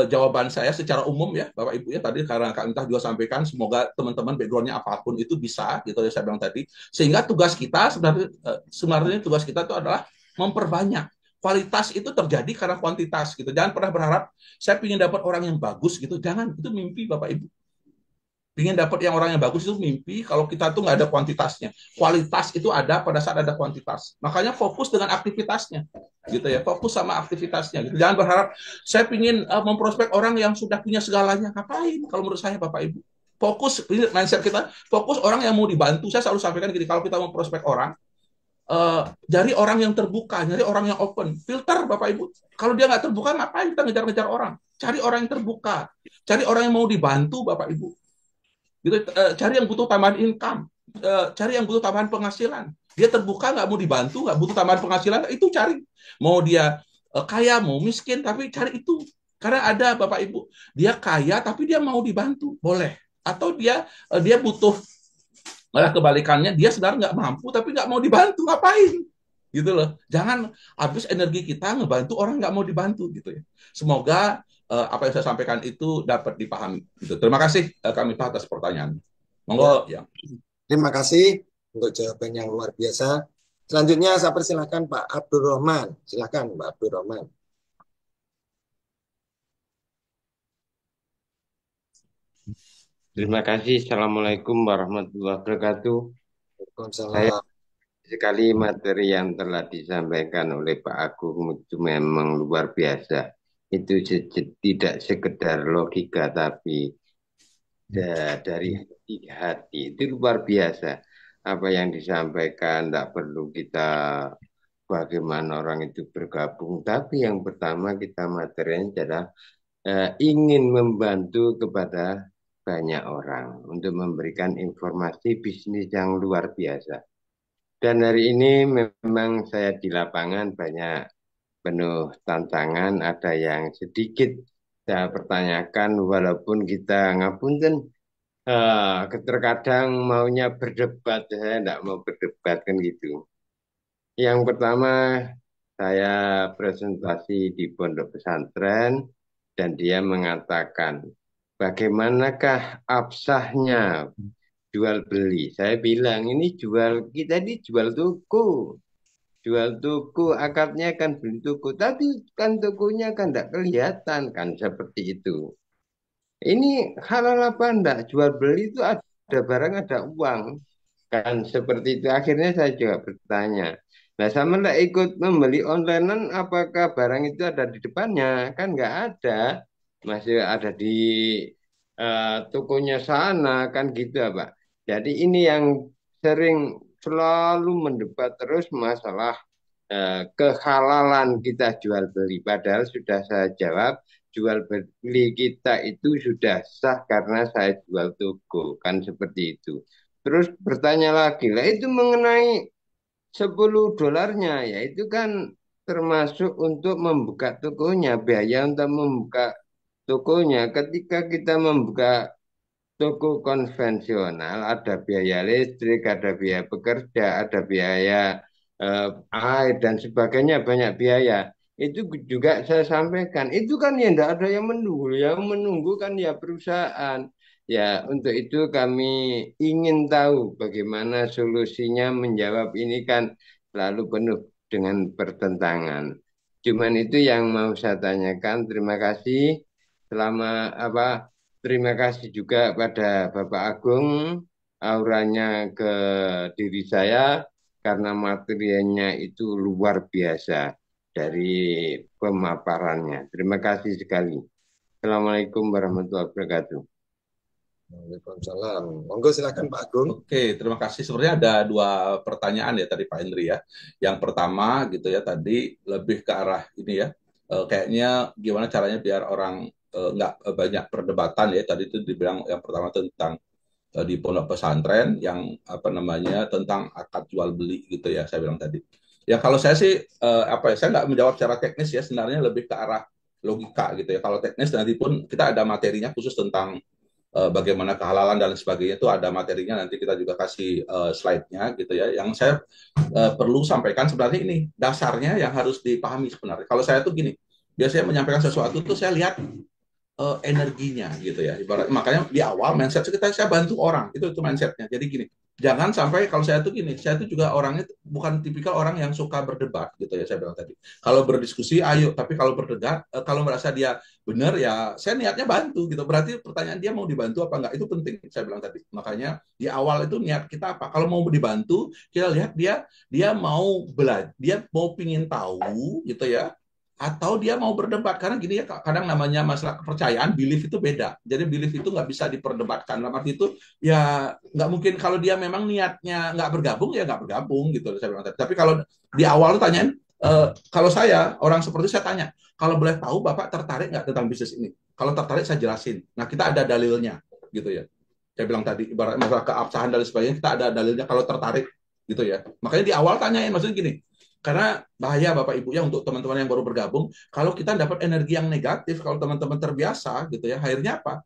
jawaban saya secara umum ya Bapak Ibu ya, tadi karena Kak Intah juga sampaikan, semoga teman-teman backgroundnya apapun itu bisa gitu ya, saya bilang tadi, sehingga tugas kita sebenarnya tugas kita itu adalah memperbanyak. Kualitas itu terjadi karena kuantitas gitu. Jangan pernah berharap saya ingin dapat orang yang bagus gitu, jangan, itu mimpi Bapak Ibu. Ingin dapat yang orang yang bagus itu mimpi, kalau kita tuh nggak ada kuantitasnya. Kualitas itu ada pada saat ada kuantitas. Makanya fokus dengan aktivitasnya, gitu ya. Fokus sama aktivitasnya. Gitu. Jangan berharap saya ingin memprospek orang yang sudah punya segalanya. Ngapain? Kalau menurut saya Bapak Ibu, fokus mindset kita. Fokus orang yang mau dibantu. Saya selalu sampaikan gini, kalau kita mau prospek orang, cari orang yang terbuka, cari orang yang open. Filter Bapak Ibu. Kalau dia nggak terbuka, ngapain kita ngejar-ngejar orang? Cari orang yang terbuka. Cari orang yang mau dibantu Bapak Ibu. Gitu, cari yang butuh tambahan income, cari yang butuh tambahan penghasilan. Dia terbuka, nggak mau dibantu, nggak butuh tambahan penghasilan, itu cari. Mau dia kaya, mau miskin, tapi cari itu. Karena ada Bapak Ibu, dia kaya tapi dia mau dibantu, boleh. Atau dia butuh, malah kebalikannya, dia sebenarnya nggak mampu tapi nggak mau dibantu, ngapain? Gitu loh. Jangan habis energi kita ngebantu orang nggak mau dibantu gitu ya. Semoga apa yang saya sampaikan itu dapat dipahami. Gitu. Terima kasih kami atas pertanyaan. Monggo ya. Terima kasih untuk jawaban yang luar biasa. Selanjutnya saya persilahkan Pak Abdurrahman. Silakan Pak Abdurrahman. Terima kasih. Assalamualaikum warahmatullahi wabarakatuh. Saya Waalaikumsalam. sekali materi yang telah disampaikan oleh Pak Agung itu memang luar biasa. Itu tidak sekedar logika, tapi dari hati. Itu luar biasa. Apa yang disampaikan, tidak perlu kita bagaimana orang itu bergabung. Tapi yang pertama kita materinya adalah ingin membantu kepada banyak orang untuk memberikan informasi bisnis yang luar biasa. Dan hari ini memang saya di lapangan banyak penuh tantangan, ada yang sedikit saya pertanyakan walaupun kita ngapunten terkadang maunya berdebat, saya tidak mau berdebat kan gitu. Yang pertama saya presentasi di pondok pesantren dan dia mengatakan bagaimanakah absahnya jual beli. Saya bilang ini kita ini jual tuku. Jual tuku, akadnya kan beli tuku. Tapi kan tukunya kan tidak kelihatan kan seperti itu. Ini halal apa enggak? Jual beli itu ada barang, ada uang. Kan seperti itu. Akhirnya saya juga bertanya. Nah, sama enggak ikut membeli online, apakah barang itu ada di depannya? Kan enggak ada. Masih ada di tokonya sana, kan gitu ya, Pak. Jadi ini yang sering selalu mendebat terus masalah kehalalan kita jual beli. Padahal sudah saya jawab, jual beli kita itu sudah sah karena saya jual toko, kan seperti itu. Terus bertanya lagi, lah itu mengenai 10 dolarnya, ya itu kan termasuk untuk membuka tokonya, biaya untuk membuka tokonya. Ketika kita membuka toko konvensional, ada biaya listrik, ada biaya pekerja, ada biaya air dan sebagainya, banyak biaya. Itu juga saya sampaikan. Itu kan ya tidak ada yang menunggu. Yang menunggu kan ya perusahaan. Ya, untuk itu kami ingin tahu bagaimana solusinya menjawab ini kan selalu penuh dengan pertentangan. Cuman itu yang mau saya tanyakan. Terima kasih. Terima kasih juga pada Bapak Agung, auranya ke diri saya karena materinya itu luar biasa dari pemaparannya. Terima kasih sekali. Assalamualaikum warahmatullahi wabarakatuh. Waalaikumsalam. Monggo silakan Pak Agung. Oke, terima kasih. Sebenarnya ada dua pertanyaan ya tadi Pak Hendri ya. Yang pertama gitu ya tadi lebih ke arah ini ya. Kayaknya gimana caranya biar orang nggak banyak perdebatan ya. Tadi itu dibilang yang pertama tentang di pondok pesantren yang apa namanya tentang akad jual beli gitu ya saya bilang tadi. Ya kalau saya sih saya nggak menjawab secara teknis ya, sebenarnya lebih ke arah logika gitu ya. Kalau teknis nanti pun kita ada materinya khusus tentang bagaimana kehalalan dan sebagainya, itu ada materinya, nanti kita juga kasih slide-nya gitu ya. Yang saya perlu sampaikan sebenarnya ini dasarnya yang harus dipahami sebenarnya. Kalau saya tuh gini, biasanya menyampaikan sesuatu tuh saya lihat energinya gitu ya. Ibarat, makanya di awal mindset kita saya bantu orang, itu mindsetnya. Jadi gini, jangan sampai kalau saya tuh gini, saya tuh juga orangnya bukan tipikal orang yang suka berdebat gitu ya saya bilang tadi. Kalau berdiskusi ayo, tapi kalau berdebat, kalau merasa dia benar ya saya niatnya bantu gitu. Berarti pertanyaan dia mau dibantu apa enggak itu penting saya bilang tadi. Makanya di awal itu niat kita apa? Kalau mau dibantu, kita lihat dia mau belajar, dia mau pingin tahu gitu ya, atau dia mau berdebat. Karena gini ya, kadang namanya masalah kepercayaan, belief itu beda. Jadi belief itu nggak bisa diperdebatkan. Dalam arti itu ya nggak mungkin kalau dia memang niatnya nggak bergabung ya nggak bergabung gitu saya bilang. Tapi kalau di awal tanyain, kalau saya orang seperti saya tanya, kalau boleh tahu Bapak tertarik nggak tentang bisnis ini? Kalau tertarik saya jelasin. Nah kita ada dalilnya gitu ya. Saya bilang tadi ibarat masalah keabsahan dan sebagainya, kita ada dalilnya kalau tertarik gitu ya. Makanya di awal tanyain, maksudnya gini, karena bahaya Bapak Ibu ya untuk teman-teman yang baru bergabung, kalau kita dapat energi yang negatif, kalau teman-teman terbiasa gitu ya, akhirnya apa?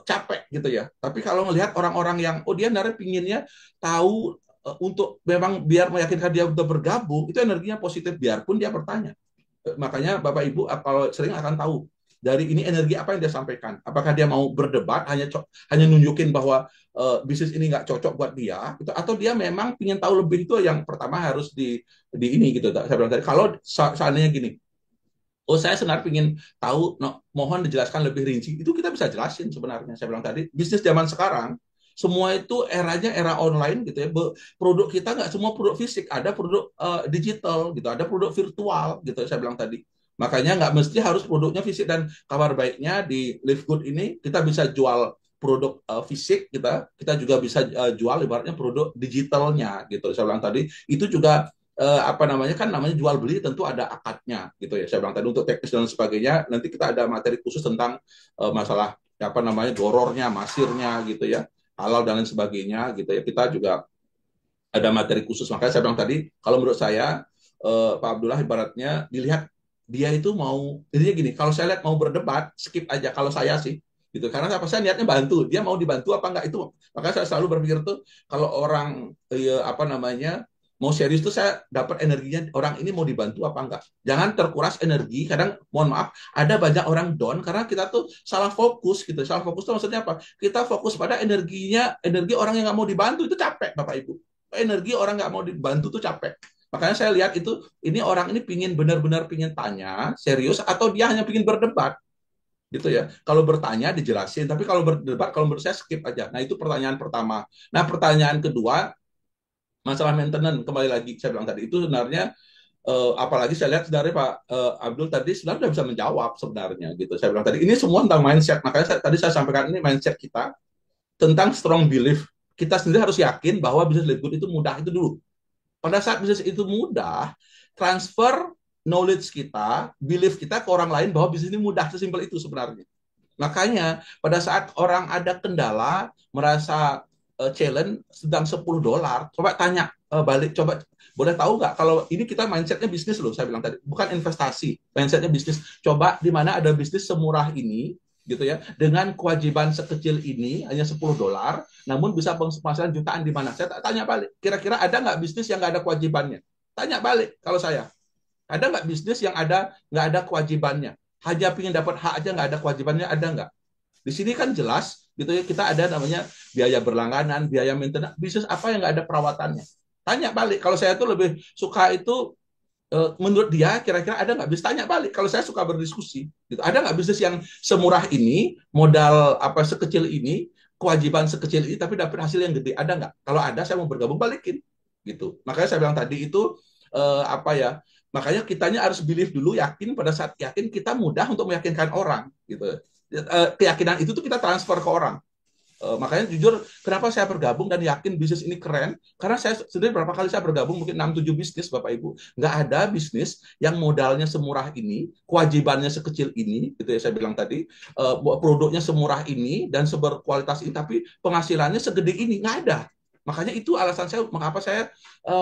Capek gitu ya. Tapi kalau melihat orang-orang yang dia nara pinginnya tahu untuk memang biar meyakinkan dia untuk bergabung, itu energinya positif biarpun dia bertanya. Makanya Bapak Ibu kalau sering akan tahu dari ini energi apa yang dia sampaikan. Apakah dia mau berdebat hanya nunjukin bahwa bisnis ini nggak cocok buat dia, gitu, atau dia memang ingin tahu lebih. Itu yang pertama harus di ini gitu. Saya bilang tadi kalau seandainya gini, saya sebenarnya ingin tahu, mohon dijelaskan lebih rinci. Itu kita bisa jelasin sebenarnya. Saya bilang tadi bisnis zaman sekarang semua itu eranya era online gitu ya. Produk kita nggak semua produk fisik, ada produk digital gitu, ada produk virtual gitu. Saya bilang tadi. Makanya nggak mesti harus produknya fisik, dan kabar baiknya di Live Good ini kita bisa jual produk fisik, kita juga bisa jual ibaratnya produk digitalnya gitu. Saya bilang tadi itu juga namanya jual beli tentu ada akadnya gitu ya. Saya bilang tadi untuk teknis dan sebagainya nanti kita ada materi khusus tentang masalah gorornya, masirnya gitu ya, halal dan lain sebagainya gitu ya. Kita juga ada materi khusus. Makanya saya bilang tadi, kalau menurut saya Pak Abdullah ibaratnya dilihat dia itu mau, intinya gini, kalau saya lihat mau berdebat, skip aja kalau saya sih. Gitu. Karena apa, saya niatnya bantu, dia mau dibantu apa enggak itu. Makanya saya selalu berpikir tuh kalau orang apa namanya mau serius tuh saya dapat energinya orang ini mau dibantu apa enggak. Jangan terkuras energi. Kadang mohon maaf ada banyak orang down karena kita tuh salah fokus gitu. Salah fokus tuh maksudnya apa? Kita fokus pada energinya, energi orang yang nggak mau dibantu itu capek Bapak Ibu. Energi orang nggak mau dibantu tuh capek. Makanya saya lihat itu, ini orang ini pingin benar-benar pingin tanya serius atau dia hanya pingin berdebat gitu ya. Kalau bertanya dijelasin, tapi kalau berdebat kalau menurut saya skip aja. Nah itu pertanyaan pertama. Nah pertanyaan kedua masalah maintenance kembali lagi saya bilang tadi itu sebenarnya apalagi saya lihat sebenarnya Pak Abdul tadi sebenarnya sudah bisa menjawab sebenarnya gitu. Saya bilang tadi ini semua tentang mindset. Makanya tadi saya sampaikan ini mindset kita tentang strong belief. Kita sendiri harus yakin bahwa bisnis live good itu mudah itu dulu. Pada saat bisnis itu mudah, transfer knowledge kita, belief kita ke orang lain bahwa bisnis ini mudah, sesimpel itu sebenarnya. Makanya pada saat orang ada kendala, merasa challenge sedang $10, coba tanya balik, coba boleh tahu nggak kalau ini kita mindsetnya bisnis loh, saya bilang tadi, bukan investasi, mindsetnya bisnis. Coba di mana ada bisnis semurah ini, gitu ya, dengan kewajiban sekecil ini hanya $10, namun bisa penghasilan jutaan di mana? Saya tanya balik, kira-kira ada nggak bisnis yang nggak ada kewajibannya? Tanya balik kalau saya, ada nggak bisnis yang nggak ada kewajibannya? Hanya ingin dapat hak aja nggak ada kewajibannya, ada nggak? Di sini kan jelas gitu ya, kita ada namanya biaya berlangganan, biaya maintenance, bisnis apa yang nggak ada perawatannya? Tanya balik. Kalau saya tuh lebih suka itu menurut dia kira-kira ada nggak bisnis, tanya balik. Kalau saya suka berdiskusi gitu, ada nggak bisnis yang semurah ini, modal apa sekecil ini, kewajiban sekecil ini tapi dapat hasil yang gede, ada nggak? Kalau ada saya mau bergabung, balikin gitu. Makanya saya bilang tadi itu apa ya, makanya kitanya harus believe dulu, yakin. Pada saat yakin kita mudah untuk meyakinkan orang gitu. Keyakinan itu tuh kita transfer ke orang. Makanya jujur kenapa saya bergabung dan yakin bisnis ini keren, karena saya sendiri berapa kali saya bergabung mungkin 6-7 bisnis Bapak Ibu, nggak ada bisnis yang modalnya semurah ini, kewajibannya sekecil ini gitu ya, saya bilang tadi produknya semurah ini dan seberkualitas ini tapi penghasilannya segede ini, nggak ada. Makanya itu alasan saya mengapa saya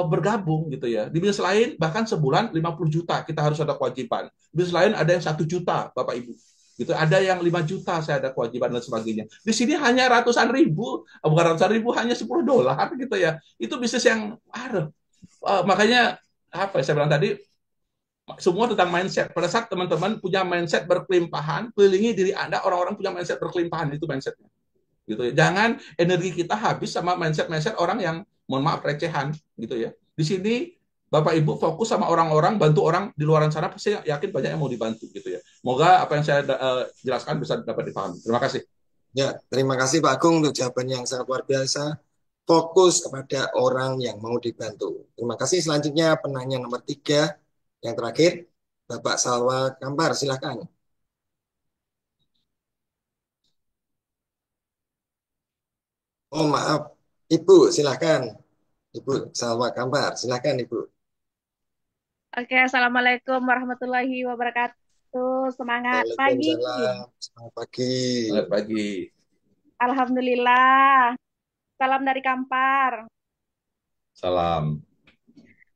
bergabung gitu ya. Di bisnis lain bahkan sebulan 50 juta kita harus ada kewajiban, bisnis lain ada yang 1 juta Bapak Ibu gitu, ada yang 5 juta saya ada kewajiban dan sebagainya. Di sini hanya ratusan ribu, bukan ratusan ribu, hanya $10 gitu ya. Itu bisnis yang ada. Makanya apa saya bilang tadi, semua tentang mindset. Pada saat teman-teman punya mindset berkelimpahan, kelilingi diri Anda orang-orang punya mindset berkelimpahan, itu mindsetnya. Gitu ya. Jangan energi kita habis sama mindset-mindset orang yang mohon maaf recehan gitu ya. Di sini Bapak Ibu fokus sama orang-orang, bantu orang di luar sana, pasti yakin banyak yang mau dibantu gitu ya. Semoga apa yang saya jelaskan bisa dapat dipahami. Terima kasih. Ya, terima kasih Pak Agung untuk jawaban yang sangat luar biasa. Fokus kepada orang yang mau dibantu. Terima kasih. Selanjutnya penanya nomor 3, yang terakhir, Bapak Salwa Kampar, silakan. Oh maaf, Ibu, silakan. Ibu Salwa Kampar, silakan Ibu. Oke, Assalamualaikum warahmatullahi wabarakatuh. Semangat pagi. Waalaikumsalam. Selamat pagi. Selamat pagi. Alhamdulillah. Salam dari Kampar. Salam.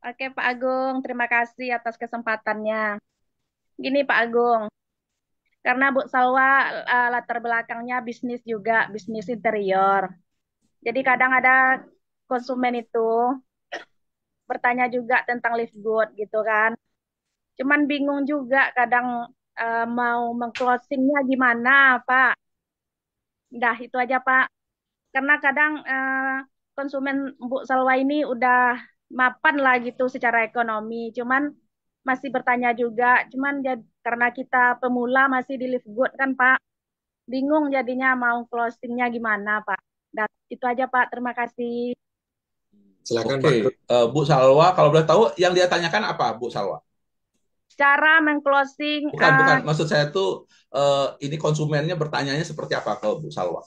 Oke, Pak Agung, terima kasih atas kesempatannya. Gini, Pak Agung, karena Bu Salwa latar belakangnya bisnis juga, bisnis interior. Jadi kadang ada konsumen itu bertanya juga tentang live good gitu kan. Cuman bingung juga kadang mau mengclosingnya gimana, Pak. Dah itu aja, Pak. Karena kadang konsumen Bu Salwa ini udah mapan lah gitu secara ekonomi. Cuman masih bertanya juga. Cuman karena kita pemula masih di live good kan, Pak. Bingung jadinya mau closingnya gimana, Pak. Dah itu aja, Pak. Terima kasih. Silakan Oke, Pak. Bu Salwa, kalau boleh tahu yang dia tanyakan apa, Bu Salwa? Cara mengclosing. Bukan. Maksud saya tuh ini konsumennya bertanyanya seperti apa ke Bu Salwa?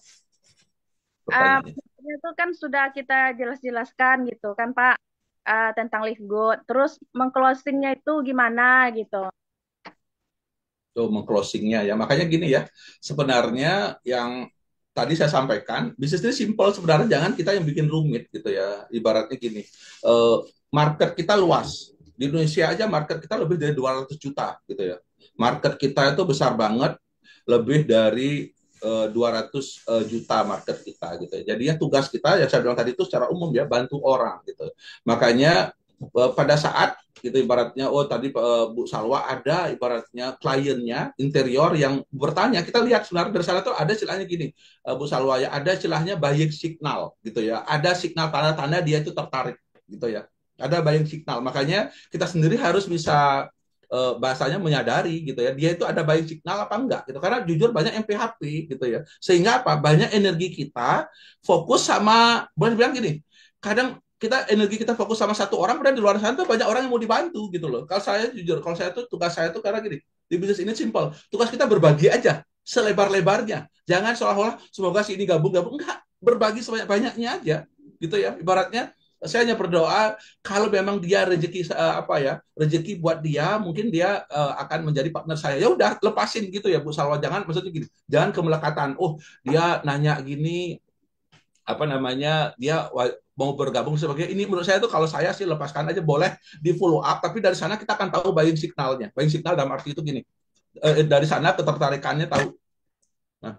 Itu kan sudah kita jelas-jelaskan gitu kan, Pak, tentang live good. Terus mengclosingnya itu gimana gitu. Tuh mengclosingnya ya. Makanya gini ya, sebenarnya yang tadi saya sampaikan, bisnis ini simpel sebenarnya, jangan kita yang bikin rumit gitu ya. Ibaratnya gini, market kita luas. Di Indonesia aja market kita lebih dari 200 juta gitu ya. Market kita itu besar banget, lebih dari 200 juta market kita gitu ya. Jadi ya tugas kita yang saya bilang tadi itu secara umum ya, bantu orang gitu. Makanya pada saat gitu ibaratnya tadi Bu Salwa ada ibaratnya kliennya interior yang bertanya, kita lihat sebenarnya dari sana tuh ada istilahnya gini, Bu Salwa ya, ada istilahnya buying signal gitu ya, ada signal tanda-tanda dia itu tertarik gitu ya, ada buying signal. Makanya kita sendiri harus bisa bahasanya menyadari gitu ya, dia itu ada buying signal apa enggak gitu, karena jujur banyak yang PHP gitu ya, sehingga apa, banyak energi kita fokus sama, boleh bilang gini, kadang kita energi kita fokus sama satu orang, kemudian di luar sana tuh banyak orang yang mau dibantu gitu loh. Kalau saya jujur, kalau saya tuh tugas saya tuh karena gini, di bisnis ini simpel, tugas kita berbagi aja selebar-lebarnya, jangan seolah-olah semoga si ini gabung-gabung, enggak, berbagi sebanyak-banyaknya aja gitu ya. Ibaratnya saya hanya berdoa kalau memang dia rezeki rezeki buat dia, mungkin dia akan menjadi partner saya, ya udah lepasin gitu ya Bu Salwa. Jangan, maksudnya gini, jangan kemelekatan, dia nanya gini apa namanya, dia mau bergabung sebagai ini. Menurut saya itu, kalau saya sih lepaskan aja, boleh di follow up, tapi dari sana kita akan tahu buying signalnya. Buying signal dalam arti itu gini, dari sana ketertarikannya tahu. Nah,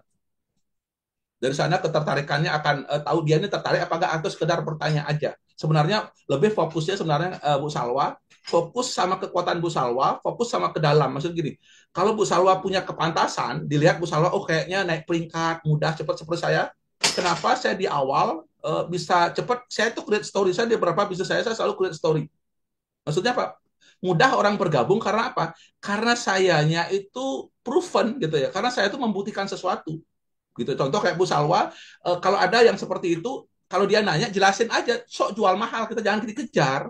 dari sana ketertarikannya akan tahu dia ini tertarik apa enggak, atau sekedar bertanya aja. Sebenarnya lebih fokusnya sebenarnya Bu Salwa, fokus sama kekuatan Bu Salwa, fokus sama ke dalam. Maksud gini, kalau Bu Salwa punya kepantasan, dilihat Bu Salwa, kayaknya naik peringkat mudah cepat seperti saya. Kenapa saya di awal bisa cepat? Saya itu create story, saya di beberapa bisnis saya selalu create story. Maksudnya apa? Mudah orang bergabung karena apa? Karena sayanya itu proven gitu ya. Karena saya itu membuktikan sesuatu. Gitu. Contoh kayak Bu Salwa, kalau ada yang seperti itu, kalau dia nanya jelasin aja, sok jual mahal, kita jangan dikejar.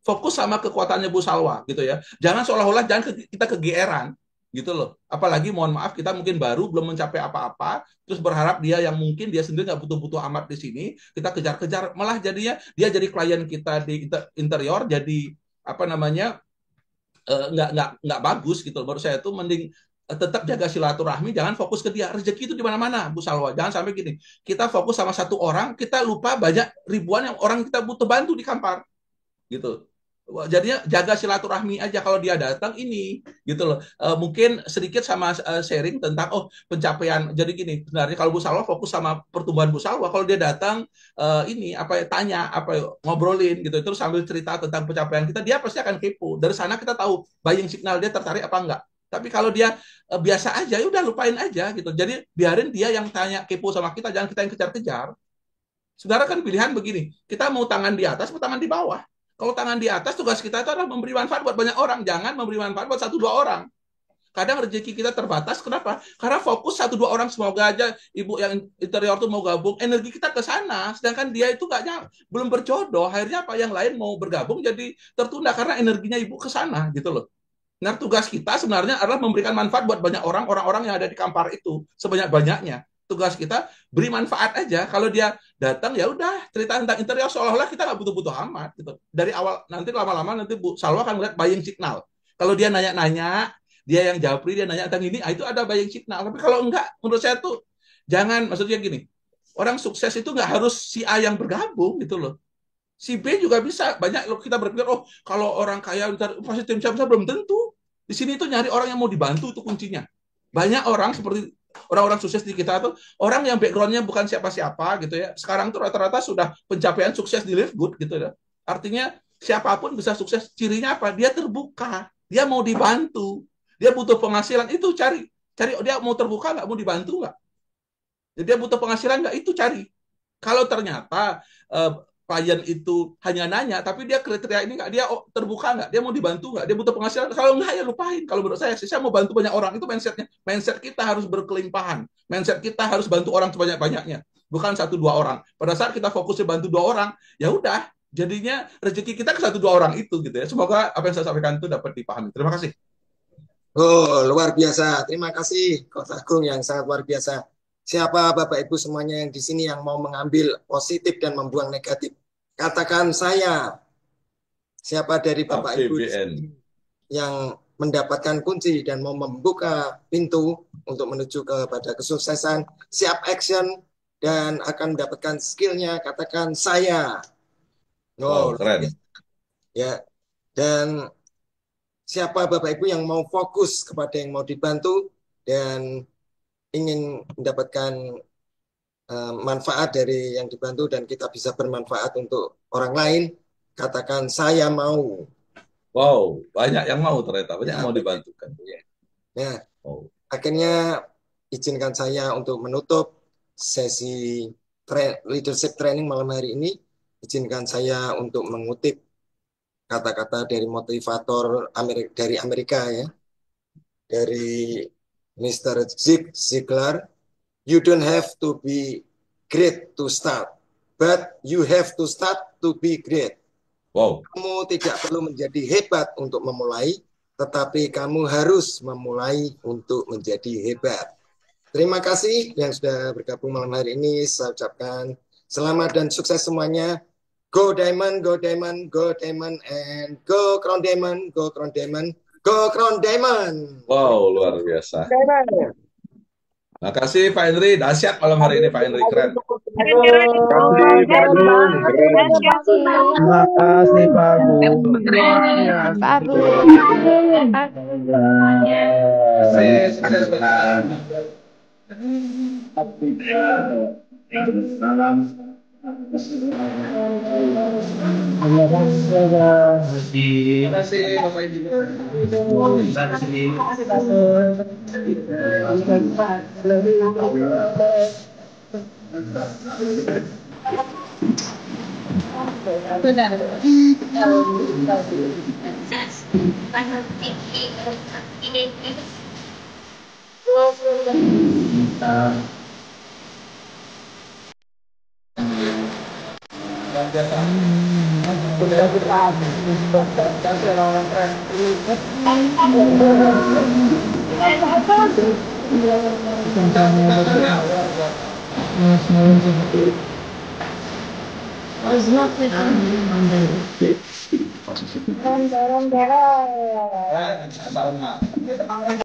Fokus sama kekuatannya Bu Salwa gitu ya. Jangan seolah-olah kita kegeeran gitu loh. Apalagi mohon maaf, kita mungkin baru belum mencapai apa-apa, terus berharap dia yang mungkin dia sendiri nggak butuh-butuh amat di sini, kita kejar-kejar, malah jadinya dia jadi klien kita di interior, jadi apa namanya, nggak bagus gitu. Menurut saya itu mending tetap jaga silaturahmi, jangan fokus ke dia. Rezeki itu di mana-mana Bu Salwa. Jangan sampai gini, kita fokus sama satu orang, kita lupa banyak ribuan yang orang kita butuh bantu di Kampar gitu. Jadinya jaga silaturahmi aja, kalau dia datang ini gitu loh. Mungkin sedikit sama sharing tentang pencapaian. Jadi gini, sebenarnya kalau Bu Salwa fokus sama pertumbuhan Bu Salwa, kalau dia datang ini apa ya, tanya apa ya, ngobrolin gitu, terus sambil cerita tentang pencapaian kita, dia pasti akan kepo. Dari sana kita tahu buying signal dia tertarik apa enggak. Tapi kalau dia biasa aja, ya udah lupain aja gitu. Jadi biarin dia yang tanya, kepo sama kita, jangan kita yang kejar-kejar. Sebenarnya kan pilihan begini, kita mau tangan di atas atau tangan di bawah. Kalau tangan di atas, tugas kita itu adalah memberi manfaat buat banyak orang, jangan memberi manfaat buat 1-2 orang. Kadang rezeki kita terbatas, kenapa? Karena fokus 1-2 orang, semoga aja ibu yang interior tuh mau gabung, energi kita ke sana, sedangkan dia itu belum berjodoh, akhirnya apa, yang lain mau bergabung jadi tertunda karena energinya ibu ke sana gitu loh. Nah, tugas kita sebenarnya adalah memberikan manfaat buat banyak orang-orang yang ada di Kampar itu, sebanyak-banyaknya. Tugas kita beri manfaat aja. Kalau dia datang, ya udah cerita tentang interior seolah-olah kita nggak butuh-butuh amat gitu. Dari awal, nanti lama-lama nanti Bu Salwa akan melihat buying signal. Kalau dia nanya-nanya, dia yang japri, dia nanya tentang ini, itu ada buying signal. Tapi kalau enggak, menurut saya tuh jangan. Maksudnya gini, orang sukses itu nggak harus si A yang bergabung gitu loh. Si B juga bisa. Banyak kita berpikir, kalau orang kaya pasti tim saya belum tentu. Di sini tuh nyari orang yang mau dibantu, itu kuncinya. Banyak orang seperti orang-orang sukses di kita tuh, orang yang backgroundnya bukan siapa-siapa gitu ya. Sekarang tuh rata-rata sudah pencapaian sukses di Live Good gitu ya. Artinya siapapun bisa sukses. Cirinya apa? Dia terbuka. Dia mau dibantu. Dia butuh penghasilan. Itu cari dia mau terbuka nggak, mau dibantu nggak. Jadi dia butuh penghasilan nggak, itu cari. Kalau ternyata klien itu hanya nanya, tapi dia kriteria ini nggak, dia terbuka nggak, dia mau dibantu nggak, dia butuh penghasilan, kalau nggak ya lupain. Kalau menurut saya mau bantu banyak orang, itu mindsetnya. Mindset kita harus berkelimpahan, mindset kita harus bantu orang sebanyak-banyaknya, bukan 1-2 orang. Pada saat kita fokusnya bantu 2 orang, ya udah, jadinya rezeki kita ke 1-2 orang itu gitu ya. Semoga apa yang saya sampaikan itu dapat dipahami. Terima kasih. Luar biasa. Terima kasih Coach Agung yang sangat luar biasa. Siapa Bapak Ibu semuanya yang di sini yang mau mengambil positif dan membuang negatif? Katakan saya. Siapa dari Bapak Ibu yang mendapatkan kunci dan mau membuka pintu untuk menuju kepada kesuksesan, siap action dan akan mendapatkan skillnya, katakan saya. Wow, keren. Ya, dan siapa Bapak Ibu yang mau fokus kepada yang mau dibantu dan ingin mendapatkan manfaat dari yang dibantu dan kita bisa bermanfaat untuk orang lain, katakan saya mau. Wow, banyak yang mau ternyata, banyak yang mau dibantukan. Ya, akhirnya izinkan saya untuk menutup sesi leadership training malam hari ini. Izinkan saya untuk mengutip kata-kata dari motivator dari Amerika ya, dari Mr. Zig Ziglar. You don't have to be great to start, but you have to start to be great. Wow. Kamu tidak perlu menjadi hebat untuk memulai, tetapi kamu harus memulai untuk menjadi hebat. Terima kasih yang sudah bergabung malam hari ini. Saya ucapkan selamat dan sukses semuanya. Go Diamond, go Diamond, go Diamond, and go Crown Diamond, go Crown Diamond, go Crown Diamond. Wow, luar biasa. Terima kasih Pak Henry, dahsyat malam hari ini Pak Henry, keren. Terima kasih Pak Agung. Pak Terima kasih Bapak Ibu.